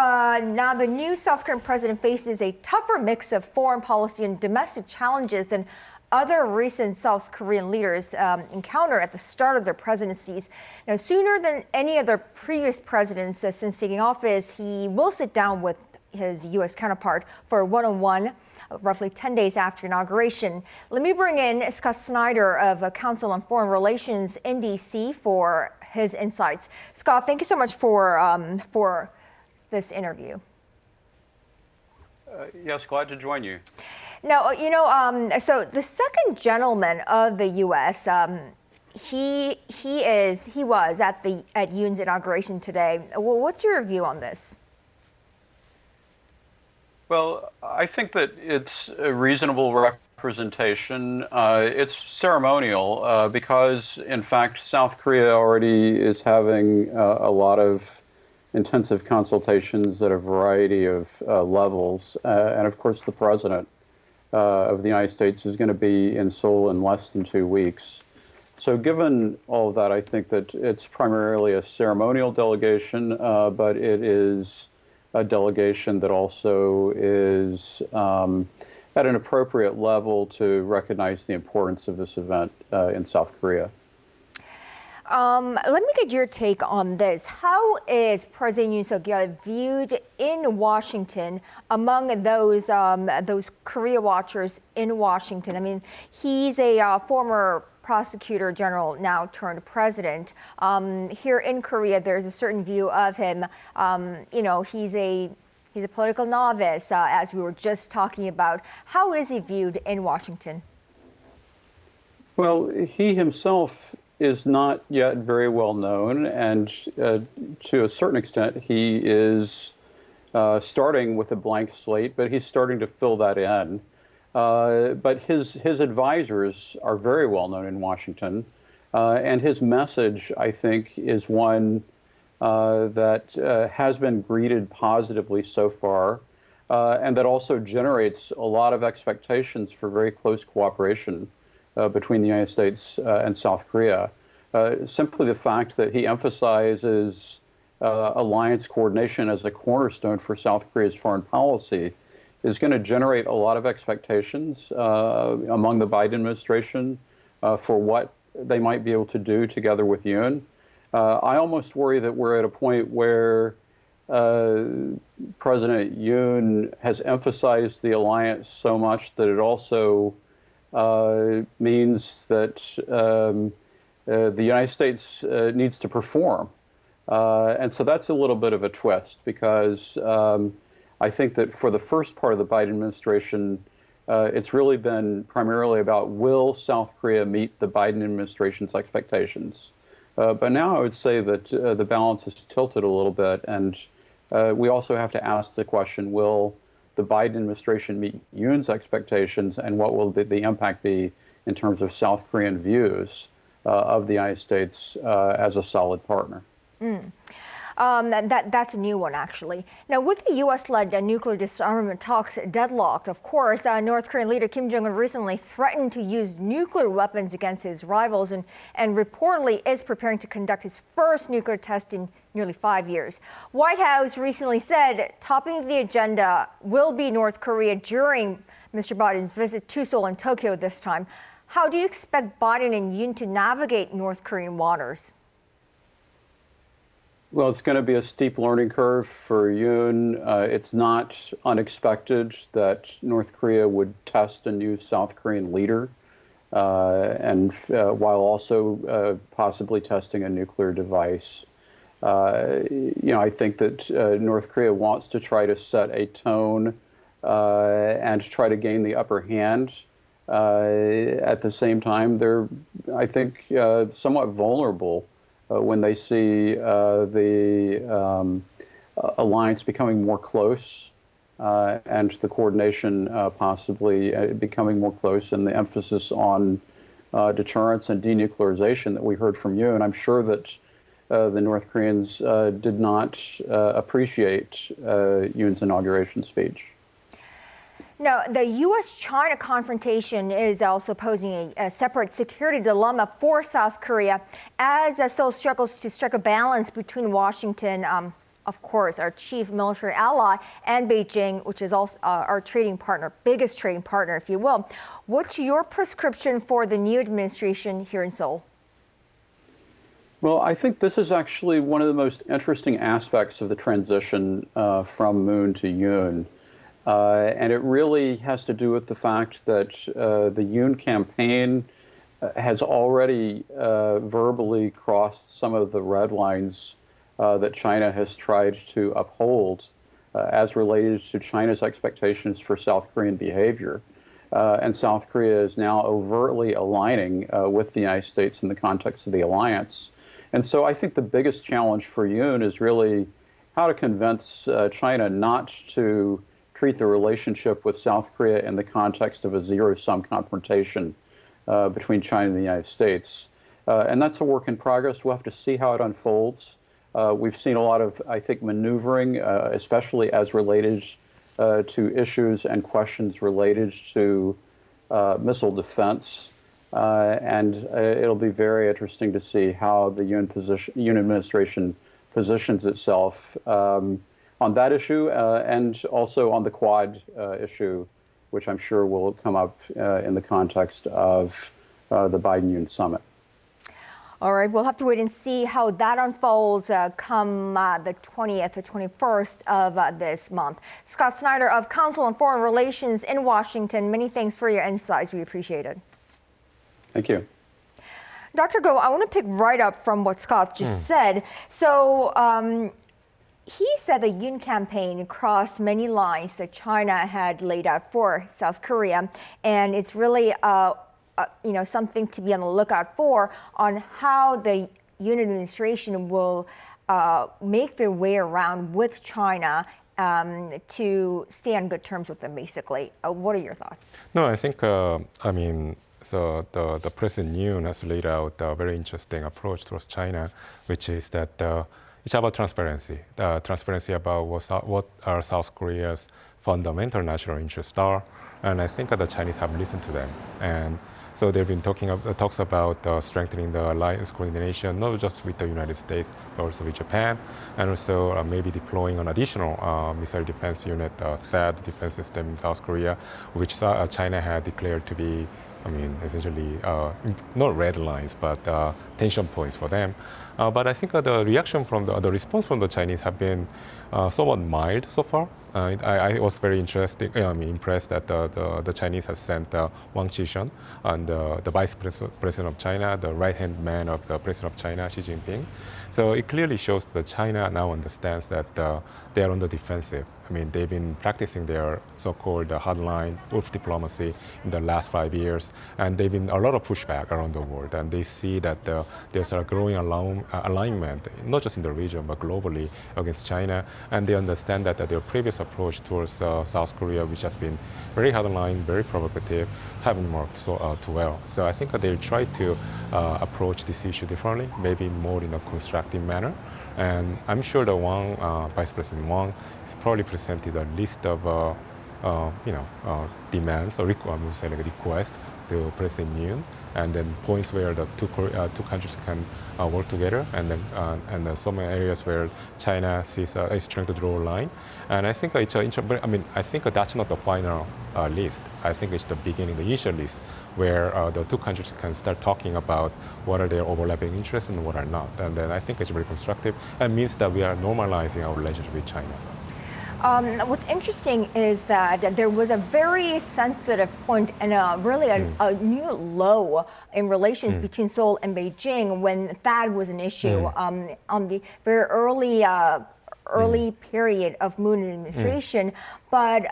now the new South Korean president faces a tougher mix of foreign policy and domestic challenges than other recent South Korean leaders encountered at the start of their presidencies. Now, sooner than any other previous presidents since taking office, he will sit down with his U.S. counterpart for a one-on-one roughly 10 days after inauguration. Let me bring in Scott Snyder of Council on Foreign Relations in D.C. for his insights. Scott, thank you so much for this interview. Yes, glad to join you. Now, so the second gentleman of the U.S., he was at Yoon's inauguration today. Well, what's your view on this? Well, I think that it's a reasonable presentation. It's ceremonial because, in fact, South Korea already is having a lot of intensive consultations at a variety of levels. And of course, the president of the United States is going to be in Seoul in less than 2 weeks. So given all of that, I think that it's primarily a ceremonial delegation, but it is a delegation that also is at an appropriate level to recognize the importance of this event in South Korea. Let me get your take on this. How is President Yoon Seok-yeol viewed in Washington among those Korea watchers in Washington? I mean, he's a former prosecutor general, now turned president. Here in Korea, there's a certain view of him. He's a political novice, as we were just talking about. How is he viewed in Washington? Well, he himself is not yet very well known, and to a certain extent, he is starting with a blank slate, but he's starting to fill that in. But his advisors are very well known in Washington, and his message, I think, is one that has been greeted positively so far, and that also generates a lot of expectations for very close cooperation between the United States and South Korea. Simply the fact that he emphasizes alliance coordination as a cornerstone for South Korea's foreign policy is going to generate a lot of expectations among the Biden administration for what they might be able to do together with Yoon. I almost worry that we're at a point where President Yoon has emphasized the alliance so much that it also means that the United States needs to perform. And so that's a little bit of a twist because I think that for the first part of the Biden administration, it's really been primarily about will South Korea meet the Biden administration's expectations. But now I would say that the balance is tilted a little bit, and we also have to ask the question, will the Biden administration meet Yoon's expectations, and what will the impact be in terms of South Korean views of the United States as a solid partner? That's a new one, actually. Now, with the U.S.-led nuclear disarmament talks deadlocked, of course, North Korean leader Kim Jong-un recently threatened to use nuclear weapons against his rivals and reportedly is preparing to conduct his first nuclear test in nearly 5 years. White House recently said topping the agenda will be North Korea during Mr. Biden's visit to Seoul and Tokyo this time. How do you expect Biden and Yoon to navigate North Korean waters? Well, it's going to be a steep learning curve for Yoon. It's not unexpected that North Korea would test a new South Korean leader, and while also possibly testing a nuclear device. I think that North Korea wants to try to set a tone and try to gain the upper hand. At the same time, they're, I think, somewhat vulnerable when they see the alliance becoming more close and the coordination possibly becoming more close, and the emphasis on deterrence and denuclearization that we heard from you. And I'm sure that the North Koreans did not appreciate Yoon's inauguration speech. Now, the U.S.-China confrontation is also posing a separate security dilemma for South Korea as Seoul struggles to strike a balance between Washington, of course, our chief military ally, and Beijing, which is also our trading partner, biggest trading partner, if you will. What's your prescription for the new administration here in Seoul? Well, I think this is actually one of the most interesting aspects of the transition from Moon to Yoon. And it really has to do with the fact that the Yoon campaign has already verbally crossed some of the red lines that China has tried to uphold as related to China's expectations for South Korean behavior. And South Korea is now overtly aligning with the United States in the context of the alliance. And so I think the biggest challenge for Yoon is really how to convince China not to treat the relationship with South Korea in the context of a zero-sum confrontation between China and the United States. And that's a work in progress. We'll have to see how it unfolds. We've seen a lot of, I think, maneuvering, especially as related to issues and questions related to missile defense. And it'll be very interesting to see how the Yoon administration positions itself on that issue and also on the Quad issue, which I'm sure will come up in the context of the Biden-Yoon summit. All right, we'll have to wait and see how that unfolds come the 20th or 21st of this month. Scott Snyder of Council on Foreign Relations in Washington, many thanks for your insights. We appreciate it. Thank you. Dr. Go, I want to pick right up from what Scott just said. So he said the Yoon campaign crossed many lines that China had laid out for South Korea, and it's really something to be on the lookout for on how the Yoon administration will make their way around with China to stay on good terms with them, basically. What are your thoughts? No, I think, so the President Yoon has laid out a very interesting approach towards China, which is that it's about transparency. Transparency about what are South Korea's fundamental national interests are, and I think the Chinese have listened to them. And so they've been talks about strengthening the alliance coordination, not just with the United States, but also with Japan, and also maybe deploying an additional missile defense unit, THAAD defense system in South Korea, which China had declared to be, essentially not red lines, but tension points for them. But I think the reaction from the response from the Chinese have been somewhat mild so far. I was very impressed that the Chinese has sent Wang Qishan, and the vice president of China, the right-hand man of the president of China, Xi Jinping. So it clearly shows that China now understands that they are on the defensive. They've been practicing their so-called hardline wolf diplomacy in the last 5 years, and they've been a lot of pushback around the world, and they see that there's a growing alignment, not just in the region, but globally against China, and they understand that their previous approach towards South Korea, which has been very hardline, very provocative, haven't worked too well. So I think they'll try to approach this issue differently, maybe more in a constructive manner. And I'm sure the Vice President Wang has probably presented a list of demands or requests to President Yoon, and then points where the two countries can work together, and then some areas where China is trying to draw a line. And I think I think that's not the final list. I think it's the beginning, the initial list, where the two countries can start talking about what are their overlapping interests and what are not. And then I think it's very constructive and means that we are normalizing our relationship with China. What's interesting is that there was a very sensitive point and really a new low in relations between Seoul and Beijing when THAAD was an issue on the very early period of Moon administration. But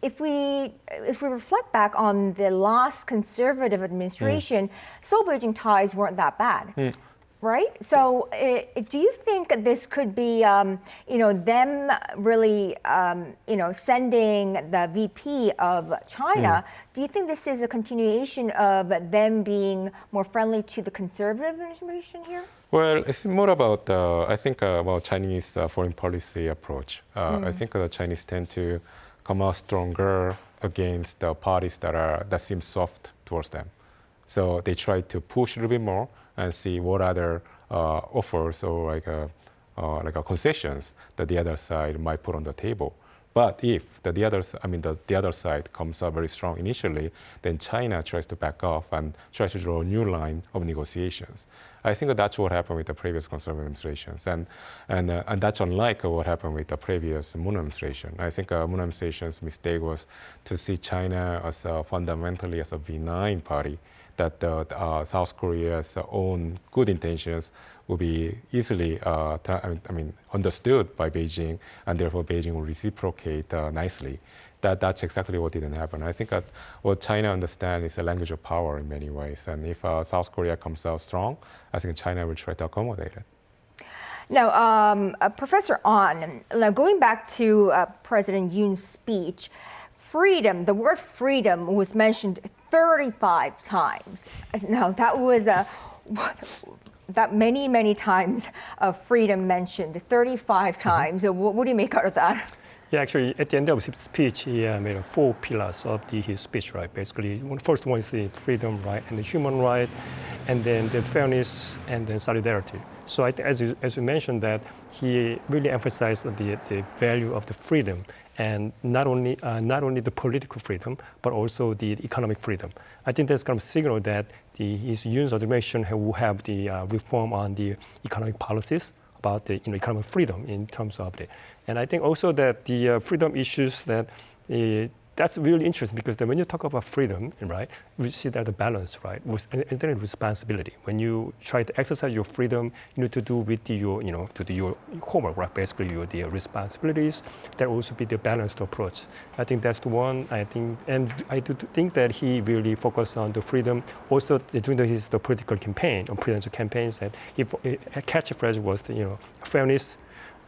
if we reflect back on the last conservative administration, Seoul-Beijing ties weren't that bad. Right? So do you think this could be, them really, sending the VP of China? Do you think this is a continuation of them being more friendly to the conservative administration here? Well, it's more about, I think, about Chinese foreign policy approach. I think the Chinese tend to come out stronger against the parties that seem soft towards them. So they try to push a little bit more and see what other offers or like concessions that the other side might put on the table. But if the other side comes up very strong initially, then China tries to back off and tries to draw a new line of negotiations. I think that's what happened with the previous conservative administrations, and that's unlike what happened with the previous Moon administration. I think Moon administration's mistake was to see China as fundamentally as a benign party, that South Korea's own good intentions will be easily understood by Beijing, and therefore Beijing will reciprocate nicely. That's exactly what didn't happen. I think that what China understands is a language of power in many ways, and if South Korea comes out strong, I think China will try to accommodate it. Now, Professor Ahn, now going back to President Yoon's speech, freedom, the word freedom was mentioned 35 times. Now, that was that many times of freedom mentioned, 35 times. What do you make out of that? Yeah, actually, at the end of his speech, he made 4 pillars of his speech, right? Basically, first one is the freedom, right, and the human right, and then the fairness, and then solidarity. So, as you mentioned, that he really emphasized the value of the freedom, and not only the political freedom, but also the economic freedom. I think that's kind of a signal that his Yoon's administration will have the reform on the economic policies about the economic freedom in terms of it. And I think also that the freedom issues that's really interesting, because when you talk about freedom, right, we see that the balance, right, and then responsibility. When you try to exercise your freedom, you need to do with your homework, right, basically the responsibilities. That also be the balanced approach. I think that's the one. And I do think that he really focused on the freedom. Also during the political campaign, or presidential campaigns, that a catchphrase was fairness,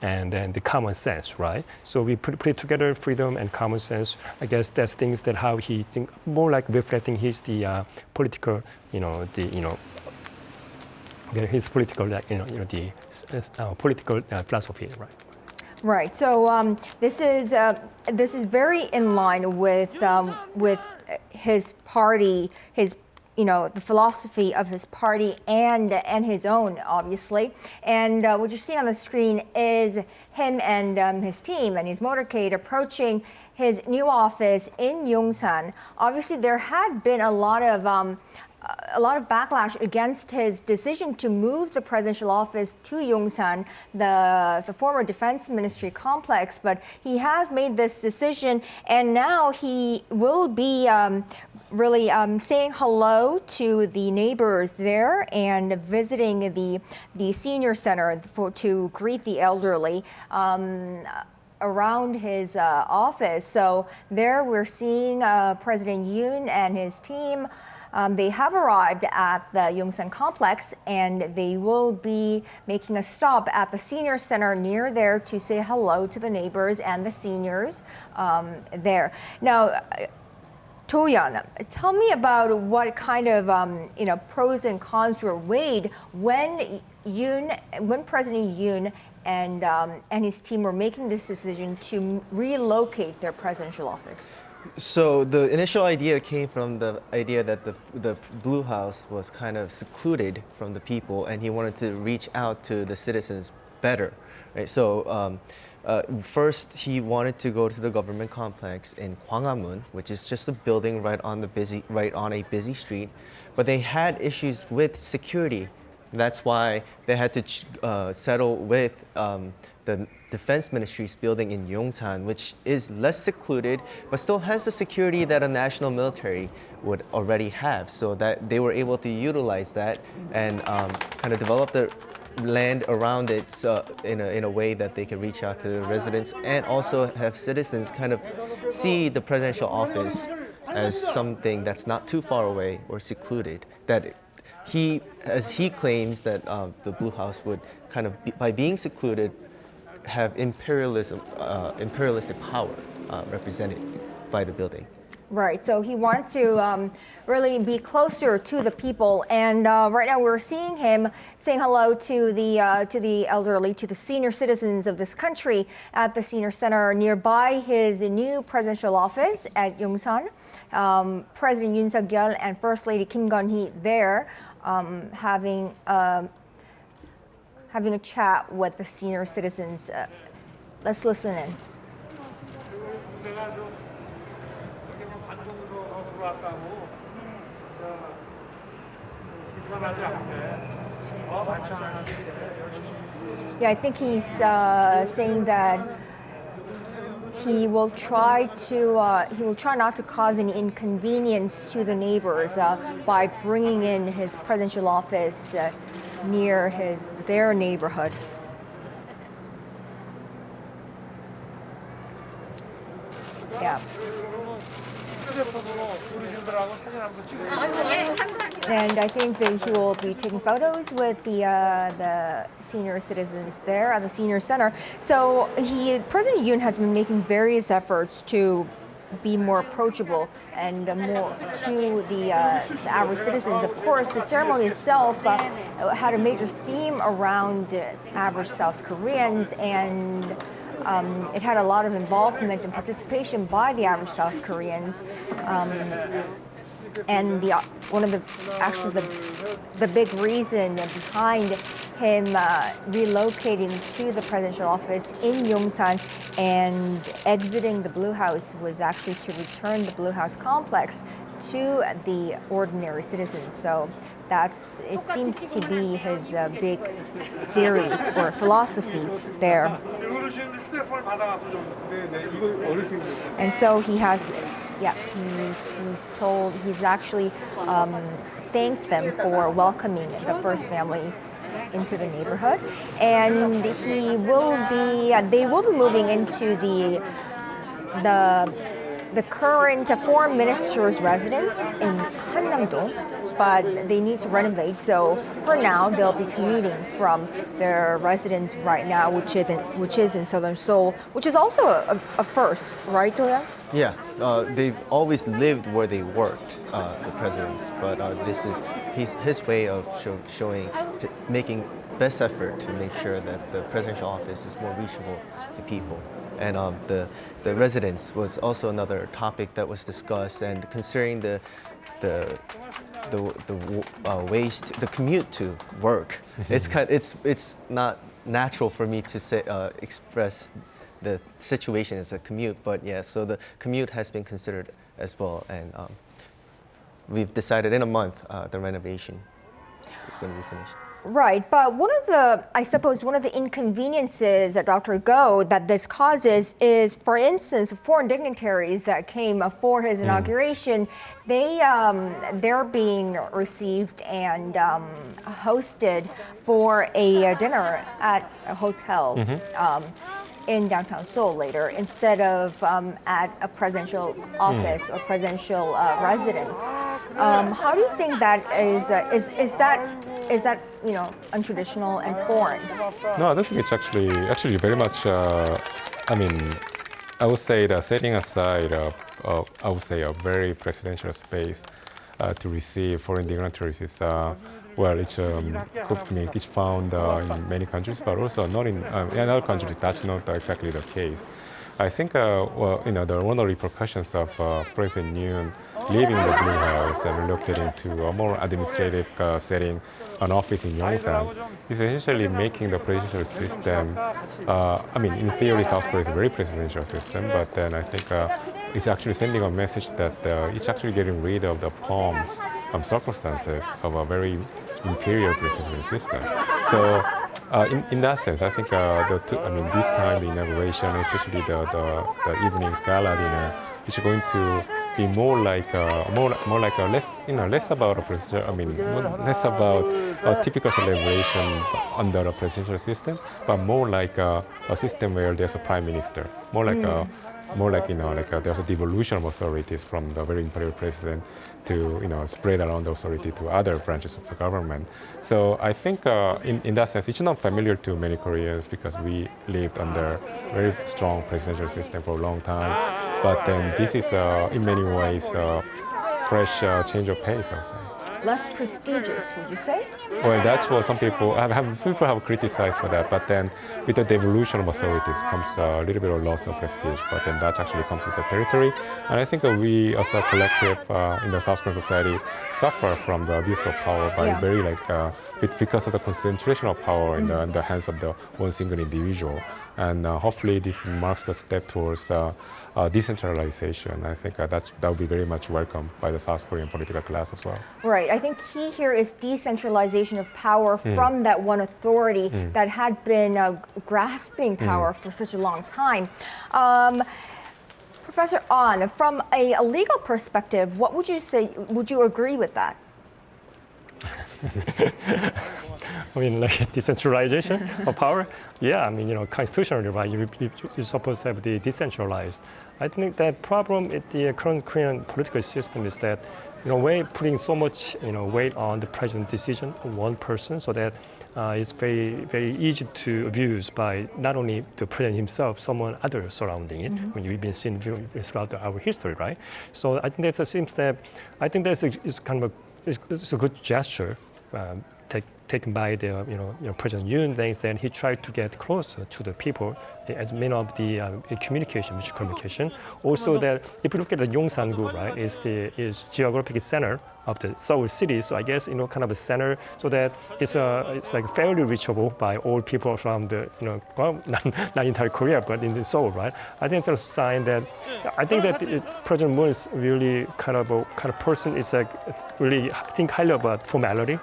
and then the common sense, right? So we put together freedom and common sense. I guess that's things that how he think, more like reflecting his political, his political, political philosophy, right? Right. So this is very in line with his party, the philosophy of his party and his own, obviously. And what you see on the screen is him and his team and his motorcade approaching his new office in Yongsan. Obviously, there had been a lot of backlash against his decision to move the presidential office to Yongsan, the former defense ministry complex, but he has made this decision, and now he will be really saying hello to the neighbors there and visiting the senior center to greet the elderly around his office. So there we're seeing President Yoon and his team. They have arrived at the Yongsan complex, and they will be making a stop at the senior center near there to say hello to the neighbors and the seniors there. Now, To-yeon, tell me about what kind of pros and cons were weighed when President Yoon and his team were making this decision to relocate their presidential office. So the initial idea came from the idea that the Blue House was kind of secluded from the people, and he wanted to reach out to the citizens better. Right? So first, he wanted to go to the government complex in Gwanghwamun, which is just a building right on a busy street. But they had issues with security. That's why they had to settle with the Defense Ministry's building in Yongsan, which is less secluded, but still has the security that a national military would already have. So that they were able to utilize that and kind of develop the land around it in a way that they can reach out to the residents and also have citizens kind of see the presidential office as something that's not too far away or secluded. That as he claims that the Blue House would kind of, by being secluded, have imperialistic power represented by the building. Right. So he wanted to really be closer to the people, and right now we're seeing him saying hello to the elderly, to the senior citizens of this country at the senior center nearby his new presidential office at Yongsan. President Yoon Seok-yeol and First Lady Kim Gun-hee there having a chat with the senior citizens. Let's listen in. Yeah, I think he's saying that he will try not to cause any inconvenience to the neighbors by bringing in his presidential office near their neighborhood. Yeah. And I think that he will be taking photos with the senior citizens there at the senior center. So President Yoon has been making various efforts to be more approachable and more to the average citizens. Of course, the ceremony itself had a major theme around average South Koreans, and it had a lot of involvement and participation by the average South Koreans. And one of the big reason behind him relocating to the presidential office in Yongsan and exiting the Blue House was actually to return the Blue House complex to the ordinary citizens. So it seems to be his big theory or philosophy there. And so he has, he's actually thanked them for welcoming the first family into the neighborhood, and they will be moving into the current foreign minister's residence in Hannam-dong, but they need to renovate. So for now, they'll be commuting from their residence right now, which is in southern Seoul, which is also a first, right, Do-young? Yeah, they've always lived where they worked, the presidents, but this is his way of making best effort to make sure that the presidential office is more reachable to people. And the residence was also another topic that was discussed, and considering the commute to work, it's not natural for me to express the situation as a commute, but yeah, so the commute has been considered as well, and we've decided in a month the renovation is going to be finished. Right, but one of the inconveniences that Dr. Go that this causes is, for instance, foreign dignitaries that came for his inauguration, they're being received and hosted for a dinner at a hotel in downtown Seoul later, instead of at a presidential office or presidential residence. How do you think that is that untraditional and foreign? No, I don't think it's actually very much. I would say that setting aside, I would say a very presidential space to receive foreign dignitaries is. It's found in many countries, but also not in other countries. That's not exactly the case. I think one of the repercussions of President Yoon leaving the Blue House and relocating to a more administrative setting, an office in Yongsan, is essentially making the presidential system. In theory, South Korea is a very presidential system, but then I think it's actually sending a message that it's actually getting rid of the pomps circumstances of a very imperial presidential system. So, in that sense, I think this time the inauguration, especially the evening gala dinner, is going to be more like a less about less about a typical celebration under a presidential system, but more like a system where there's a prime minister, there's a devolution of authorities from the very imperial president to spread around the authority to other branches of the government. So I think in that sense, it's not familiar to many Koreans because we lived under a very strong presidential system for a long time. But then this is in many ways a fresh change of pace, I would say. Less prestigious, would you say? Well, that's what some people have criticized for that. But then with the devolution of authorities comes a little bit of loss of prestige. But then that actually comes with the territory. And I think we as a collective in the South Korean society suffer from the abuse of power by because of the concentration of power in the hands of the one single individual. And hopefully this marks the step towards decentralization. I think that would be very much welcomed by the South Korean political class as well. Right. I think key here is decentralization of power from that one authority that had been grasping power for such a long time. Professor Ahn, from a legal perspective, what would you say? Would you agree with that? I mean, like decentralization of power. Yeah, I mean, constitutionally, right? You're supposed to have the decentralized. I think that problem with the current Korean political system is that, we're putting so much, weight on the president's decision of one person, so that it's very, very easy to abuse by not only the president himself, someone other surrounding it. When we've been seeing throughout our history, right? So I think that's a seems that I think that's is kind of it's a good gesture. Taken by the President Yoon, that he tried to get closer to the people as main of the communication, mutual communication. Also, that if you look at the Yongsan-gu, right, is geographic center of the Seoul city. So I guess kind of a center, so that it's like fairly reachable by all people from the well, not entire Korea, but in the Seoul, right? I think that's a sign that President Moon is really kind of person. It's like really think highly about formality.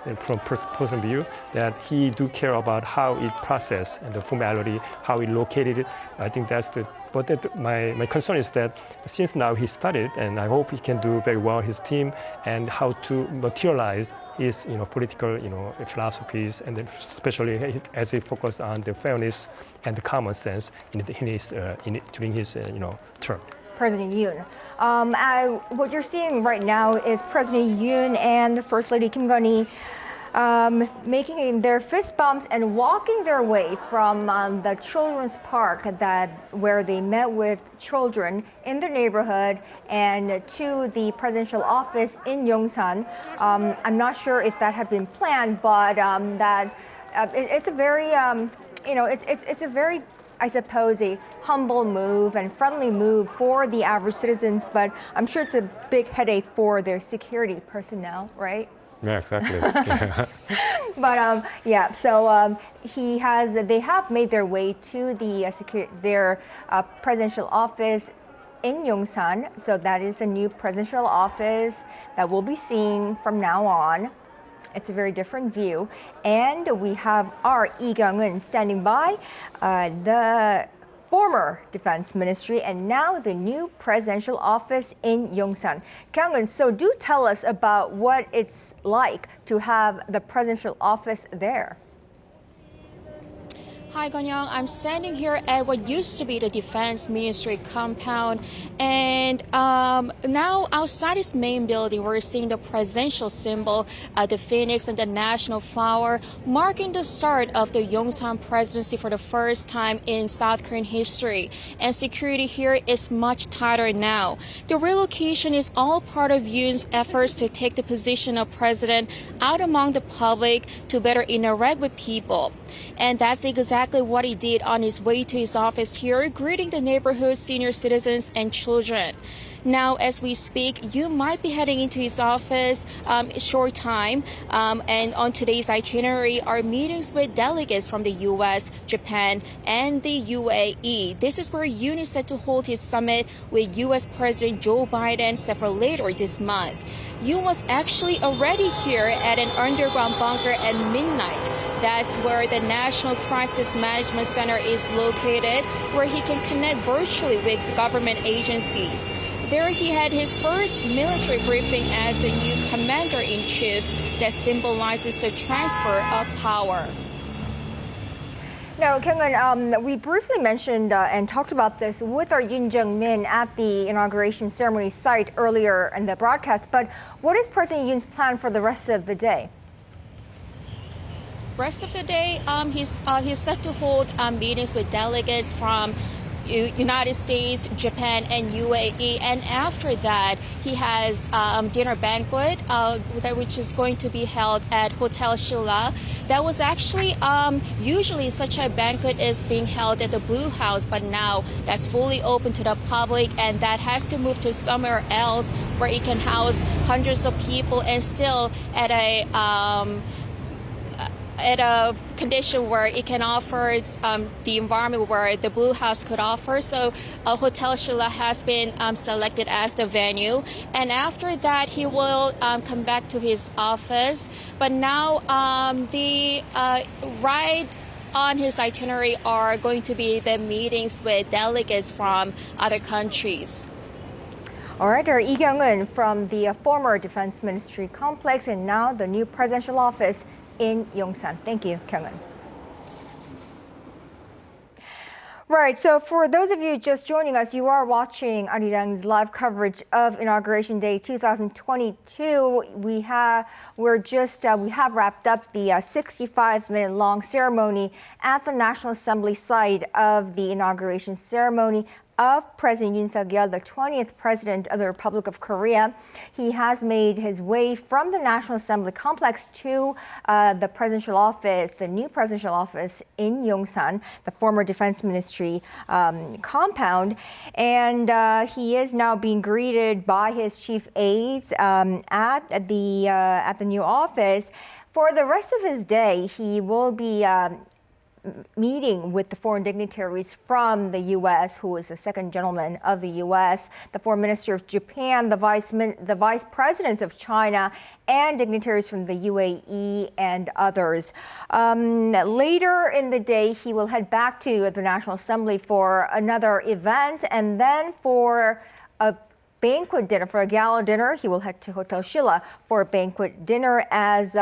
And from personal view, that he do care about how it process and the formality, how it located it. I think that's but my concern is that since now he studied, and I hope he can do very well his team, and how to materialize his political philosophies, and then especially as he focused on the fairness and the common sense during his term. President Yoon. What you're seeing right now is President Yoon and the First Lady Kim Gun-hee making their fist bumps and walking their way from the children's park where they met with children in their neighborhood and to the presidential office in Yongsan. I'm not sure if that had been planned, but it's a very it's a very, I suppose, a humble move and friendly move for the average citizens, but I'm sure it's a big headache for their security personnel, right? Yeah, exactly. But so they have made their way to their presidential office in Yongsan. So that is a new presidential office that we'll be seeing from now on. It's a very different view. And we have our Lee Kyung-eun standing by, the former defense ministry and now the new presidential office in Yongsan. Kyung-eun, so do tell us about what it's like to have the presidential office there. Hi, Gonyang. I'm standing here at what used to be the Defense Ministry compound. And now outside its main building, we're seeing the presidential symbol, the phoenix and the national flower, marking the start of the Yongsan presidency for the first time in South Korean history. And security here is much tighter now. The relocation is all part of Yoon's efforts to take the position of president out among the public to better interact with people. And that's exactly what he did on his way to his office here, greeting the neighborhood senior citizens and children. Now, as we speak, you might be heading into his office a short time. And on today's itinerary are meetings with delegates from the U.S., Japan, and the UAE. This is where Yoon is set to hold his summit with U.S. President Joe Biden several later this month. Yoon was actually already here at an underground bunker at midnight. That's where the National Crisis Management Center is located, where he can connect virtually with government agencies. There he had his first military briefing as the new commander-in-chief that symbolizes the transfer of power. Now, Kyung-eun, we briefly mentioned and talked about this with our Yoon Jung-min at the inauguration ceremony site earlier in the broadcast, but what is President Yoon's plan for the rest of the day? Rest of the day, he's set to hold meetings with delegates from United States, Japan, and UAE. And after that, he has dinner banquet, which is going to be held at Hotel Shilla. That was actually, usually such a banquet is being held at the Blue House, but now that's fully open to the public, and that has to move to somewhere else where it can house hundreds of people and still at a condition where it can offer the environment where the Blue House could offer. So Hotel Shilla has been selected as the venue. And after that, he will come back to his office. But now the right on his itinerary are going to be the meetings with delegates from other countries. All right, our Lee Kyung-eun from the former Defense Ministry complex and now the new presidential office in Yongsan. Thank you, Kyung-eun. Right, so for those of you just joining us, you are watching Arirang's live coverage of Inauguration Day 2022. We have wrapped up the 65-minute long ceremony at the National Assembly site of the inauguration ceremony of President Yoon Seok-yeol, the 20th President of the Republic of Korea. He has made his way from the National Assembly complex to the presidential office, the new presidential office in Yongsan, the former Defense Ministry compound. And he is now being greeted by his chief aides at the new office. For the rest of his day, he will be meeting with the foreign dignitaries from the U.S., who is the second gentleman of the U.S., the foreign minister of Japan, the vice president of China, and dignitaries from the UAE and others. Later in the day, he will head back to the National Assembly for another event, and then for a banquet dinner, for a gala dinner. He will head to Hotel Shilla for a banquet dinner as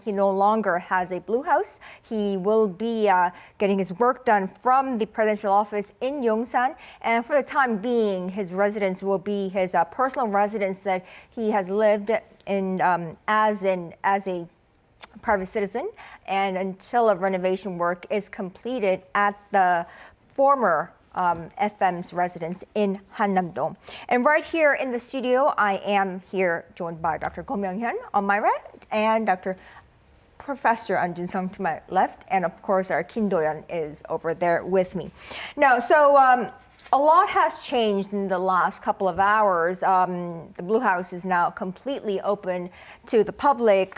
he no longer has a Blue House. He will be getting his work done from the presidential office in Yongsan. And for the time being, his residence will be his personal residence that he has lived in as a private citizen, and until a renovation work is completed at the former FM's residence in Hannam-do. And right here in the studio, I am here joined by Dr. Go Myung-hyun on my right and Dr. Professor An Jun-sung to my left, and of course our Kim Do-yeon is over there with me. Now, so a lot has changed in the last couple of hours. The Blue House is now completely open to the public.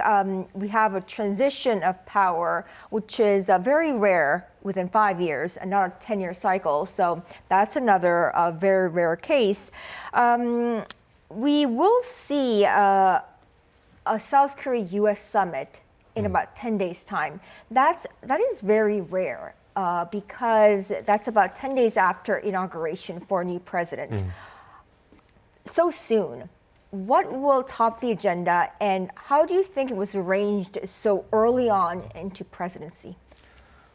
We have a transition of power, which is very rare within 5 years, and not a 10-year cycle. So that's another very rare case. We will see a South Korea-U.S. summit in about 10 days' time. That is very rare. Because that's about 10 days after inauguration for a new president. So soon, what will top the agenda, and how do you think it was arranged so early on into presidency?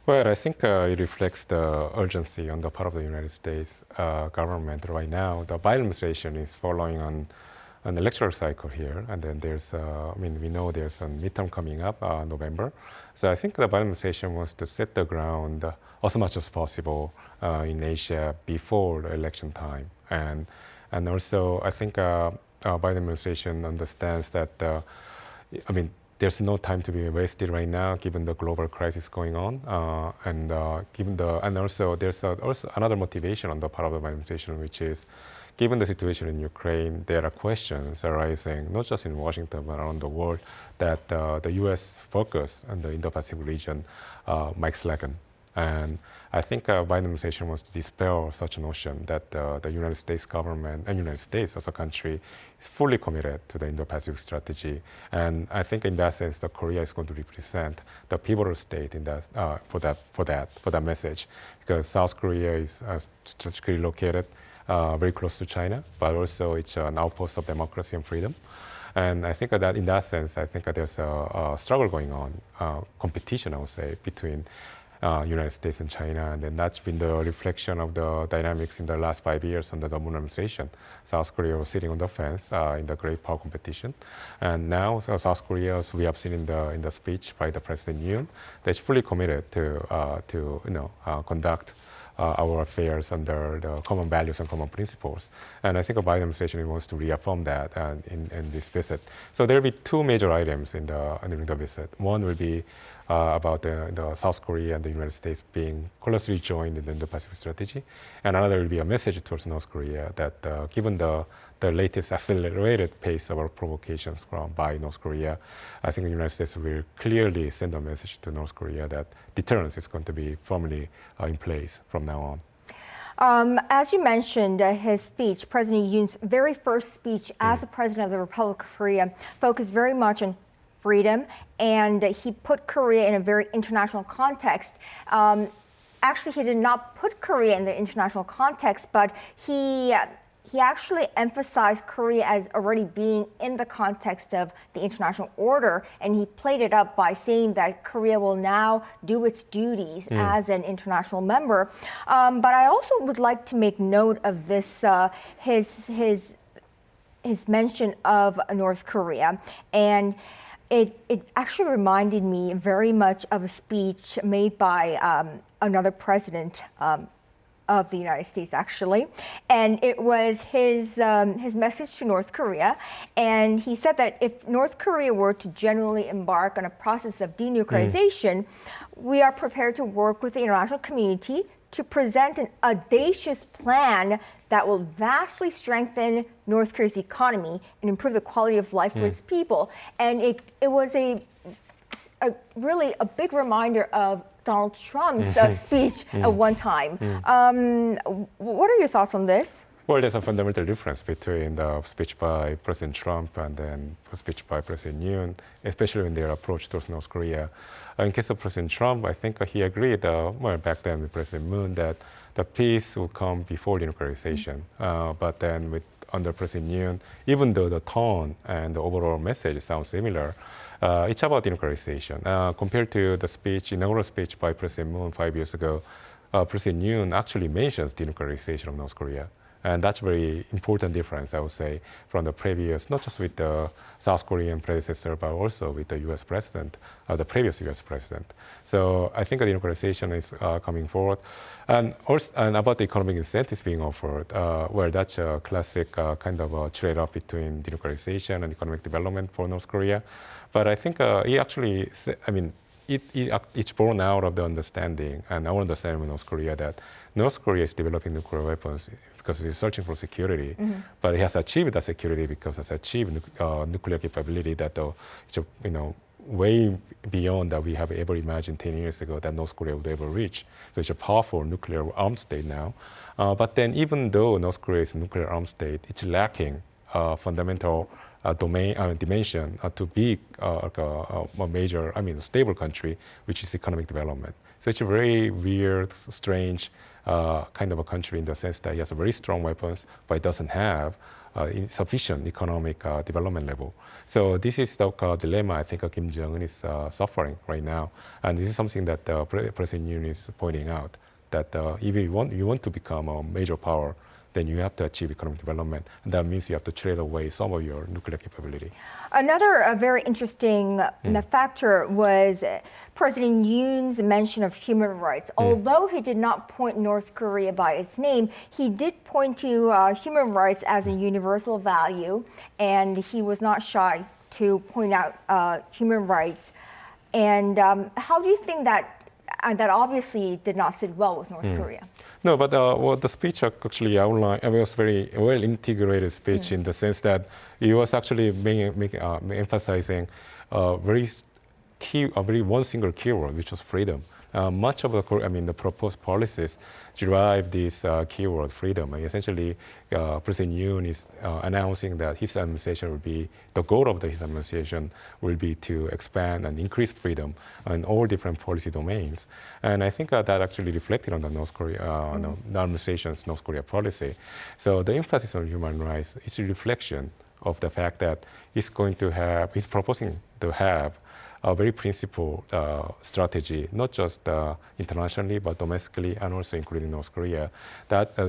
Well, I think it reflects the urgency on the part of the United States government right now. The Biden administration is following on an electoral cycle here, and then there's, we know there's a midterm coming up, November. So I think the Biden administration wants to set the ground as much as possible in Asia before the election time. And also, I think Biden administration understands that, there's no time to be wasted right now, given the global crisis going on, and also there's also another motivation on the part of the Biden administration, which is, given the situation in Ukraine, there are questions arising, not just in Washington, but around the world, that the U.S. focus on the Indo-Pacific region might slacken. And I think Biden administration wants to dispel such a notion that the United States government and United States as a country is fully committed to the Indo-Pacific strategy. And I think in that sense, Korea is going to represent the pivotal state in that, for that message, because South Korea is strategically located very close to China, but also it's an outpost of democracy and freedom. And I think that in that sense, I think there's a struggle going on, competition, I would say, between United States and China, and then that's been the reflection of the dynamics in the last 5 years under the Moon administration. South Korea was sitting on the fence in the great power competition, and now South Korea, as we have seen in the speech by the President Yoon, that's fully committed to conduct our affairs under the common values and common principles. And I think the Biden administration wants to reaffirm that in this visit. So there will be two major items during the visit. One will be about the South Korea and the United States being closely joined in the Indo-Pacific strategy. And another will be a message towards North Korea that given the latest accelerated pace of our provocations by North Korea, I think the United States will clearly send a message to North Korea that deterrence is going to be firmly in place from now on. As you mentioned, his speech, President Yoon's very first speech as the President of the Republic of Korea, focused very much on freedom, and he put Korea in a very international context. Actually, he did not put Korea in the international context, but he he actually emphasized Korea as already being in the context of the international order, and he played it up by saying that Korea will now do its duties as an international member. But I also would like to make note of this, his mention of North Korea, and it actually reminded me very much of a speech made by another president of the United States, actually, and it was his message to North Korea, and he said that if North Korea were to generally embark on a process of denuclearization, we are prepared to work with the international community to present an audacious plan that will vastly strengthen North Korea's economy and improve the quality of life for its people. And it was a really a big reminder of Donald Trump's speech at one time. What are your thoughts on this? Well, there's a fundamental difference between the speech by President Trump and then the speech by President Yoon, especially in their approach towards North Korea. In case of President Trump, I think he agreed, well, back then with President Moon, that the peace will come before denuclearization. But then under President Yoon, even though the tone and the overall message sound similar, it's about denuclearization. Compared to the inaugural speech by President Moon 5 years ago, President Yoon actually mentions denuclearization of North Korea. And that's a very important difference, I would say, from the previous, not just with the South Korean predecessor, but also with the US president, the previous US president. So I think denuclearization is coming forward. And about the economic incentives being offered, well, that's a classic kind of a trade-off between denuclearization and economic development for North Korea. But I think he actually, it's born out of the understanding and our understanding of North Korea that North Korea is developing nuclear weapons because it is searching for security, but it has achieved that security because it has achieved nuclear capability that way beyond that we have ever imagined 10 years ago that North Korea would ever reach. So it's a powerful nuclear armed state now. But then even though North Korea is a nuclear armed state, it's lacking fundamental dimension to be a major, stable country, which is economic development. So it's a very weird, strange kind of a country in the sense that it has a very strong weapons, but it doesn't have sufficient economic development level. So this is the dilemma I think Kim Jong-un is suffering right now. And this is something that President Yoon is pointing out, that if you want to become a major power, then you have to achieve economic development. And that means you have to trade away some of your nuclear capability. Another very interesting factor was President Yoon's mention of human rights. Although he did not point North Korea by its name, he did point to human rights as a universal value, and he was not shy to point out human rights. And how do you think that obviously did not sit well with North Korea? No, but the speech actually outlined, it was very well integrated speech in the sense that it was actually emphasizing very one single keyword, which was freedom. Much of the proposed policies derive this keyword, freedom. And essentially, President Yoon is announcing that his administration will be, the goal of his administration will be to expand and increase freedom in all different policy domains. And I think that actually reflected on the North Korea, the administration's North Korea policy. So the emphasis on human rights is a reflection of the fact that he's proposing to have a very principled strategy, not just internationally, but domestically, and also including North Korea.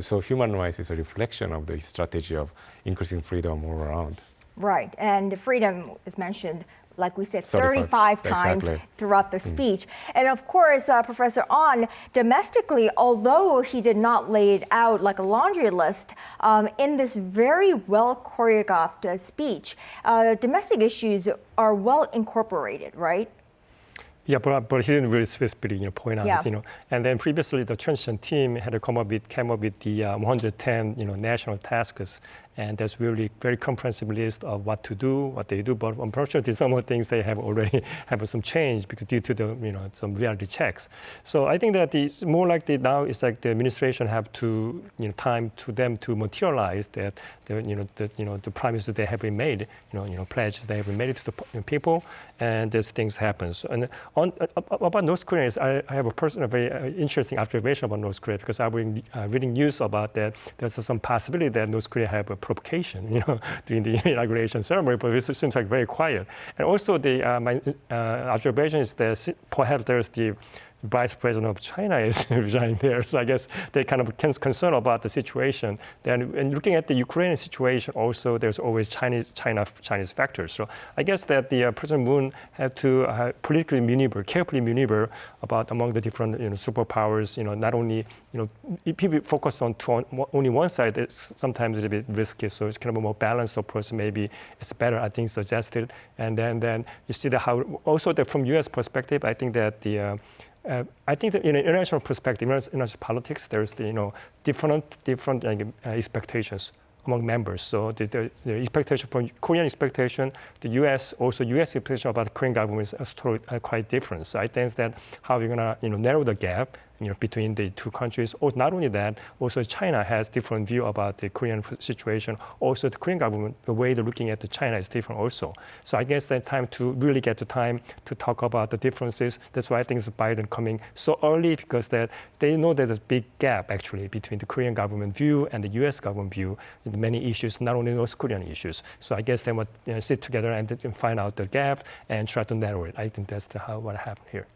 So human rights is a reflection of the strategy of increasing freedom all around. Right, and freedom is mentioned, like we said, 35 times throughout the speech. And of course, Professor Ahn, domestically, although he did not lay it out like a laundry list, in this very well choreographed speech, domestic issues are well incorporated, right? Yeah, but he didn't really specifically point out, And then previously, the transition team had came up with the 110, national tasks, and there's really very comprehensive list of what to do, what they do. But unfortunately, some of the things they have already have some change because due to the some reality checks. So I think that it's more like now it's like the administration have to time to them to materialize that the promises they have been made, pledges they have been made to the people, and these things happen. So, and about North Korea, I have a personal very interesting observation about North Korea because I've been reading news about that. There's some possibility that North Korea have a provocation, during the inauguration ceremony, but it seems like very quiet. And also, my observation is that perhaps there's the Vice President of China is resigning there. So I guess they kind of concerned about the situation. Then, and looking at the Ukrainian situation, also there's always Chinese factors. So I guess that the President Moon had to politically carefully maneuver about among the different superpowers. Not only if people focus on only one side, it's sometimes a little bit risky. So it's kind of a more balanced approach. Maybe it's better, I think, suggested. And then you see how also from U.S. perspective, I think that I think that in an international perspective, international politics, there's different expectations among members. So the expectation from Korean expectation, the U.S. expectation about the Korean government is quite different. So I think that how we're gonna narrow the gap between the two countries. Or not only that, also China has different view about the Korean situation. Also the Korean government, the way they're looking at China is different also. So I guess that time to really get the time to talk about the differences. That's why I think it's Biden coming so early because that they know there's a big gap actually between the Korean government view and the U.S. government view in many issues, not only North Korean issues. So I guess they would sit together and find out the gap and try to narrow it. I think that's what happened here.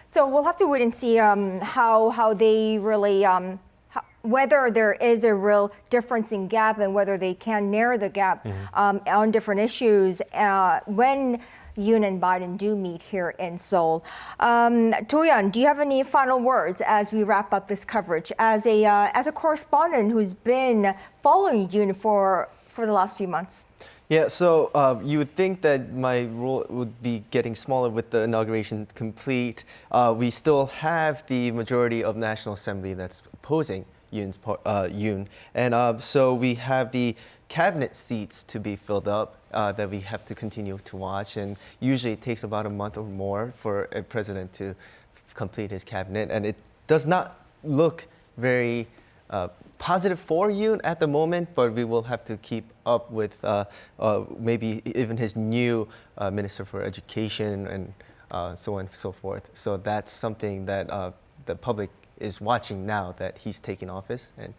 So we'll have to wait and see how they really, whether there is a real difference in gap and whether they can narrow the gap on different issues when Yoon and Biden do meet here in Seoul. Do-yeon, do you have any final words as we wrap up this coverage? As a correspondent who's been following Yoon for the last few months. Yeah, so you would think that my role would be getting smaller with the inauguration complete. We still have the majority of National Assembly that's opposing Yoon. And so we have the cabinet seats to be filled up that we have to continue to watch. And usually it takes about a month or more for a president to complete his cabinet. And it does not look very positive for Yoon at the moment, but we will have to keep up with maybe even his new Minister for Education and so on and so forth. So that's something that the public is watching now that he's taken office and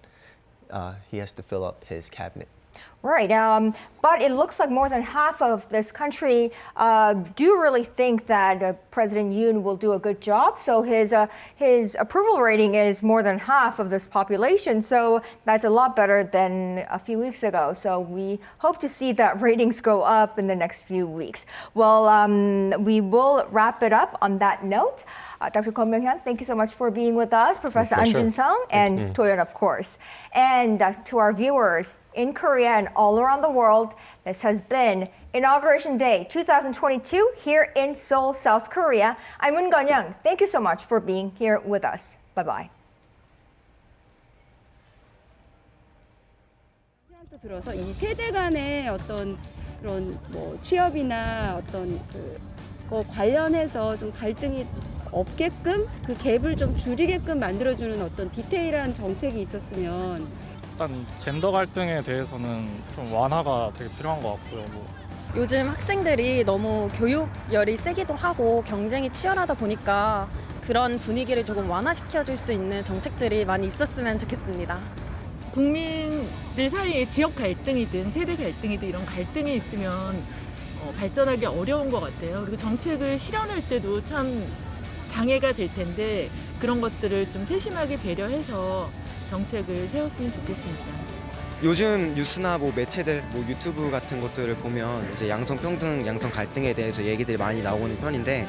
he has to fill up his cabinet. Right, but it looks like more than half of this country do really think that President Yoon will do a good job. So his approval rating is more than half of this population. So that's a lot better than a few weeks ago. So we hope to see that ratings go up in the next few weeks. Well, we will wrap it up on that note. Dr. Kwon Myung-hyun, thank you so much for being with us. Professor An Jun-sung and Do-yeon, of course. And to our viewers in Korea and all around the world, this has been Inauguration Day 2022 here in Seoul, South Korea. I'm Moon Gun-young. Thank you so much for being here with us. Bye-bye. 들어서 이 세대 간의 어떤 그런 취업이나 어떤 거 관련해서 좀 갈등이 없게끔 그 갭을 좀 줄이게끔 만들어주는 어떤 디테일한 정책이 있었으면 일단 젠더 갈등에 대해서는 좀 완화가 되게 필요한 것 같고요. 요즘 학생들이 너무 교육열이 세기도 하고 경쟁이 치열하다 보니까 그런 분위기를 조금 완화시켜줄 수 있는 정책들이 많이 있었으면 좋겠습니다. 국민들 사이에 지역 갈등이든 세대 갈등이든 이런 갈등이 있으면 발전하기 어려운 것 같아요. 그리고 정책을 실현할 때도 참 장애가 될 텐데 그런 것들을 좀 세심하게 배려해서 정책을 세웠으면 좋겠습니다. 요즘 뉴스나 매체들, 유튜브 같은 것들을 보면 이제 양성평등, 양성 갈등에 대해서 얘기들이 많이 나오는 편인데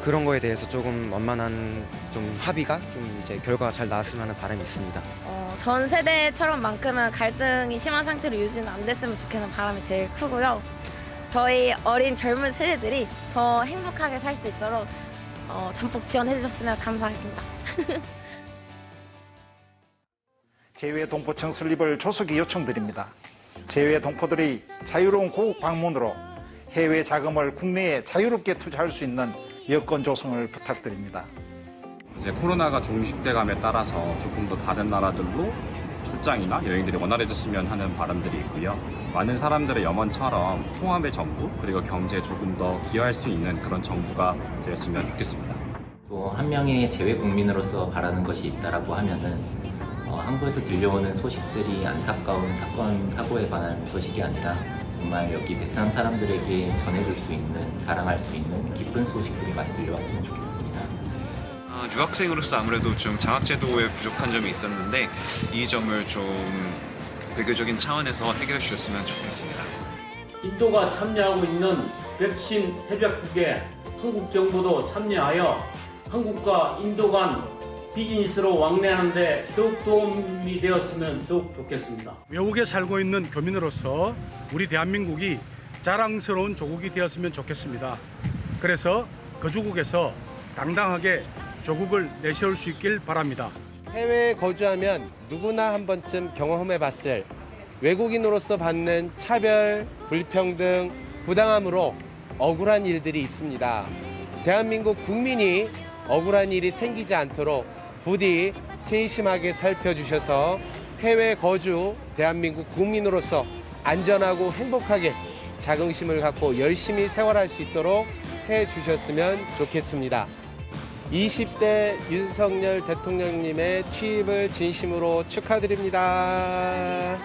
그런 거에 대해서 조금 원만한 좀 합의가 좀 이제 결과가 잘 나왔으면 하는 바람이 있습니다. 전 세대처럼만큼은 갈등이 심한 상태로 유지는 안 됐으면 좋겠는 바람이 제일 크고요. 저희 어린 젊은 세대들이 더 행복하게 살 수 있도록 전폭 지원해 주셨으면 감사하겠습니다. 제2의 동포청 설립을 조속히 요청드립니다. 제외 동포들이 자유로운 고국 방문으로 해외 자금을 국내에 자유롭게 투자할 수 있는 여건 조성을 부탁드립니다. 이제 코로나가 종식돼감에 따라서 조금 더 다른 나라들로 출장이나 여행들이 원활해졌으면 하는 바람들이 있고요. 많은 사람들의 염원처럼 통합의 정부 그리고 경제에 조금 더 기여할 수 있는 그런 정부가 되었으면 좋겠습니다. 또 한 명의 재외 국민으로서 바라는 것이 있다라고 하면은 한국에서 들려오는 소식들이 안타까운 사건, 사고에 관한 소식이 아니라 정말 여기 베트남 사람들에게 전해줄 수 있는, 자랑할 수 있는 기쁜 소식들이 많이 들려왔으면 좋겠습니다. 유학생으로서 아무래도 좀 장학제도에 부족한 점이 있었는데 이 점을 좀 외교적인 차원에서 해결해 주셨으면 좋겠습니다. 인도가 참여하고 있는 백신 협약국에 한국 정부도 참여하여 한국과 인도 간 비즈니스로 왕래하는 데 더욱 도움이 되었으면 더욱 좋겠습니다. 외국에 살고 있는 교민으로서 우리 대한민국이 자랑스러운 조국이 되었으면 좋겠습니다. 그래서 거주국에서 당당하게 조국을 내세울 수 있길 바랍니다. 해외에 거주하면 누구나 한 번쯤 경험해봤을 외국인으로서 받는 차별, 불평등, 부당함으로 억울한 일들이 있습니다. 대한민국 국민이 억울한 일이 생기지 않도록 부디 세심하게 살펴주셔서 해외 거주 대한민국 국민으로서 안전하고 행복하게 자긍심을 갖고 열심히 생활할 수 있도록 해주셨으면 좋겠습니다. 20대 윤석열 대통령님의 취임을 진심으로 축하드립니다.